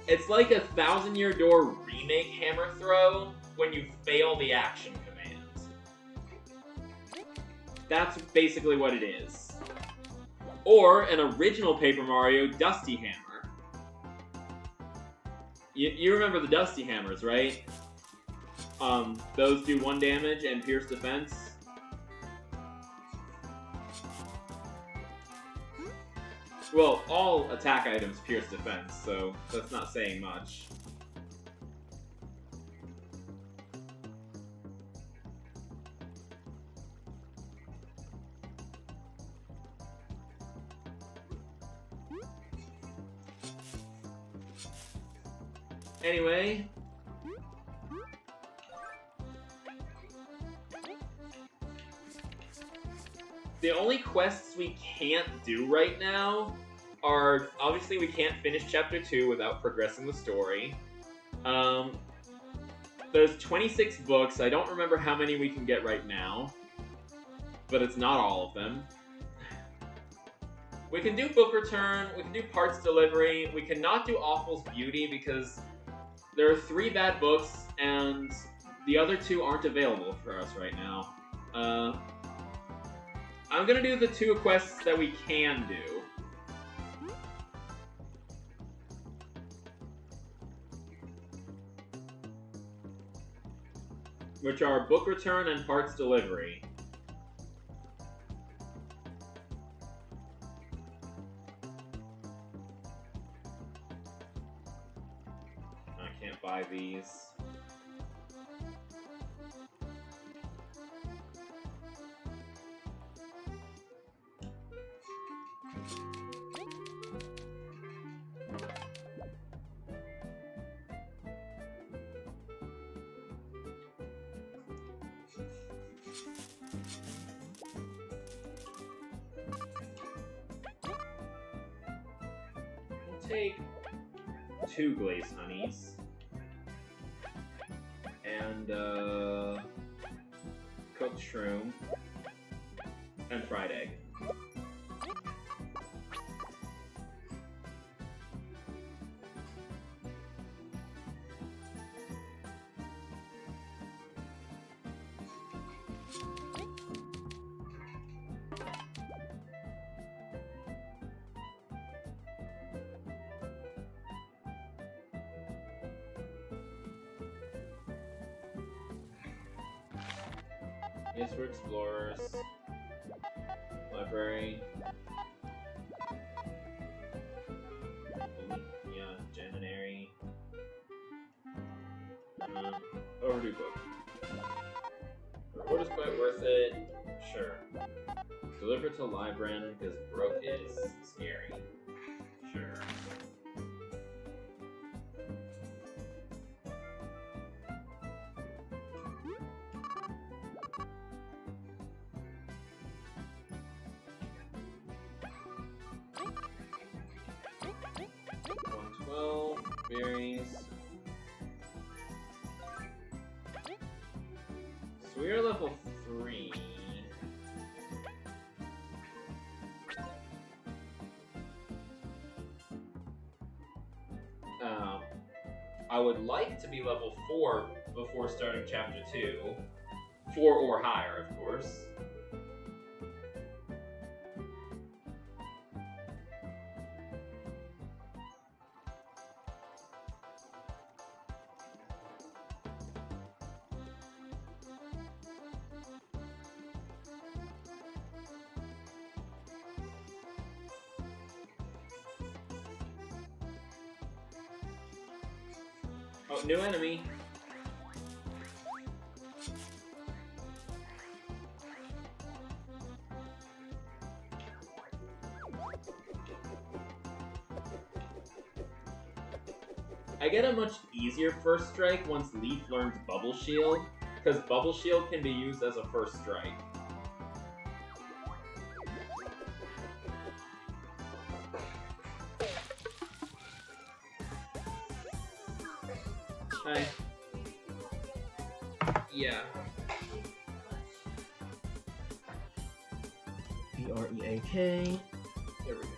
It's like a 1000-Year Door remake hammer throw when you fail the action command. That's basically what it is. Or an original Paper Mario Dusty Hammer. You remember the Dusty Hammers, right? Those do 1 damage and pierce defense. Well, all attack items pierce defense, so that's not saying much. Anyway. The only quests we can't do right now are, obviously we can't finish Chapter 2 without progressing the story. There's 26 books, I don't remember how many we can get right now. But it's not all of them. We can do book return, we can do parts delivery, we cannot do Awful's Beauty because there are 3 bad books and the other 2 aren't available for us right now. I'm gonna do the 2 quests that we can do. Which are book return and parts delivery. I can't buy these. Take 2 glazed honeys and cooked shroom and fried egg. Yes, we're explorers. Library. Yeah, Janitary. Overdue book. Reward is quite worth it. Sure. Deliver to Libran because Brooke is scary. Sure. Berries. So we are level 3. I would like to be level 4 before starting Chapter 2. 4 or higher, of course. Oh, new enemy. I get a much easier first strike once Leaf learns Bubble Shield, because Bubble Shield can be used as a first strike. Hi. Yeah. B-R-E-A-K. There we go.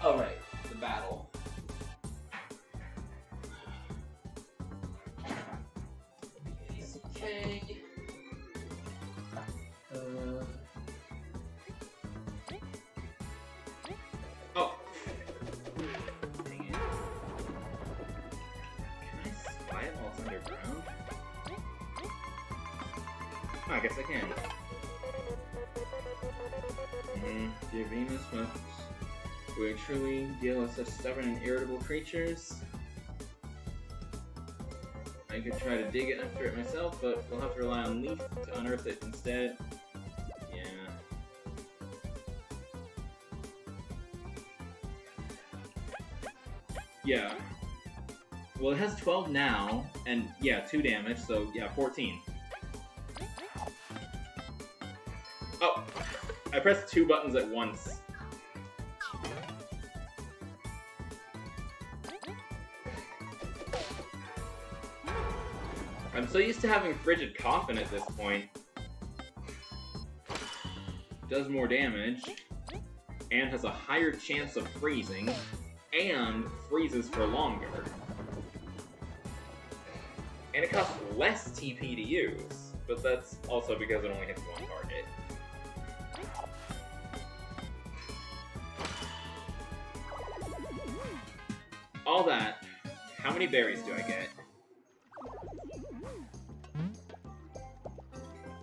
Alright, the battle. Okay. Oh. Dang it. Can I spy it while it's underground? Oh, I guess I can. Dear Venus, we truly deal with such stubborn and irritable creatures. I could try to dig it after it myself, but we'll have to rely on Leaf to unearth it instead. Yeah. Yeah. Well, it has 12 now, and yeah, 2 damage, so yeah, 14. Oh! I pressed 2 buttons at once. I'm so used to having Frigid Coffin at this point. Does more damage, and has a higher chance of freezing, and freezes for longer. And it costs less TP to use, but that's also because it only hits 1 target. All that, how many berries do I get?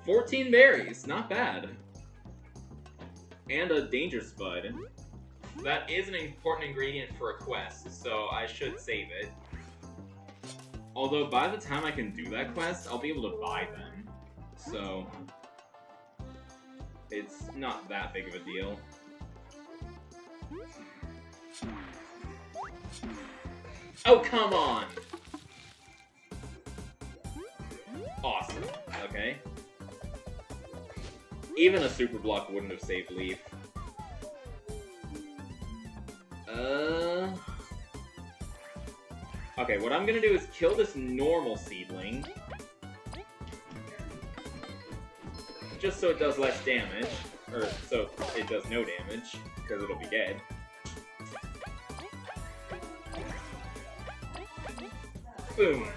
14 berries, not bad. And a Danger Spud. That is an important ingredient for a quest, so I should save it. Although by the time I can do that quest, I'll be able to buy them. So it's not that big of a deal. Oh, come on! Awesome. Okay. Even a super block wouldn't have saved Leaf. Okay, what I'm gonna do is kill this normal seedling. Just so it does less damage. Or, so it does no damage, because it'll be dead. Boom.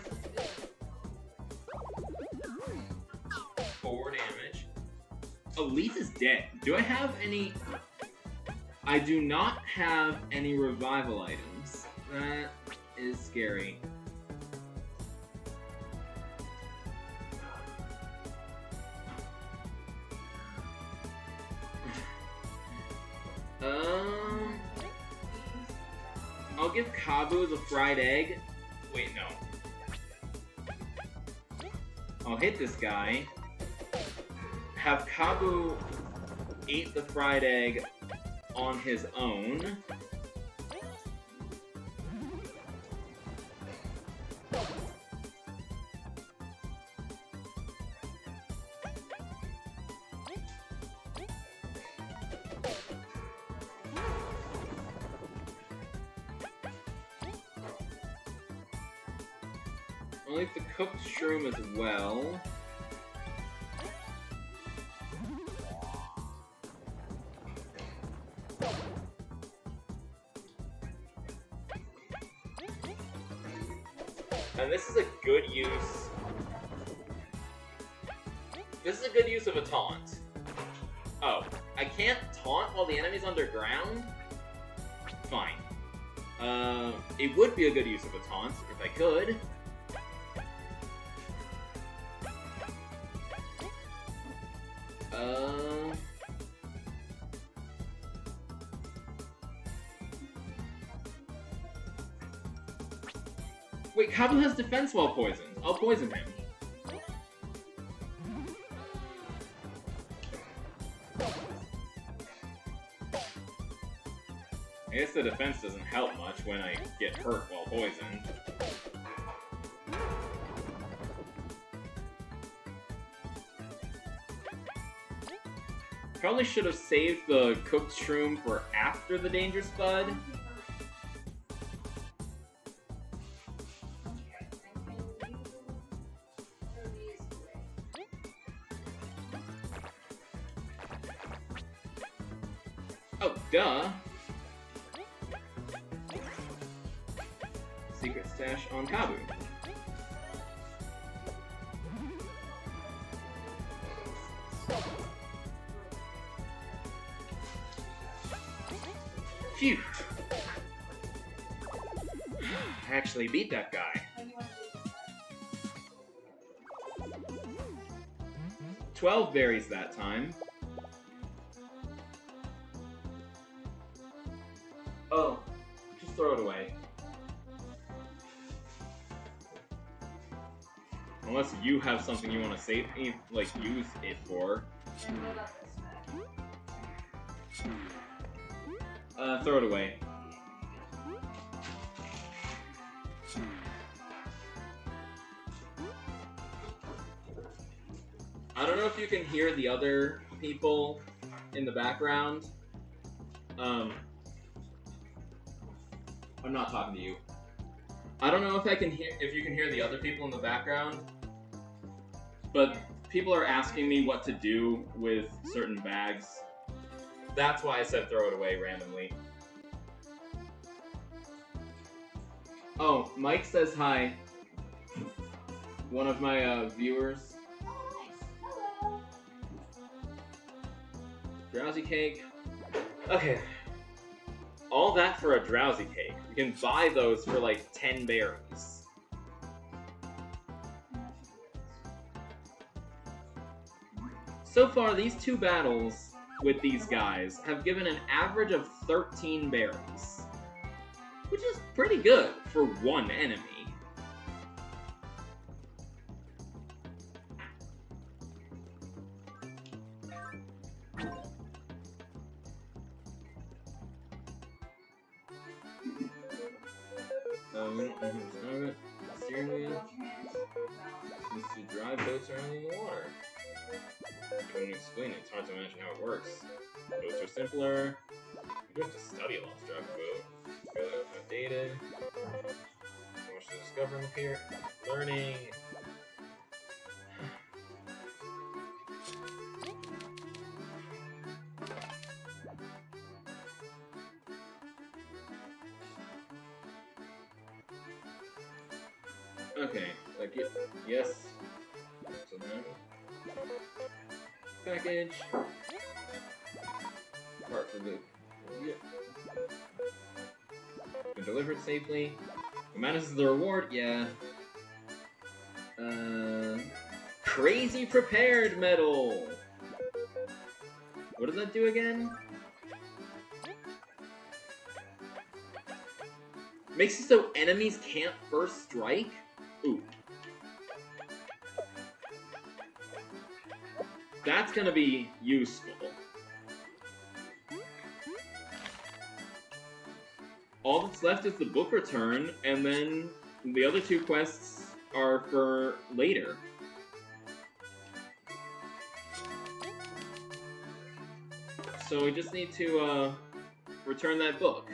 4 damage. Oh, Leaf is dead. Do I have any... I do not have any revival items. That is scary. I'll give Kabu the fried egg. Wait, no. I'll hit this guy. Have Kabu eat the fried egg on his own. I'll leave the cooked shroom as well. And this is a good use... This is a good use of a taunt. Oh, I can't taunt while the enemy's underground? Fine. It would be a good use of a taunt, if I could. Wait, Kabu has defense while poisoned. I'll poison him. I guess the defense doesn't help much when I get hurt while poisoned. Probably should have saved the cooked shroom for after the Danger Spud. Oh, duh. dash on Kabu. Phew. I actually beat that guy. 12 berries that time. Oh, just throw it away. Unless you have something you want to save, like use it for. Throw it away. I don't know if you can hear the other people in the background. I'm not talking to you. I don't know if you can hear the other people in the background, but people are asking me what to do with certain bags. That's why I said throw it away randomly. Oh, Mike says hi. One of my viewers. Drowsy cake. Okay. All that for a drowsy cake. You can buy those for like 10 berries. So far, these two battles with these guys have given an average of 13 berries, which is pretty good for one enemy. We don't know who's of it. Steering wheel. Used to drive boats around in the water. When you explain it, it's hard to imagine how it works. Boats are simpler. You don't have to study a lot to drive a boat. Fairly outdated. So much to discover in here. Learning. Okay, like it. Yes. So then, package. Part for the. Yep. Been delivered safely. Manages the reward. Yeah. Crazy prepared medal. What does that do again? Makes it so enemies can't first strike? Ooh. That's gonna be useful. All that's left is the book return, and then the other two quests are for later. So we just need to, return that book.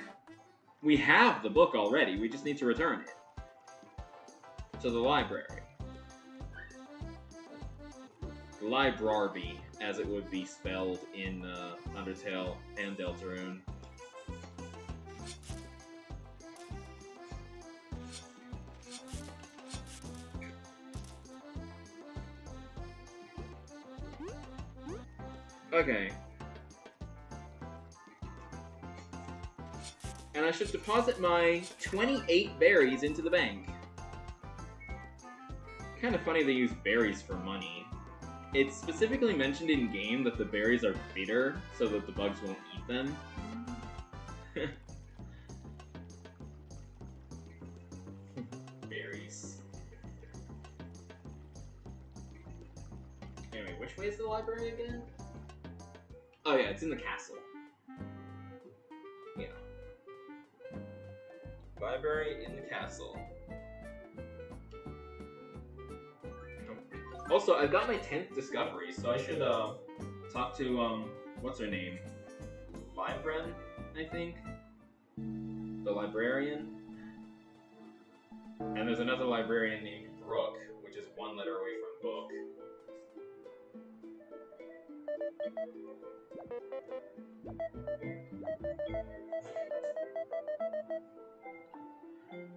We have the book already, we just need to return it to the library. Library, as it would be spelled in Undertale and Deltarune. Okay. And I should deposit my 28 berries into the bank. Kind of funny they use berries for money. It's specifically mentioned in-game that the berries are bitter, so that the bugs won't eat them. Berries. Anyway, which way is the library again? Oh yeah, it's in the castle. Yeah. Library in the castle. Also, I've got my 10th discovery, so I should talk to what's her name? Libren, I think? The librarian? And there's another librarian named Brooke, which is one letter away from book.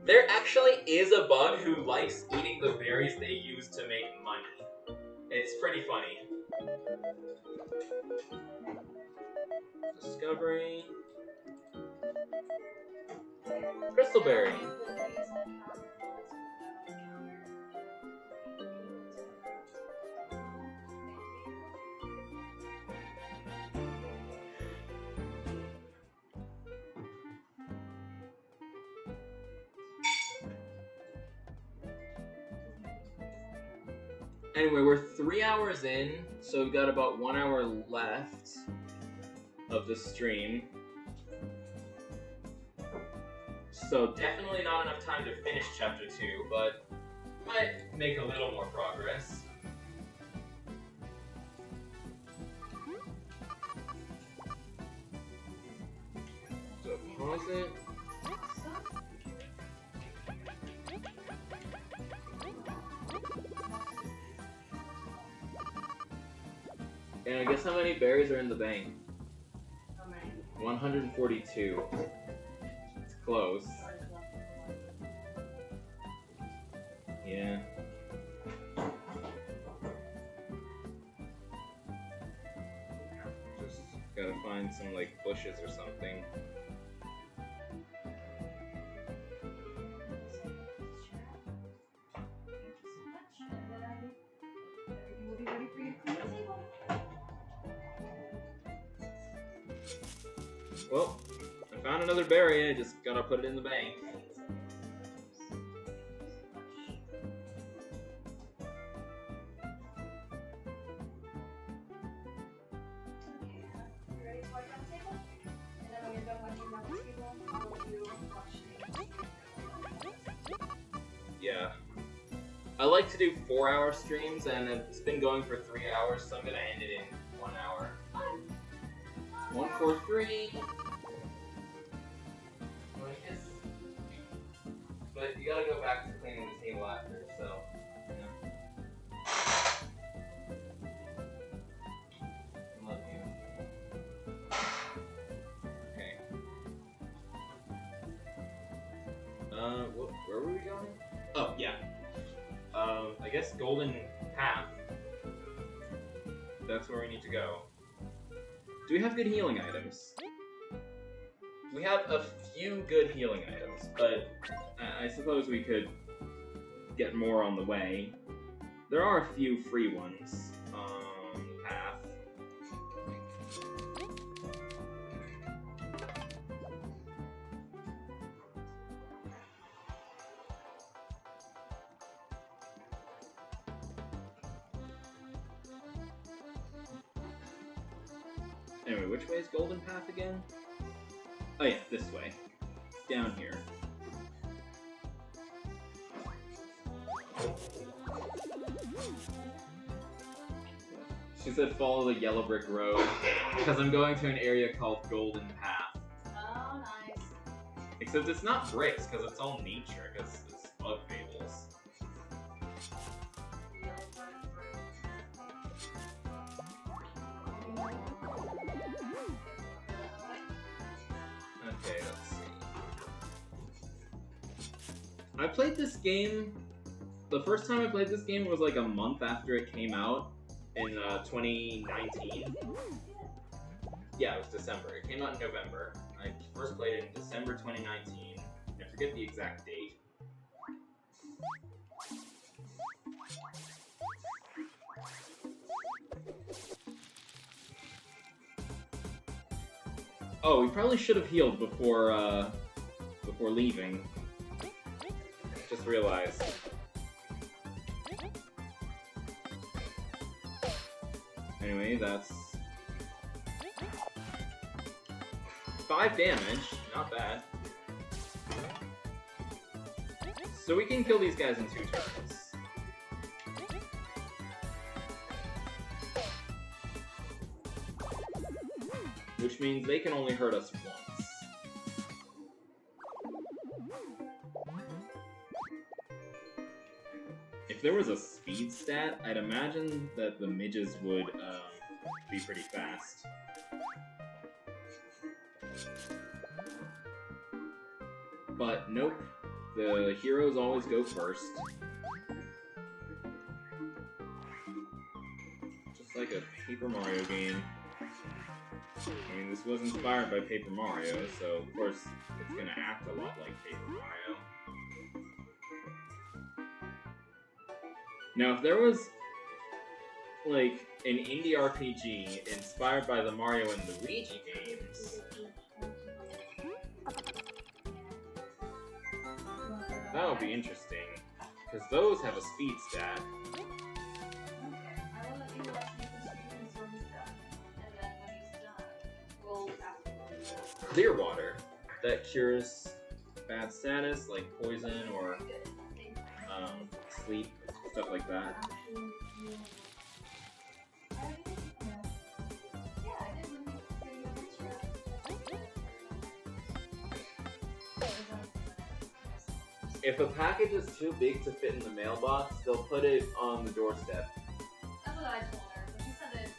There actually is a bug who likes eating the berries they use to make money. It's pretty funny. Discovery. Crystalberry. Anyway, we're 3 hours in, so we've got about 1 hour left of the stream. So definitely not enough time to finish chapter 2, but might make a little more progress. So pause it. And I guess how many berries are in the bank? How many? 142. It's close. Yeah. Just gotta find some like bushes or something. We'll be ready for you to clean the table. Well, I found another berry, I just gotta put it in the bank. You ready to wipe down the table? And then when you're done wiping down the table, I'll do wash Yeah. I like to do 4-hour streams, and it's been going for 3 hours, so I'm gonna end it in 1 hour. 143. But you gotta go back to cleaning the table after, so. Yeah. Love you. Okay. Where were we going? Oh, yeah. I guess Golden Path. That's where we need to go. Do we have good healing items? We have a few good healing items, but I suppose we could get more on the way. There are a few free ones on the path. Anyway, which way is Golden Path again? Oh yeah, this way. Down here. She said follow the yellow brick road, because I'm going to an area called Golden Path. Oh, nice. Except it's not bricks, because it's all nature, because it's bug fables. Okay, let's see. I played this game... The first time I played this game was like a month after it came out in 2019. Yeah, it was December. It came out in November. I first played it in December 2019. I forget the exact date. Oh, we probably should have healed before leaving. Just realized. Anyway, that's 5 damage, not bad. So we can kill these guys in 2 turns. Which means they can only hurt us once. If there was a speed stat, I'd imagine that the midges would be pretty fast. But nope, The heroes always go first. Just like a Paper Mario game. I mean, this was inspired by Paper Mario, so of course it's gonna act a lot like Paper Mario. Now, if there was, like, an indie RPG inspired by the Mario and Luigi games, that would be interesting, because those have a speed stat. Clear water that cures bad status like poison or sleep, stuff like that. If a package is too big to fit in the mailbox, they'll put it on the doorstep. That's what I told her, but she said it's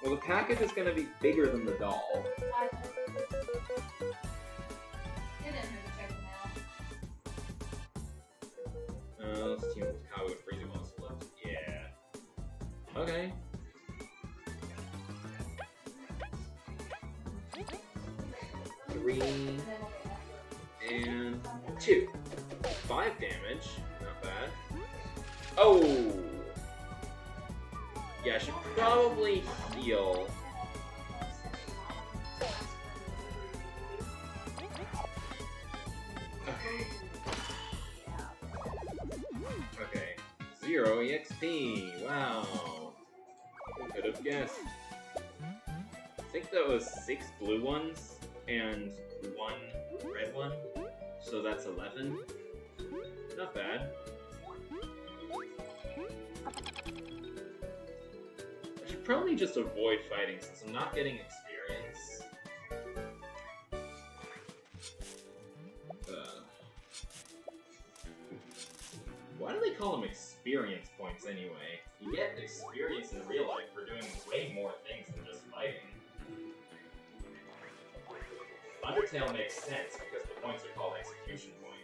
Well, the package is going to be bigger than the doll. I told her. It didn't hurt to check the mail. Let's see what Cowboy and Freezy wants left. Yeah. Okay. Three and 2. 5 damage. Not bad. Oh! Yeah, I should probably heal. Okay. Okay. 0 EXP. Wow. Who could have guessed? I think that was 6 blue ones and 1 red one. So that's 11. Not bad. I should probably just avoid fighting since I'm not getting experience. Why do they call them experience points anyway? You get experience in real life for doing way more things than just fighting. Undertale makes sense because the points are called execution points.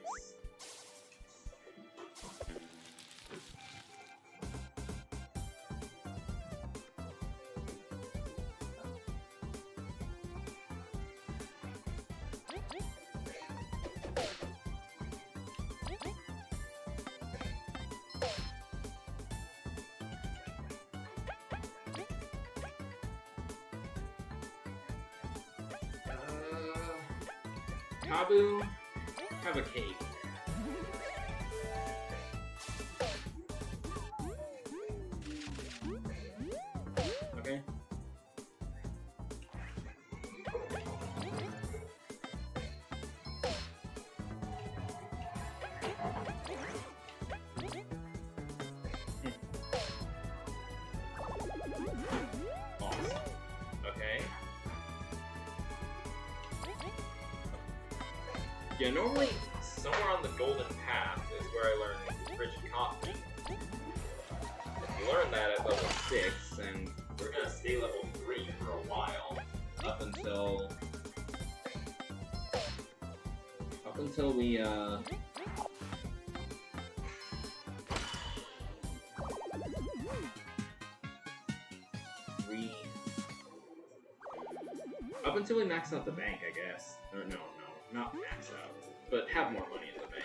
Kabu, have a cake. Okay. Awesome. Okay. Yeah, normally somewhere on the golden path is where I learn frigid coffee. You learn that at level 6, and we're gonna stay level 3 for a while, up until we up until we max out the bank, I guess. Or no, not max out, but have more money in the bank.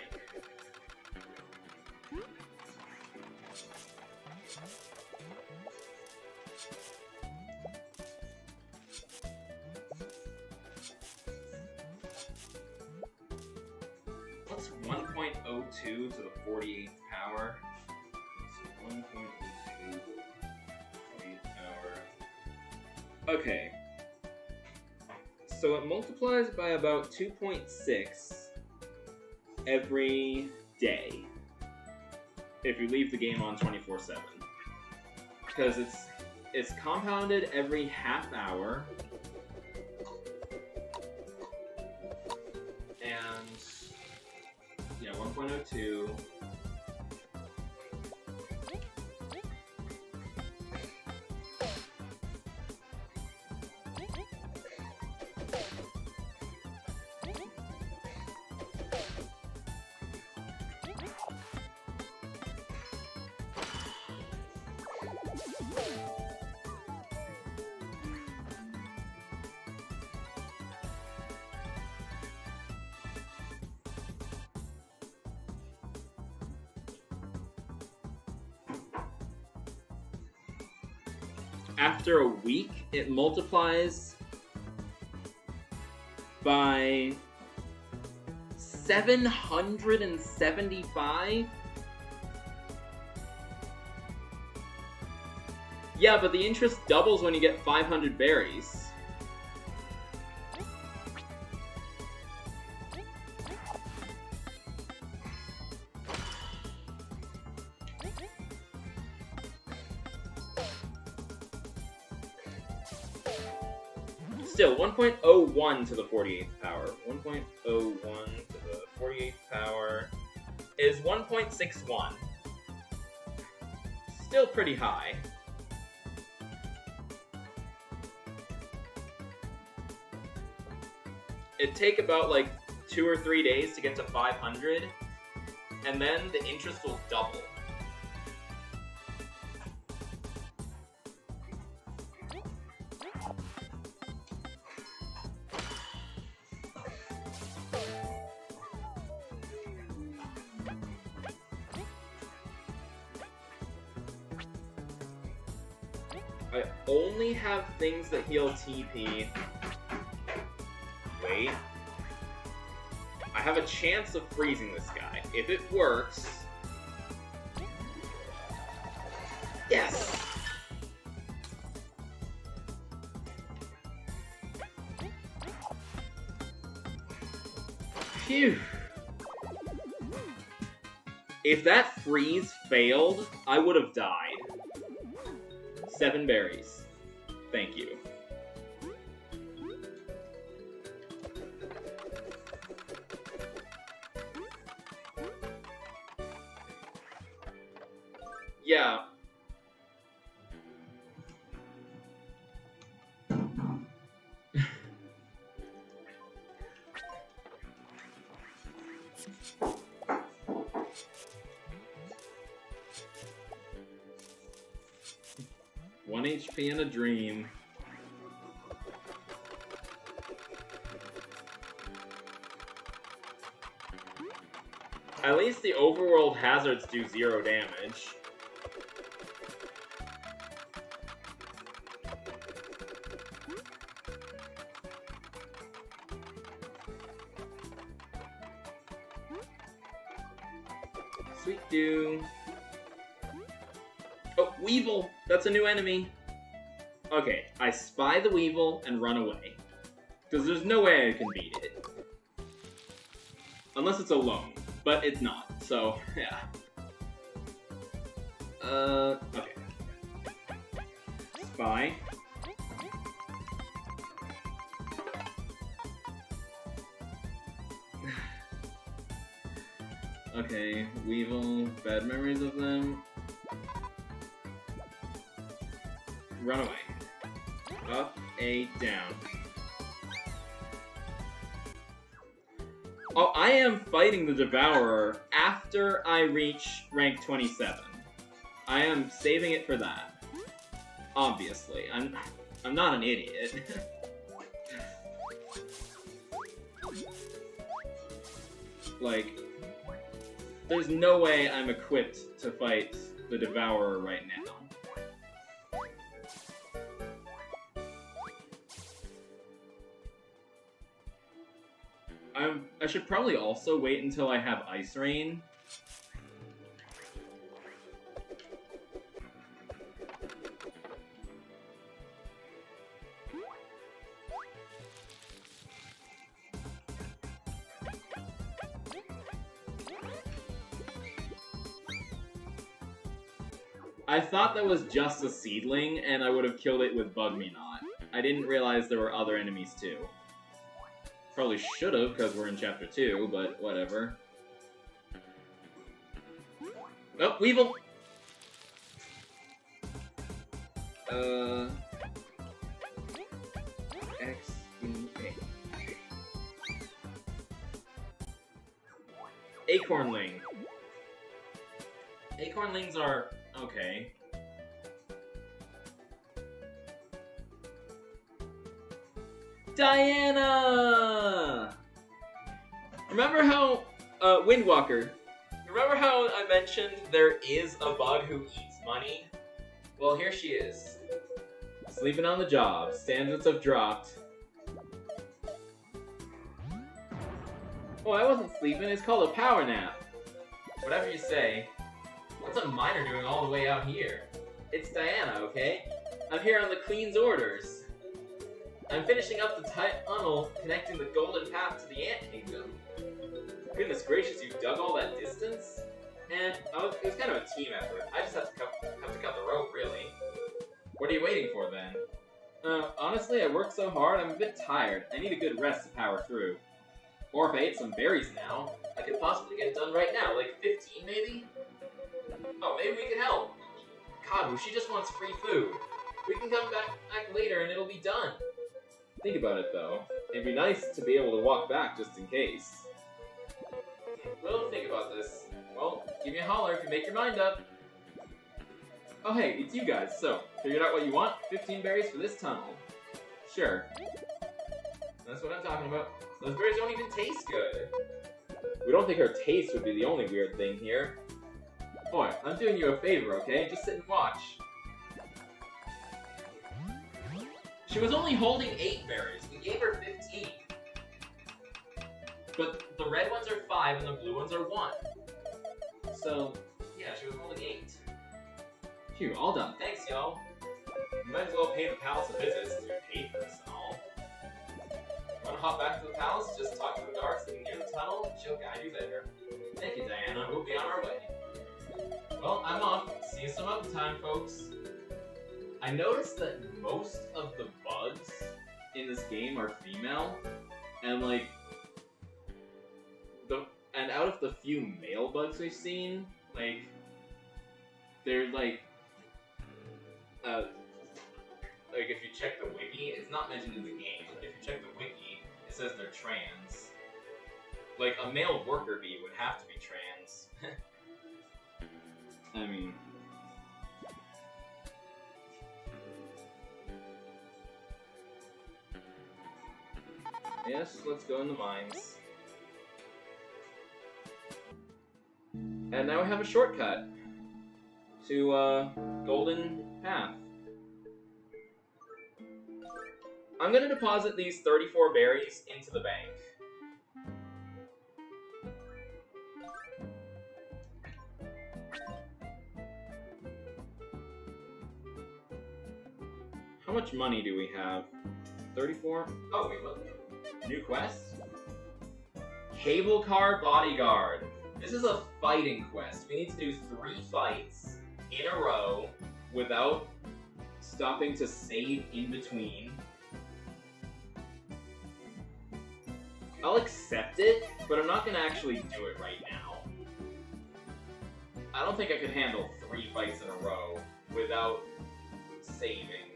What's 1.02 to the 48th power? 1.02 to the 48th power. Okay. So it multiplies by about 2.6 every day if you leave the game on 24/7. Because it's compounded every half hour. And yeah, 1.02. after a week, it multiplies by 775? Yeah, but the interest doubles when you get 500 berries. Still, 1.01 to the 48th power. 1.01 to the 48th power is 1.61. Still pretty high. It'd take about like 2 or 3 days to get to 500, and then the interest will double. I only have things that heal TP. Wait. I have a chance of freezing this guy. If it works... Yes! Phew! If that freeze failed, I would have died. 7 berries. Thank you. Yeah. One HP in a dream. At least the overworld hazards do 0 damage. Sweet dew. Oh, Weevil! That's a new enemy. Okay, I spy the Weevil and run away. Because there's no way I can beat it. Unless it's alone. But it's not, so, yeah. Okay. Spy. Okay, Weevil, bad memories of them. Run away. Up, A, down. Oh, I am fighting the Devourer after I reach rank 27. I am saving it for that. Obviously. I'm not an idiot. Like, there's no way I'm equipped to fight the Devourer right now. I should probably also wait until I have Ice Rain. I thought that was just a seedling, and I would have killed it with Bug Me Not. I didn't realize there were other enemies too. Probably should have, because we're in Chapter 2, but whatever. Oh, Weevil! X, E, A. Acornling. Acornlings are okay. Diana! Remember how, Windwalker, remember how I mentioned there is a bug who eats money? Well, here she is. Sleeping on the job. Standards have dropped. Oh, I wasn't sleeping. It's called a power nap. Whatever you say. What's a miner doing all the way out here? It's Diana, okay? I'm here on the Queen's orders. I'm finishing up the tunnel connecting the Golden Path to the Ant Kingdom. Goodness gracious, you dug all that distance? And it was kind of a team effort. I just have to cut the rope, really. What are you waiting for, then? Honestly, I worked so hard, I'm a bit tired. I need a good rest to power through. Or if I ate some berries now, I could possibly get it done right now, like 15 maybe? Oh, maybe we can help. Kabu, she just wants free food. We can come back later and it'll be done. Think about it, though. It'd be nice to be able to walk back just in case. We'll think about this. Well, give me a holler if you make your mind up. Oh hey, it's you guys, so, figured out what you want? 15 berries for this tunnel. Sure. That's what I'm talking about. Those berries don't even taste good. We don't think her taste would be the only weird thing here. Boy, I'm doing you a favor, okay? Just sit and watch. She was only holding 8 berries. We gave her 15. But the red ones are 5 and the blue ones are 1. So, yeah, she was holding 8. Phew, all done. Thanks, y'all. You might as well pay the palace a visit since you paid for this and all. Wanna hop back to the palace, just talk to the guards leading near the tunnel, she'll guide you there. Thank you, Diana. We'll be on our way. Well, I'm off. See you some other time, folks. I noticed that most of the bugs in this game are female, and and out of the few male bugs we've seen, they're if you check the wiki, it's not mentioned in the game, but if you check the wiki, it says they're trans. Like, a male worker bee would have to be trans. I mean... Yes, let's go in the mines. And now we have a shortcut to, Golden Path. I'm gonna deposit these 34 berries into the bank. How much money do we have? 34? Oh, wait, look. New quest? Cable Car Bodyguard. This is a fighting quest. We need to do 3 fights in a row without stopping to save in between. I'll accept it, but I'm not gonna actually do it right now. I don't think I could handle 3 fights in a row without saving.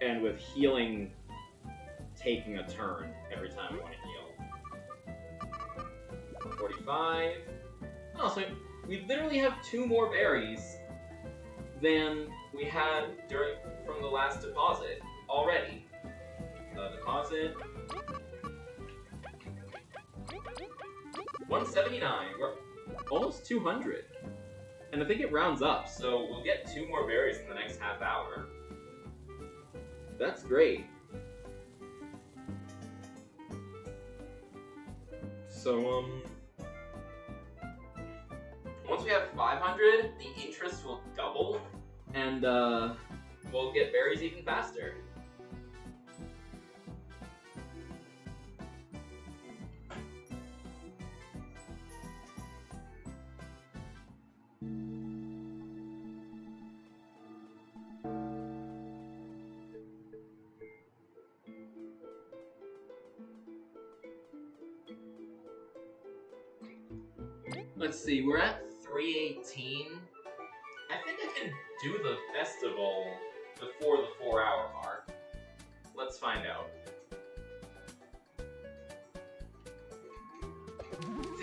And with healing taking a turn every time I want to heal. 45. Oh, so we literally have 2 more berries than we had from the last deposit already. Deposit. 179. We're almost 200. And I think it rounds up, so we'll get 2 more berries in the next half hour. That's great. So, once we have 500, the interest will double, and, we'll get berries even faster. Let's see, we're at 318. I think I can do the festival before the 4-hour mark. Let's find out.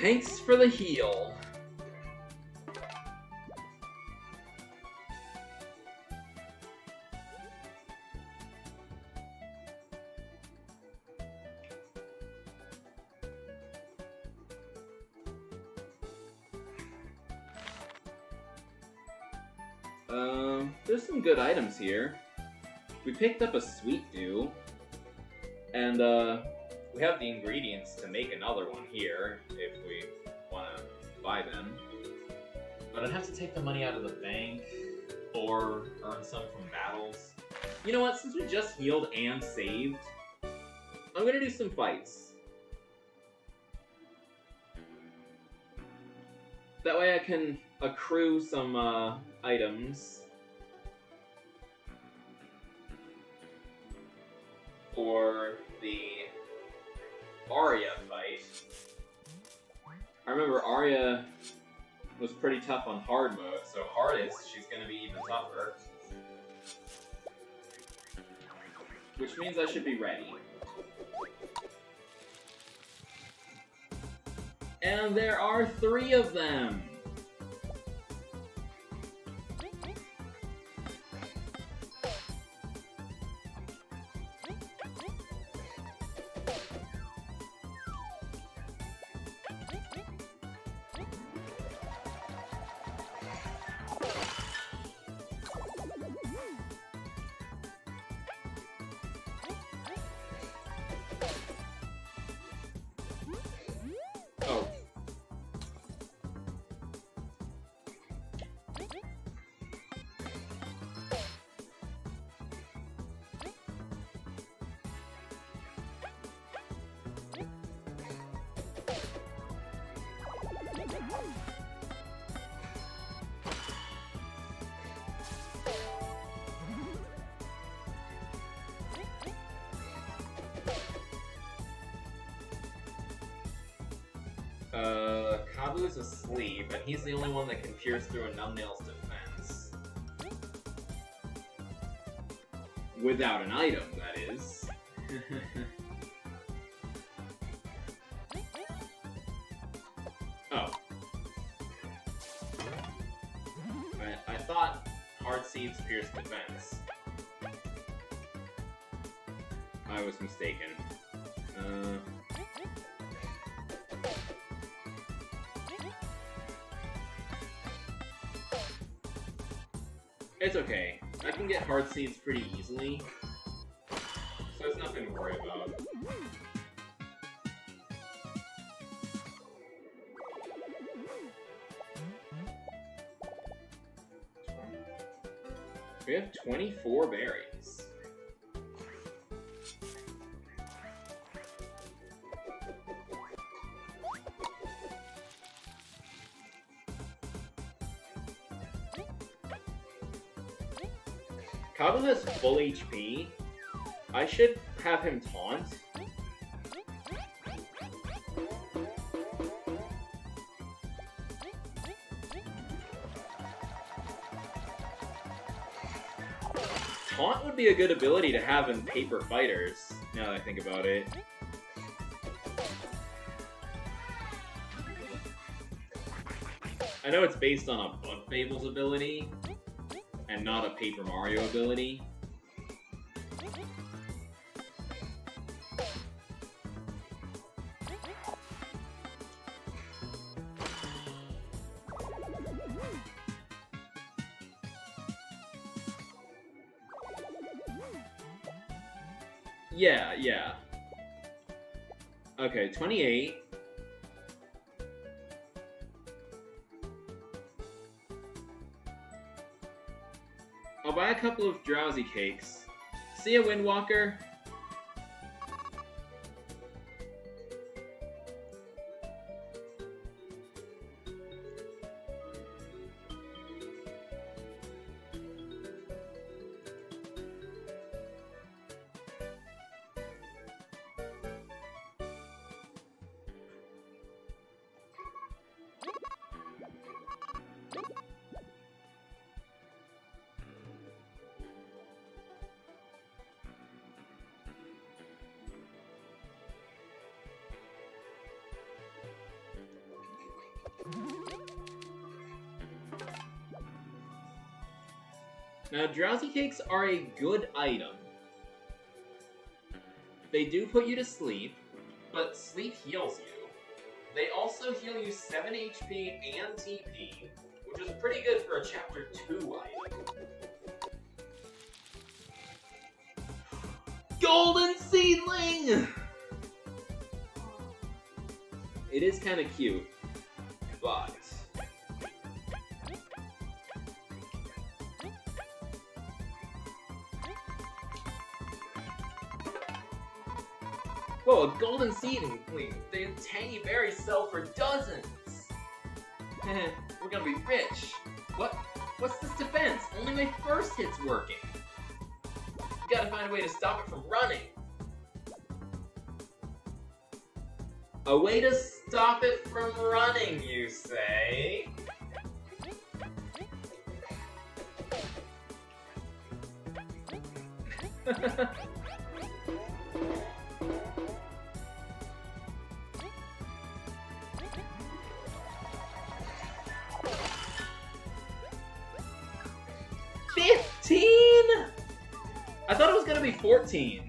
Thanks for the heal. There's some good items here. We picked up a sweet dew, and we have the ingredients to make another one here if we want to buy them. But I'd have to take the money out of the bank or earn some from battles. You know what? Since we just healed and saved, I'm gonna do some fights. That way I can accrue some items for the Arya fight. I remember Arya was pretty tough on hard mode, so hardest, she's gonna be even tougher. Which means I should be ready. And there are 3 of them! Oh. Kabu is asleep, and he's the only one that can pierce through a Numbnail's defense. Without an item, that is. Oh. I thought Hard Seeds pierced defense. I was mistaken. It's okay. I can get Hard Seeds pretty easily, so it's nothing to worry about. We have 24 berries. Kabu has full HP. I should have him taunt. Taunt would be a good ability to have in Paper Fighters, now that I think about it. I know it's based on a Bug Fables ability, and not a Paper Mario ability. Yeah. Okay, 28. I'll buy a couple of drowsy cakes. See ya, Windwalker! Now, drowsy cakes are a good item. They do put you to sleep, but sleep heals you. They also heal you 7 HP and TP, which is pretty good for a Chapter 2 item. Golden Seedling! It is kind of cute, but... Whoa, a golden seedling! The tangy berries sell for dozens! We're gonna be rich! What's this defense? Only my first hit's working! You gotta find a way to stop it from running! A way to stop it from running, you say? I thought it was gonna be 14.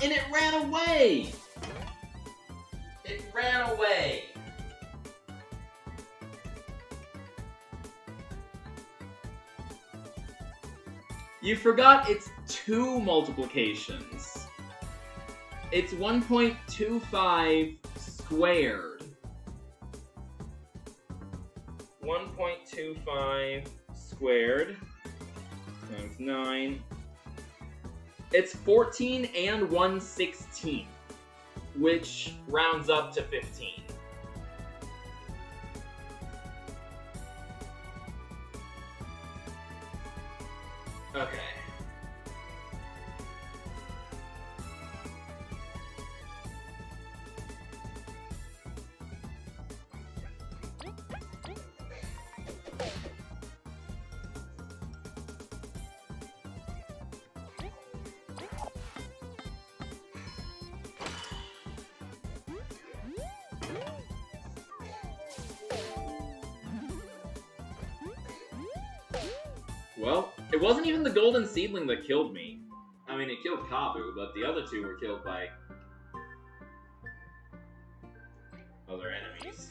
And it ran away! It ran away! You forgot it's 2 multiplications. It's 1.25 squared. 1.25 squared times 9. It's 14 and 1/16, which rounds up to 15. Okay. Well, it wasn't even the golden seedling that killed me. I mean, it killed Kabu, but the other 2 were killed by other enemies.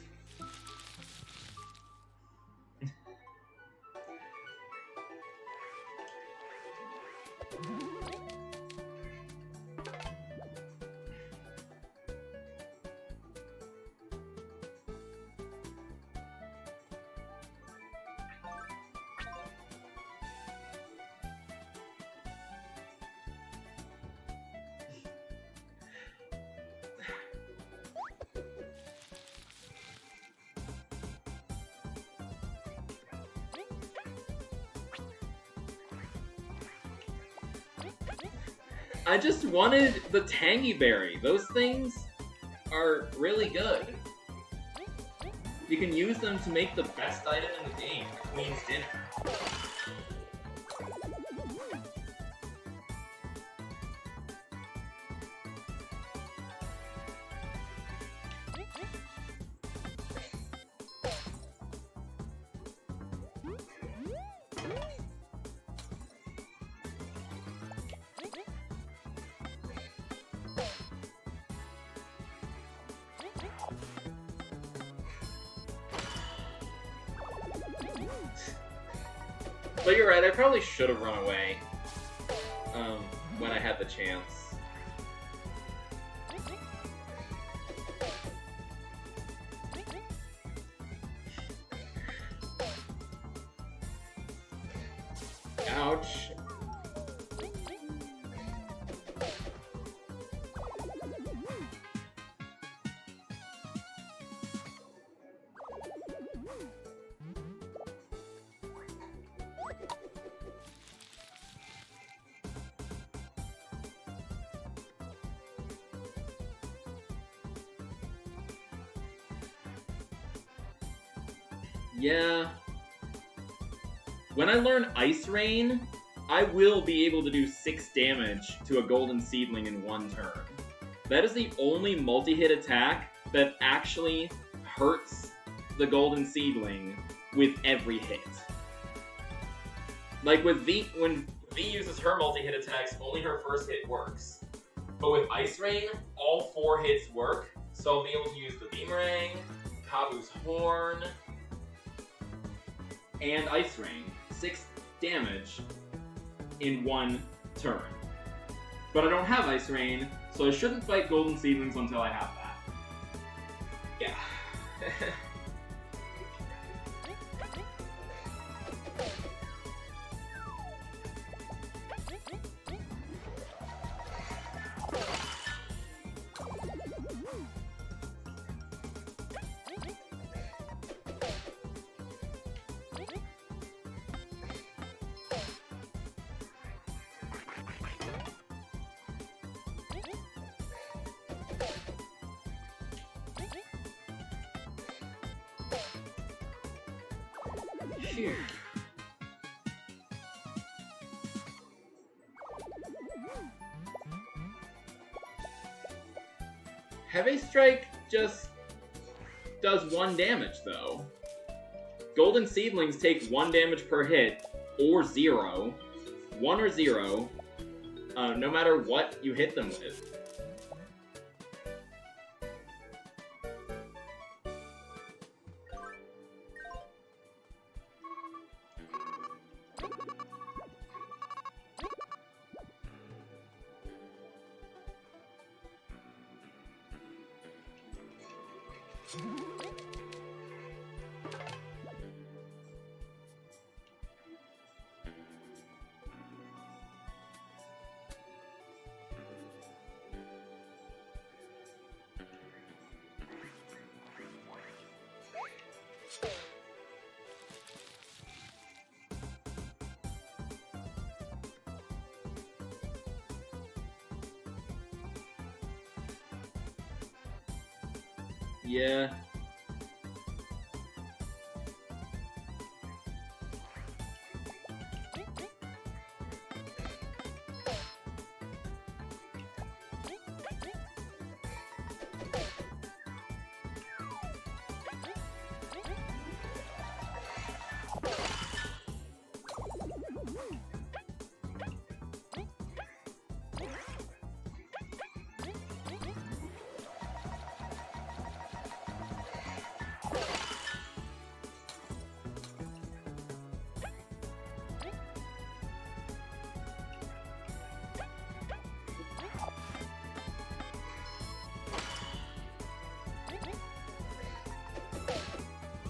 I just wanted the tangy berry. Those things are really good. You can use them to make the best item in the game, Queen's Dinner. But you're right, I probably should have run away when I had the chance. Ouch. Yeah. When I learn Ice Rain, I will be able to do 6 damage to a golden seedling in 1 turn. That is the only multi-hit attack that actually hurts the golden seedling with every hit. Like with V, when V uses her multi-hit attacks, only her first hit works. But with Ice Rain, all 4 hits work, so I'll be able to use the Beamerang, Kabu's Horn, and Ice Rain. 6 damage in 1 turn. But I don't have Ice Rain, so I shouldn't fight Golden Seedlings until I have that. Yeah. Phew. Heavy Strike just does 1 damage, though. Golden Seedlings take 1 damage per hit, or 0. 1 or 0, no matter what you hit them with. Yeah.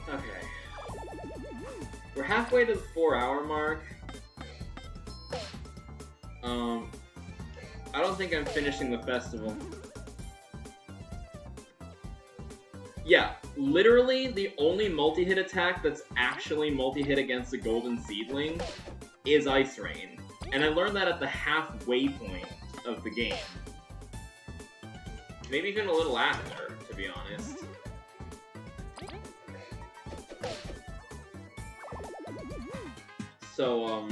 Okay. We're halfway to the 4-hour mark. I don't think I'm finishing the festival. Yeah, literally the only multi-hit attack that's actually multi-hit against a Golden Seedling is Ice Rain. And I learned that at the halfway point of the game. Maybe even a little after, to be honest. So,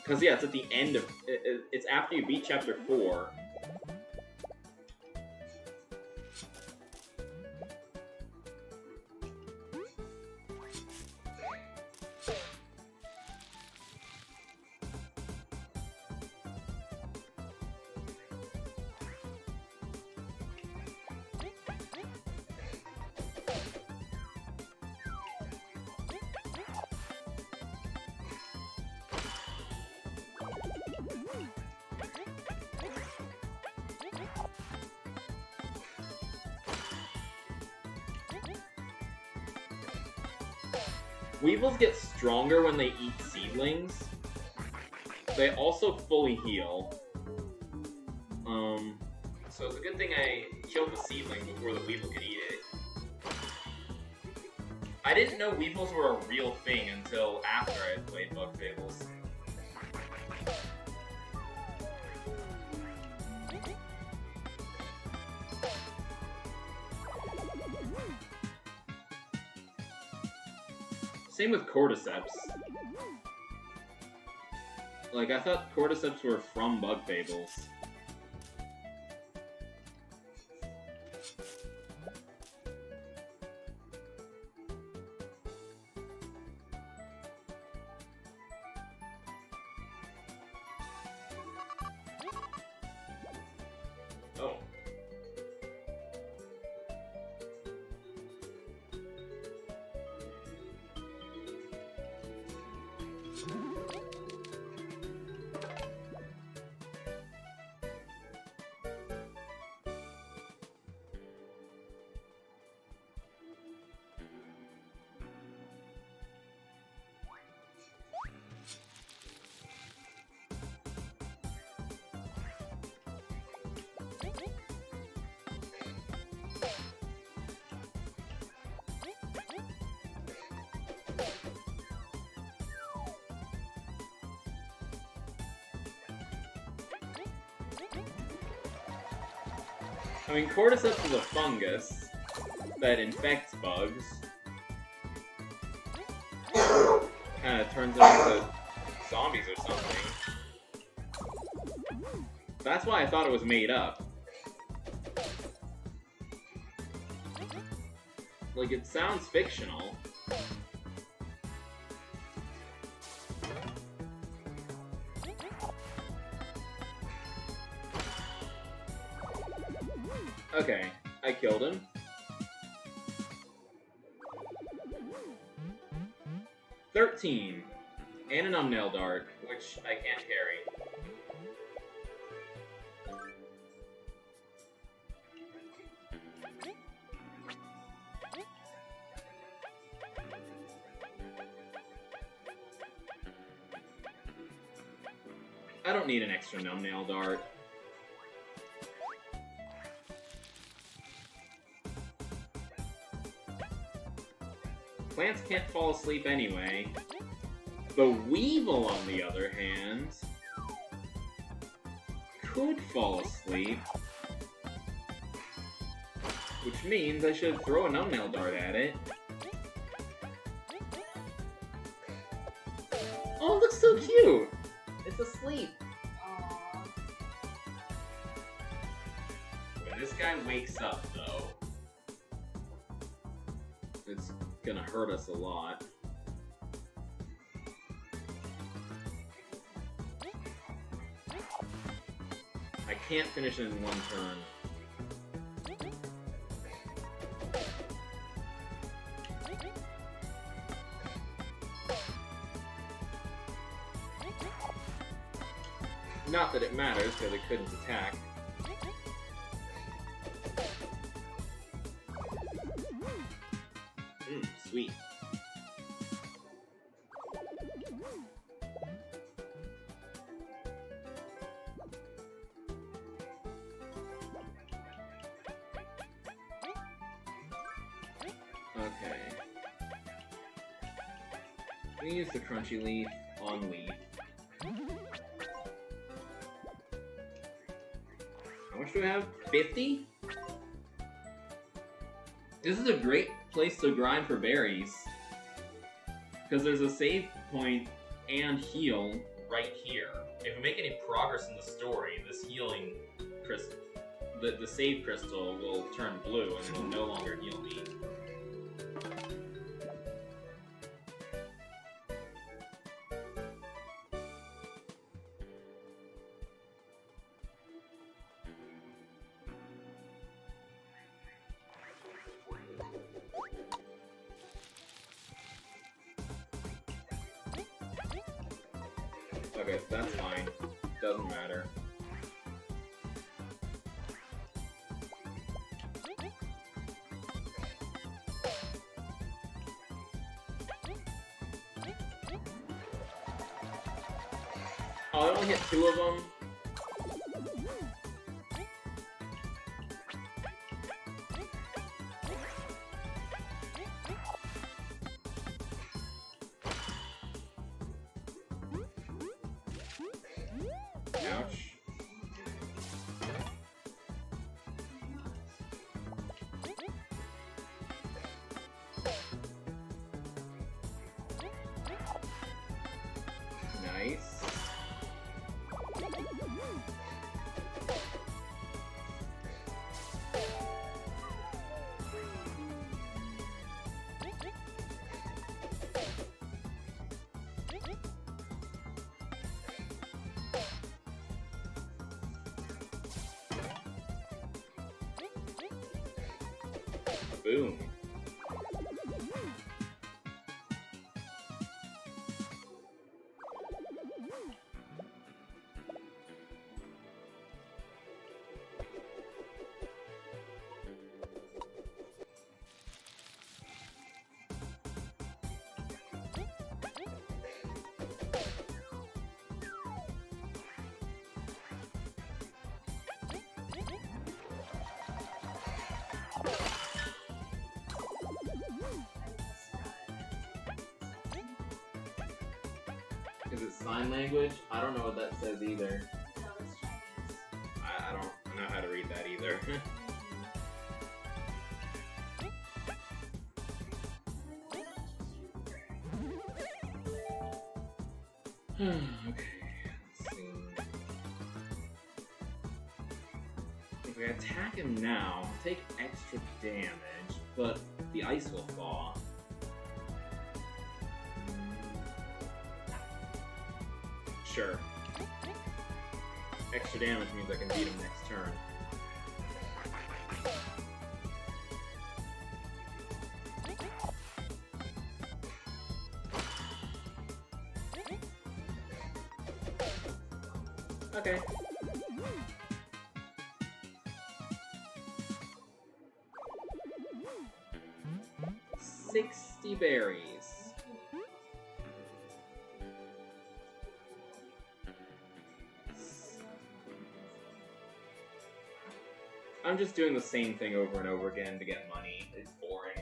because yeah, it's at the end of, it's after you beat Chapter 4. Weevils get stronger when they eat seedlings. They also fully heal. So it's a good thing I killed the seedling before the Weevil could eat it. I didn't know Weevils were a real thing until after I had played Bug Fables. Same with Cordyceps. Like, I thought Cordyceps were from Bug Fables. I mean, cordyceps is a fungus that infects bugs. Kind of turns them into zombies or something. That's why I thought it was made up. Like, it sounds fictional. Okay, I killed him. $13. And an thumbnail dart, which I can't carry. I don't need an extra thumbnail dart. Plants can't fall asleep anyway. The Weevil, on the other hand, could fall asleep. Which means I should throw a thumbnail dart at it. Oh, it looks so cute! It's asleep. Aww. When this guy wakes up, though, it's gonna hurt us a lot. I can't finish it in one turn. Not that it matters, because it couldn't attack. Sweet. Okay. We use the crunchy leaf on leaf. How much do we have? 50? This is a great place to grind for berries. Because there's a save point and heal right here. If we make any progress in the story, this healing crystal, the save crystal will turn blue and it will no longer heal me. Okay, that's fine. Doesn't matter. Oh, I only hit 2 of them? Ouch. Nice. Boom. Is it sign language? I don't know what that says either. No, it's Chinese. I don't know how to read that either. Okay, let's see. If I attack him now, I'll take extra damage, but the ice will thaw. Sure. Extra damage means I can beat him next turn. Okay. 60 berries. I'm just doing the same thing over and over again to get money. It's boring.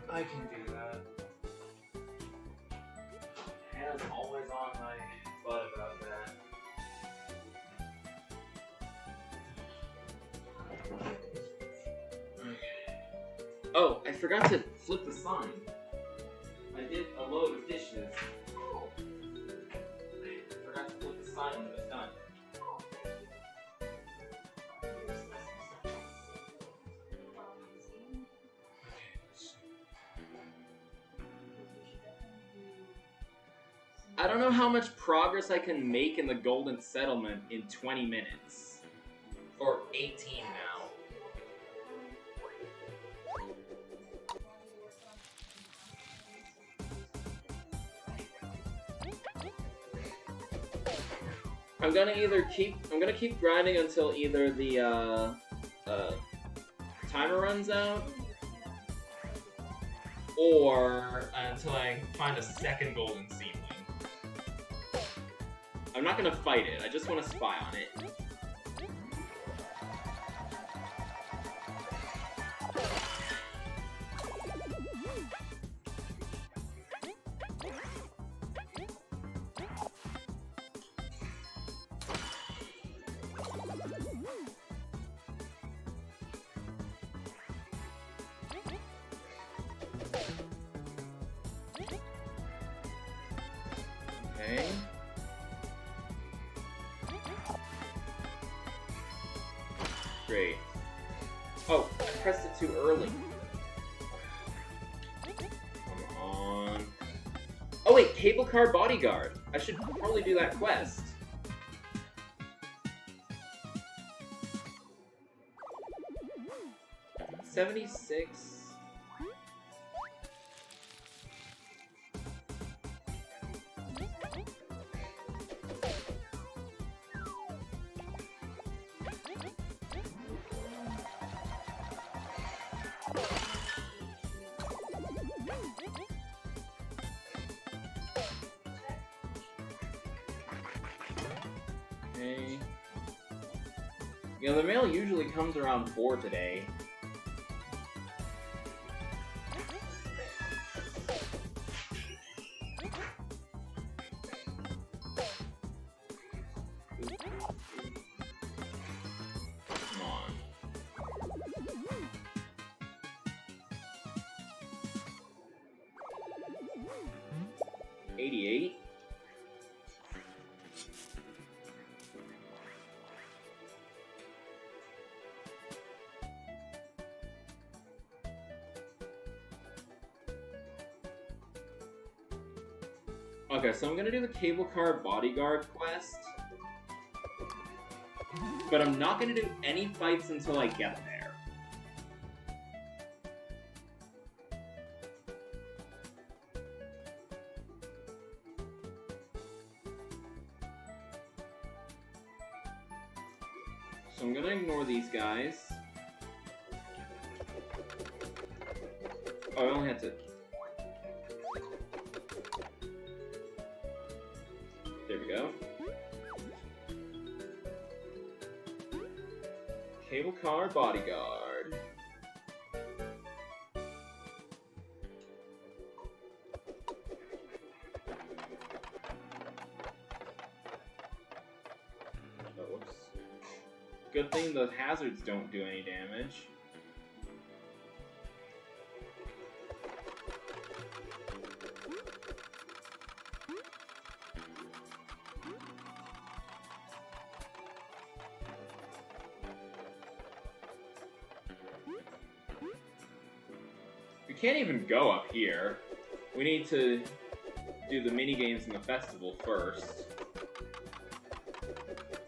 I can do that. Hannah's always on my butt about that. Okay. Oh, I forgot to flip the sign. I did a load of dishes. I forgot to flip the sign when it was done. I don't know how much progress I can make in the Golden Settlement in 20 minutes. Or 18 now. I'm gonna keep grinding until either the timer runs out, or until I find a second golden seedling. I'm not gonna fight it, I just want to spy on it. Okay. Great. Oh, I pressed it too early. Come on. Oh wait, cable car bodyguard. I should probably do that quest. $76. Okay. You know, the mail usually comes around 4 today. Come on. 88. Okay, so I'm gonna do the cable car bodyguard quest, but I'm not gonna do any fights until I get there. So I'm gonna ignore these guys. Oh, I only had to... There we go. Cable car bodyguard. Good thing the hazards don't do any damage. We can't even go up here. We need to do the mini games in the festival first.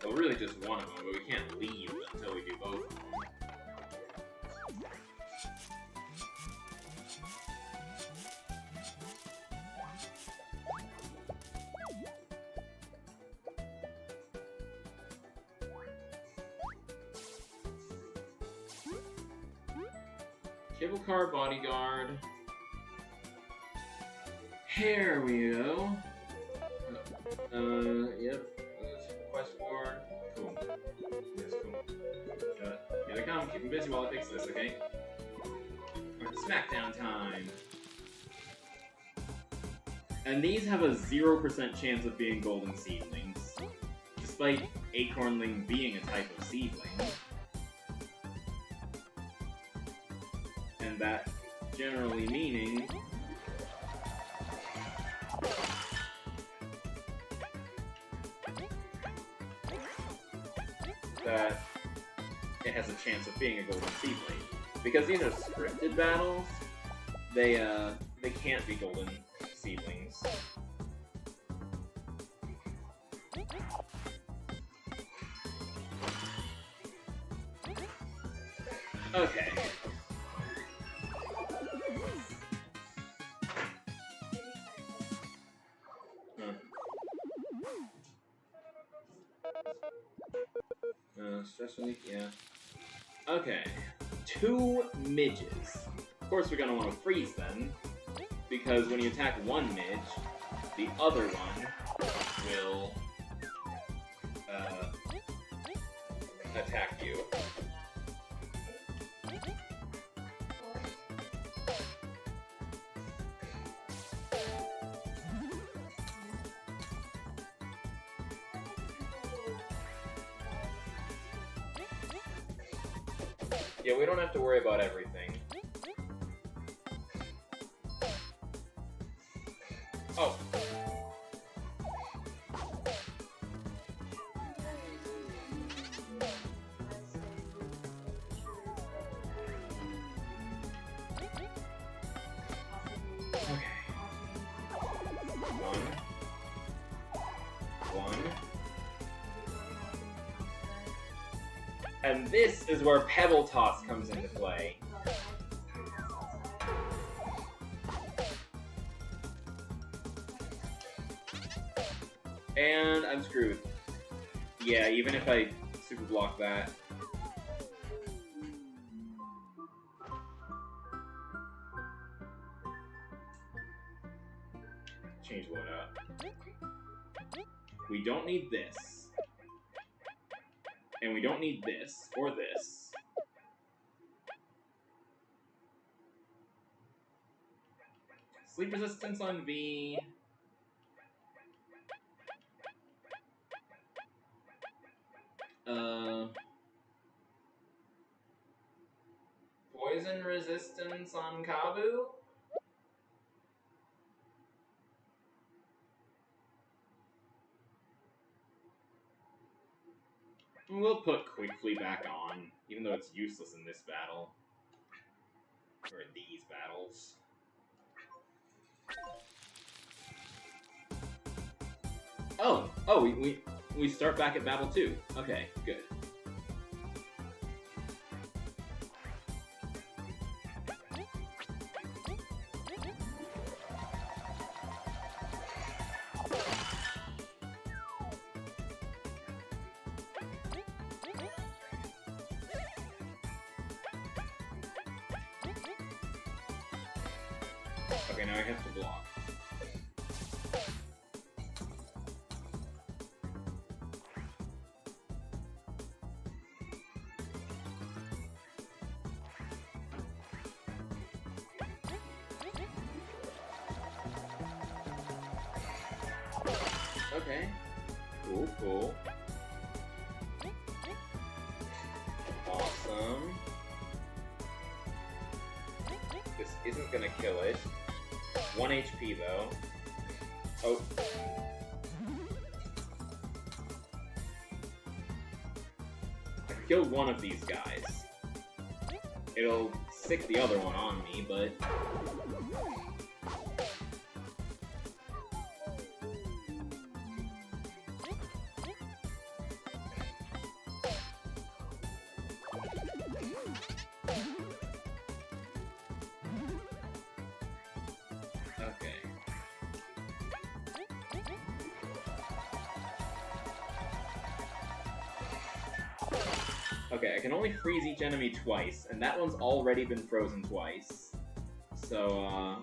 Well, really just one of them, but we can't leave until we do both of them. Cable car bodyguard. Here we go. Yep. Quest board. Cool. Yes, cool. Here they come. Keep them busy while I fix this, okay? Alright, Smackdown time. And these have a 0% chance of being golden seedlings, despite acornling being a type of seedling. And that generally meaning that it has a chance of being a golden seedling. Because these are scripted battles, they can't be golden seedlings. Okay. Stress relief, yeah. Okay. 2 midges. Of course, we're gonna want to freeze them, because when you attack one midge, the other one will attack you. Yeah, we don't have to worry about everything. Oh. Okay. One. And this is where Pebble Toss comes into play. And I'm screwed. Yeah, even if I super block that. Change what up. We don't need this. And we don't need this, or this. Sleep resistance on V. Poison resistance on Kabu? We'll put Quickly back on, even though it's useless in this battle. Or in these battles. Oh, we start back at battle 2. Okay, good. Okay, now I have to block. Okay. Cool, cool. isn't gonna kill it. 1 HP though. Oh. I killed one of these guys. It'll stick the other one on me, but... Okay. Okay, I can only freeze each enemy twice, and that one's already been frozen twice. So,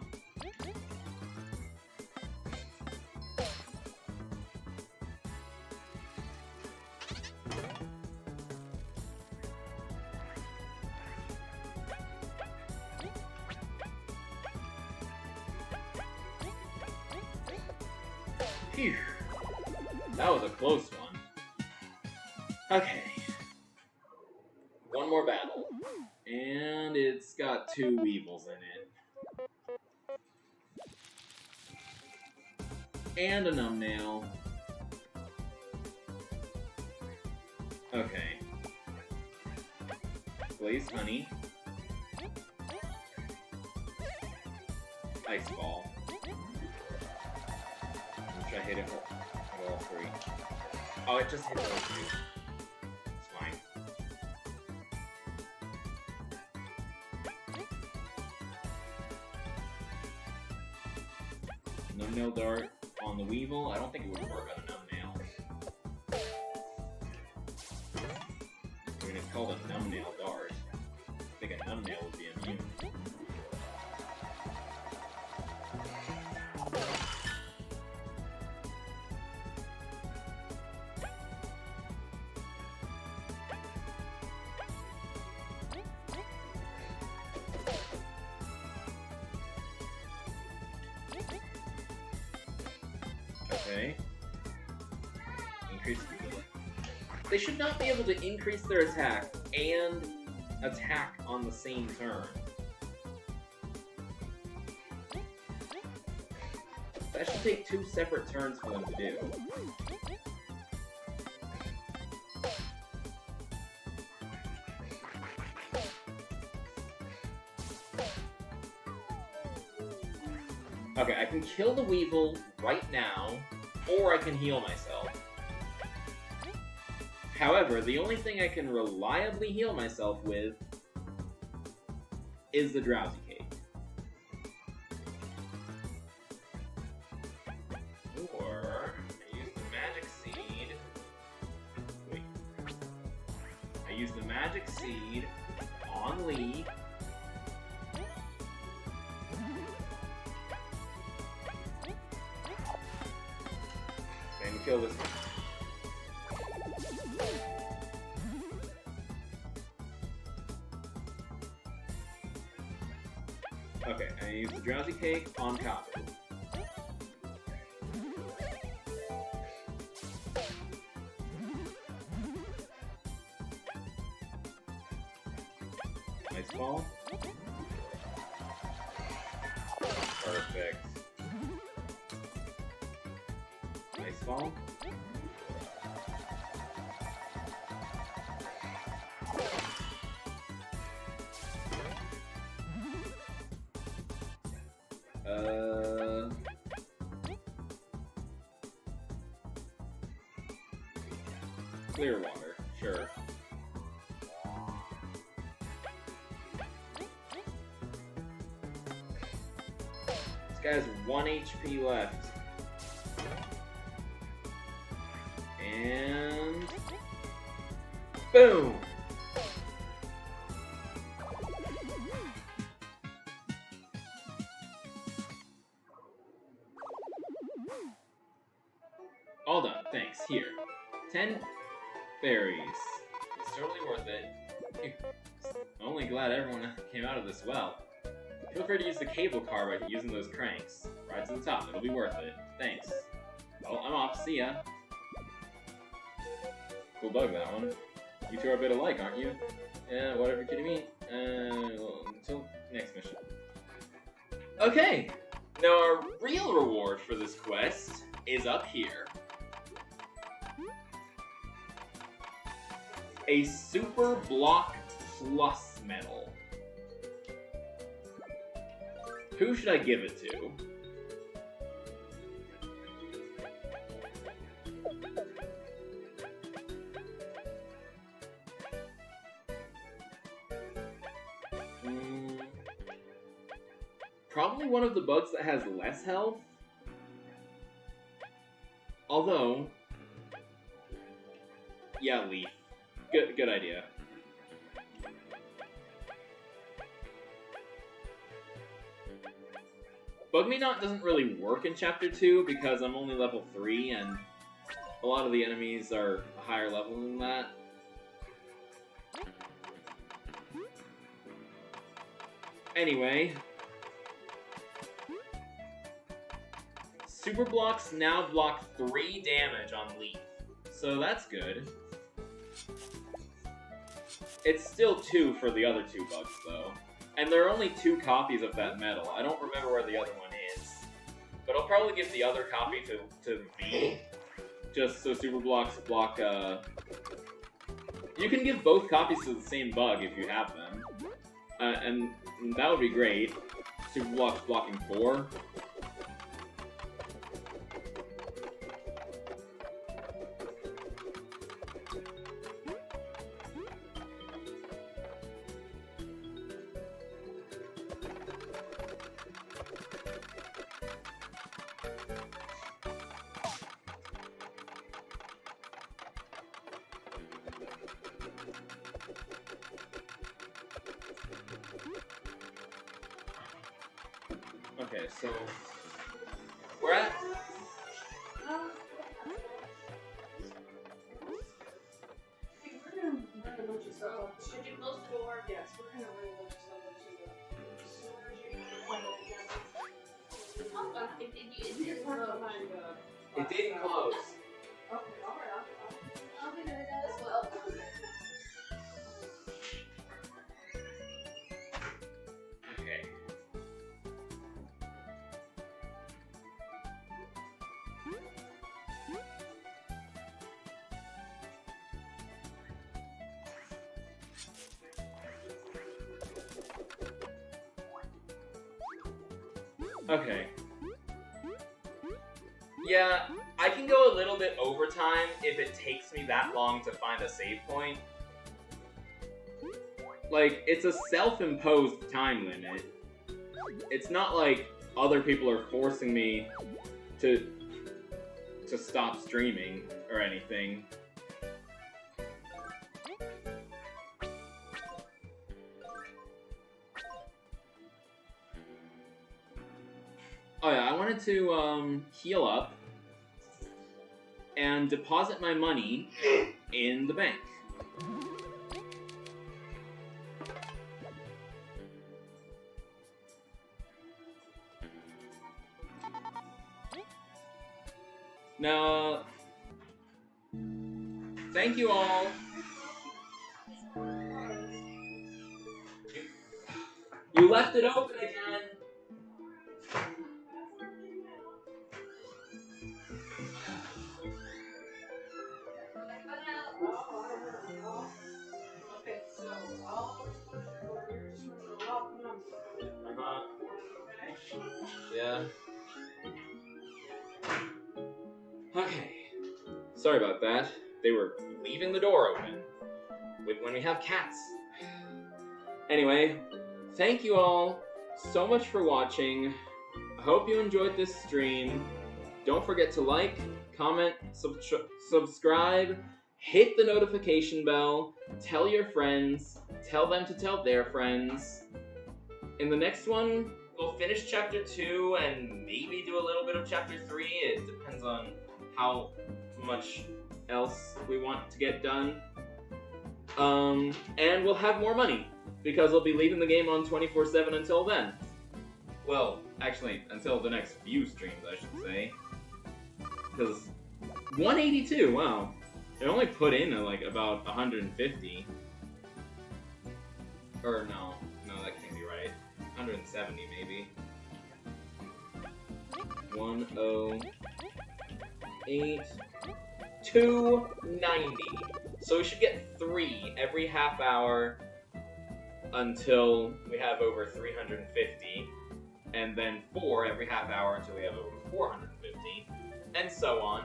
Phew. That was a close one. Okay. One more battle. And it's got 2 Weevils in it. And a Numbnail. Okay. Blaze Honey. Ice Ball. Which I hit it with all 3. Oh, it just hit those 2. It's fine. Numbnail Dart on the Weevil. I don't think it would work on a Numbnail. I mean, it's called a Numbnail Dart. I think a Numbnail would be immune. Okay. Increase. They should not be able to increase their attack and attack on the same turn. That should take 2 separate turns for them to do. Okay, I can kill the Weevil right now, or I can heal myself. However, the only thing I can reliably heal myself with is the Drowsy Cake. Or I use the Magic Seed. Wait. I use the Magic Seed on Lee. And kill this one. Okay, I use the Drowsy Cake on Kabu. Ice Ball. Perfect. Ice Ball. Clear water, sure. This guy has 1 HP left. And... boom! All done, thanks. Here. 10 berries. It's totally worth it. I'm only glad everyone came out of this well. Feel free to use the cable car by using those cranks. Right to the top, it'll be worth it. Thanks. Well, I'm off, see ya. Cool bug, that one. You two are a bit alike, aren't you? Yeah, whatever kidding me. Well, until next mission. Okay, now our real reward for this quest is up here. A Super Block Plus medal. Who should I give it to? Probably one of the bugs that has less health. Although, yeah, Leaf. Good idea. Bug Me Not doesn't really work in Chapter 2 because I'm only level 3 and a lot of the enemies are a higher level than that. Anyway, Super Blocks now block 3 damage on Leaf, so that's good. It's still 2 for the other 2 bugs, though. And there are only 2 copies of that medal. I don't remember where the other one is. But I'll probably give the other copy to V, just so Super Blocks block, You can give both copies to the same bug if you have them. And that would be great. Super Blocks blocking 4. Okay, so we're at Should you close the door? Yes, we're gonna bring a bunch of stuff into the storage area. it didn't close. Okay, alright, I'll be doing that as well. Okay. Okay. Yeah, I can go a little bit overtime if it takes me that long to find a save point. Like, it's a self-imposed time limit. It's not like other people are forcing me to stop streaming or anything. Oh yeah, I wanted to heal up and deposit my money in the bank. Now, thank you all. You left it open again. Okay, so I'll Yeah. Okay. Sorry about that. They were leaving the door open when we have cats. Anyway, thank you all so much for watching. I hope you enjoyed this stream. Don't forget to like, comment, subscribe, hit the notification bell, tell your friends, tell them to tell their friends. In the next one, we'll finish Chapter 2 and maybe do a little bit of Chapter 3. It depends on how much else we want to get done. And we'll have more money, because we'll be leaving the game on 24/7 until then. Well, actually, until the next few streams, I should say. Because 182, wow. It only put in like about 150. Or no, that can't be right. 170 maybe. 108, 290. So we should get 3 every half hour until we have over 350, and then 4 every half hour until we have over 450, and so on.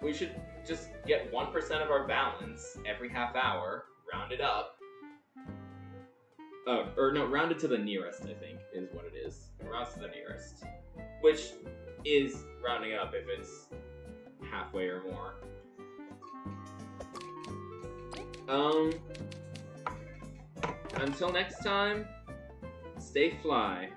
We should just get 1% of our balance every half hour, round it up. Or no, rounded to the nearest, I think, is what it is. Rounds to the nearest. Which is rounding up if it's halfway or more. Until next time, stay fly.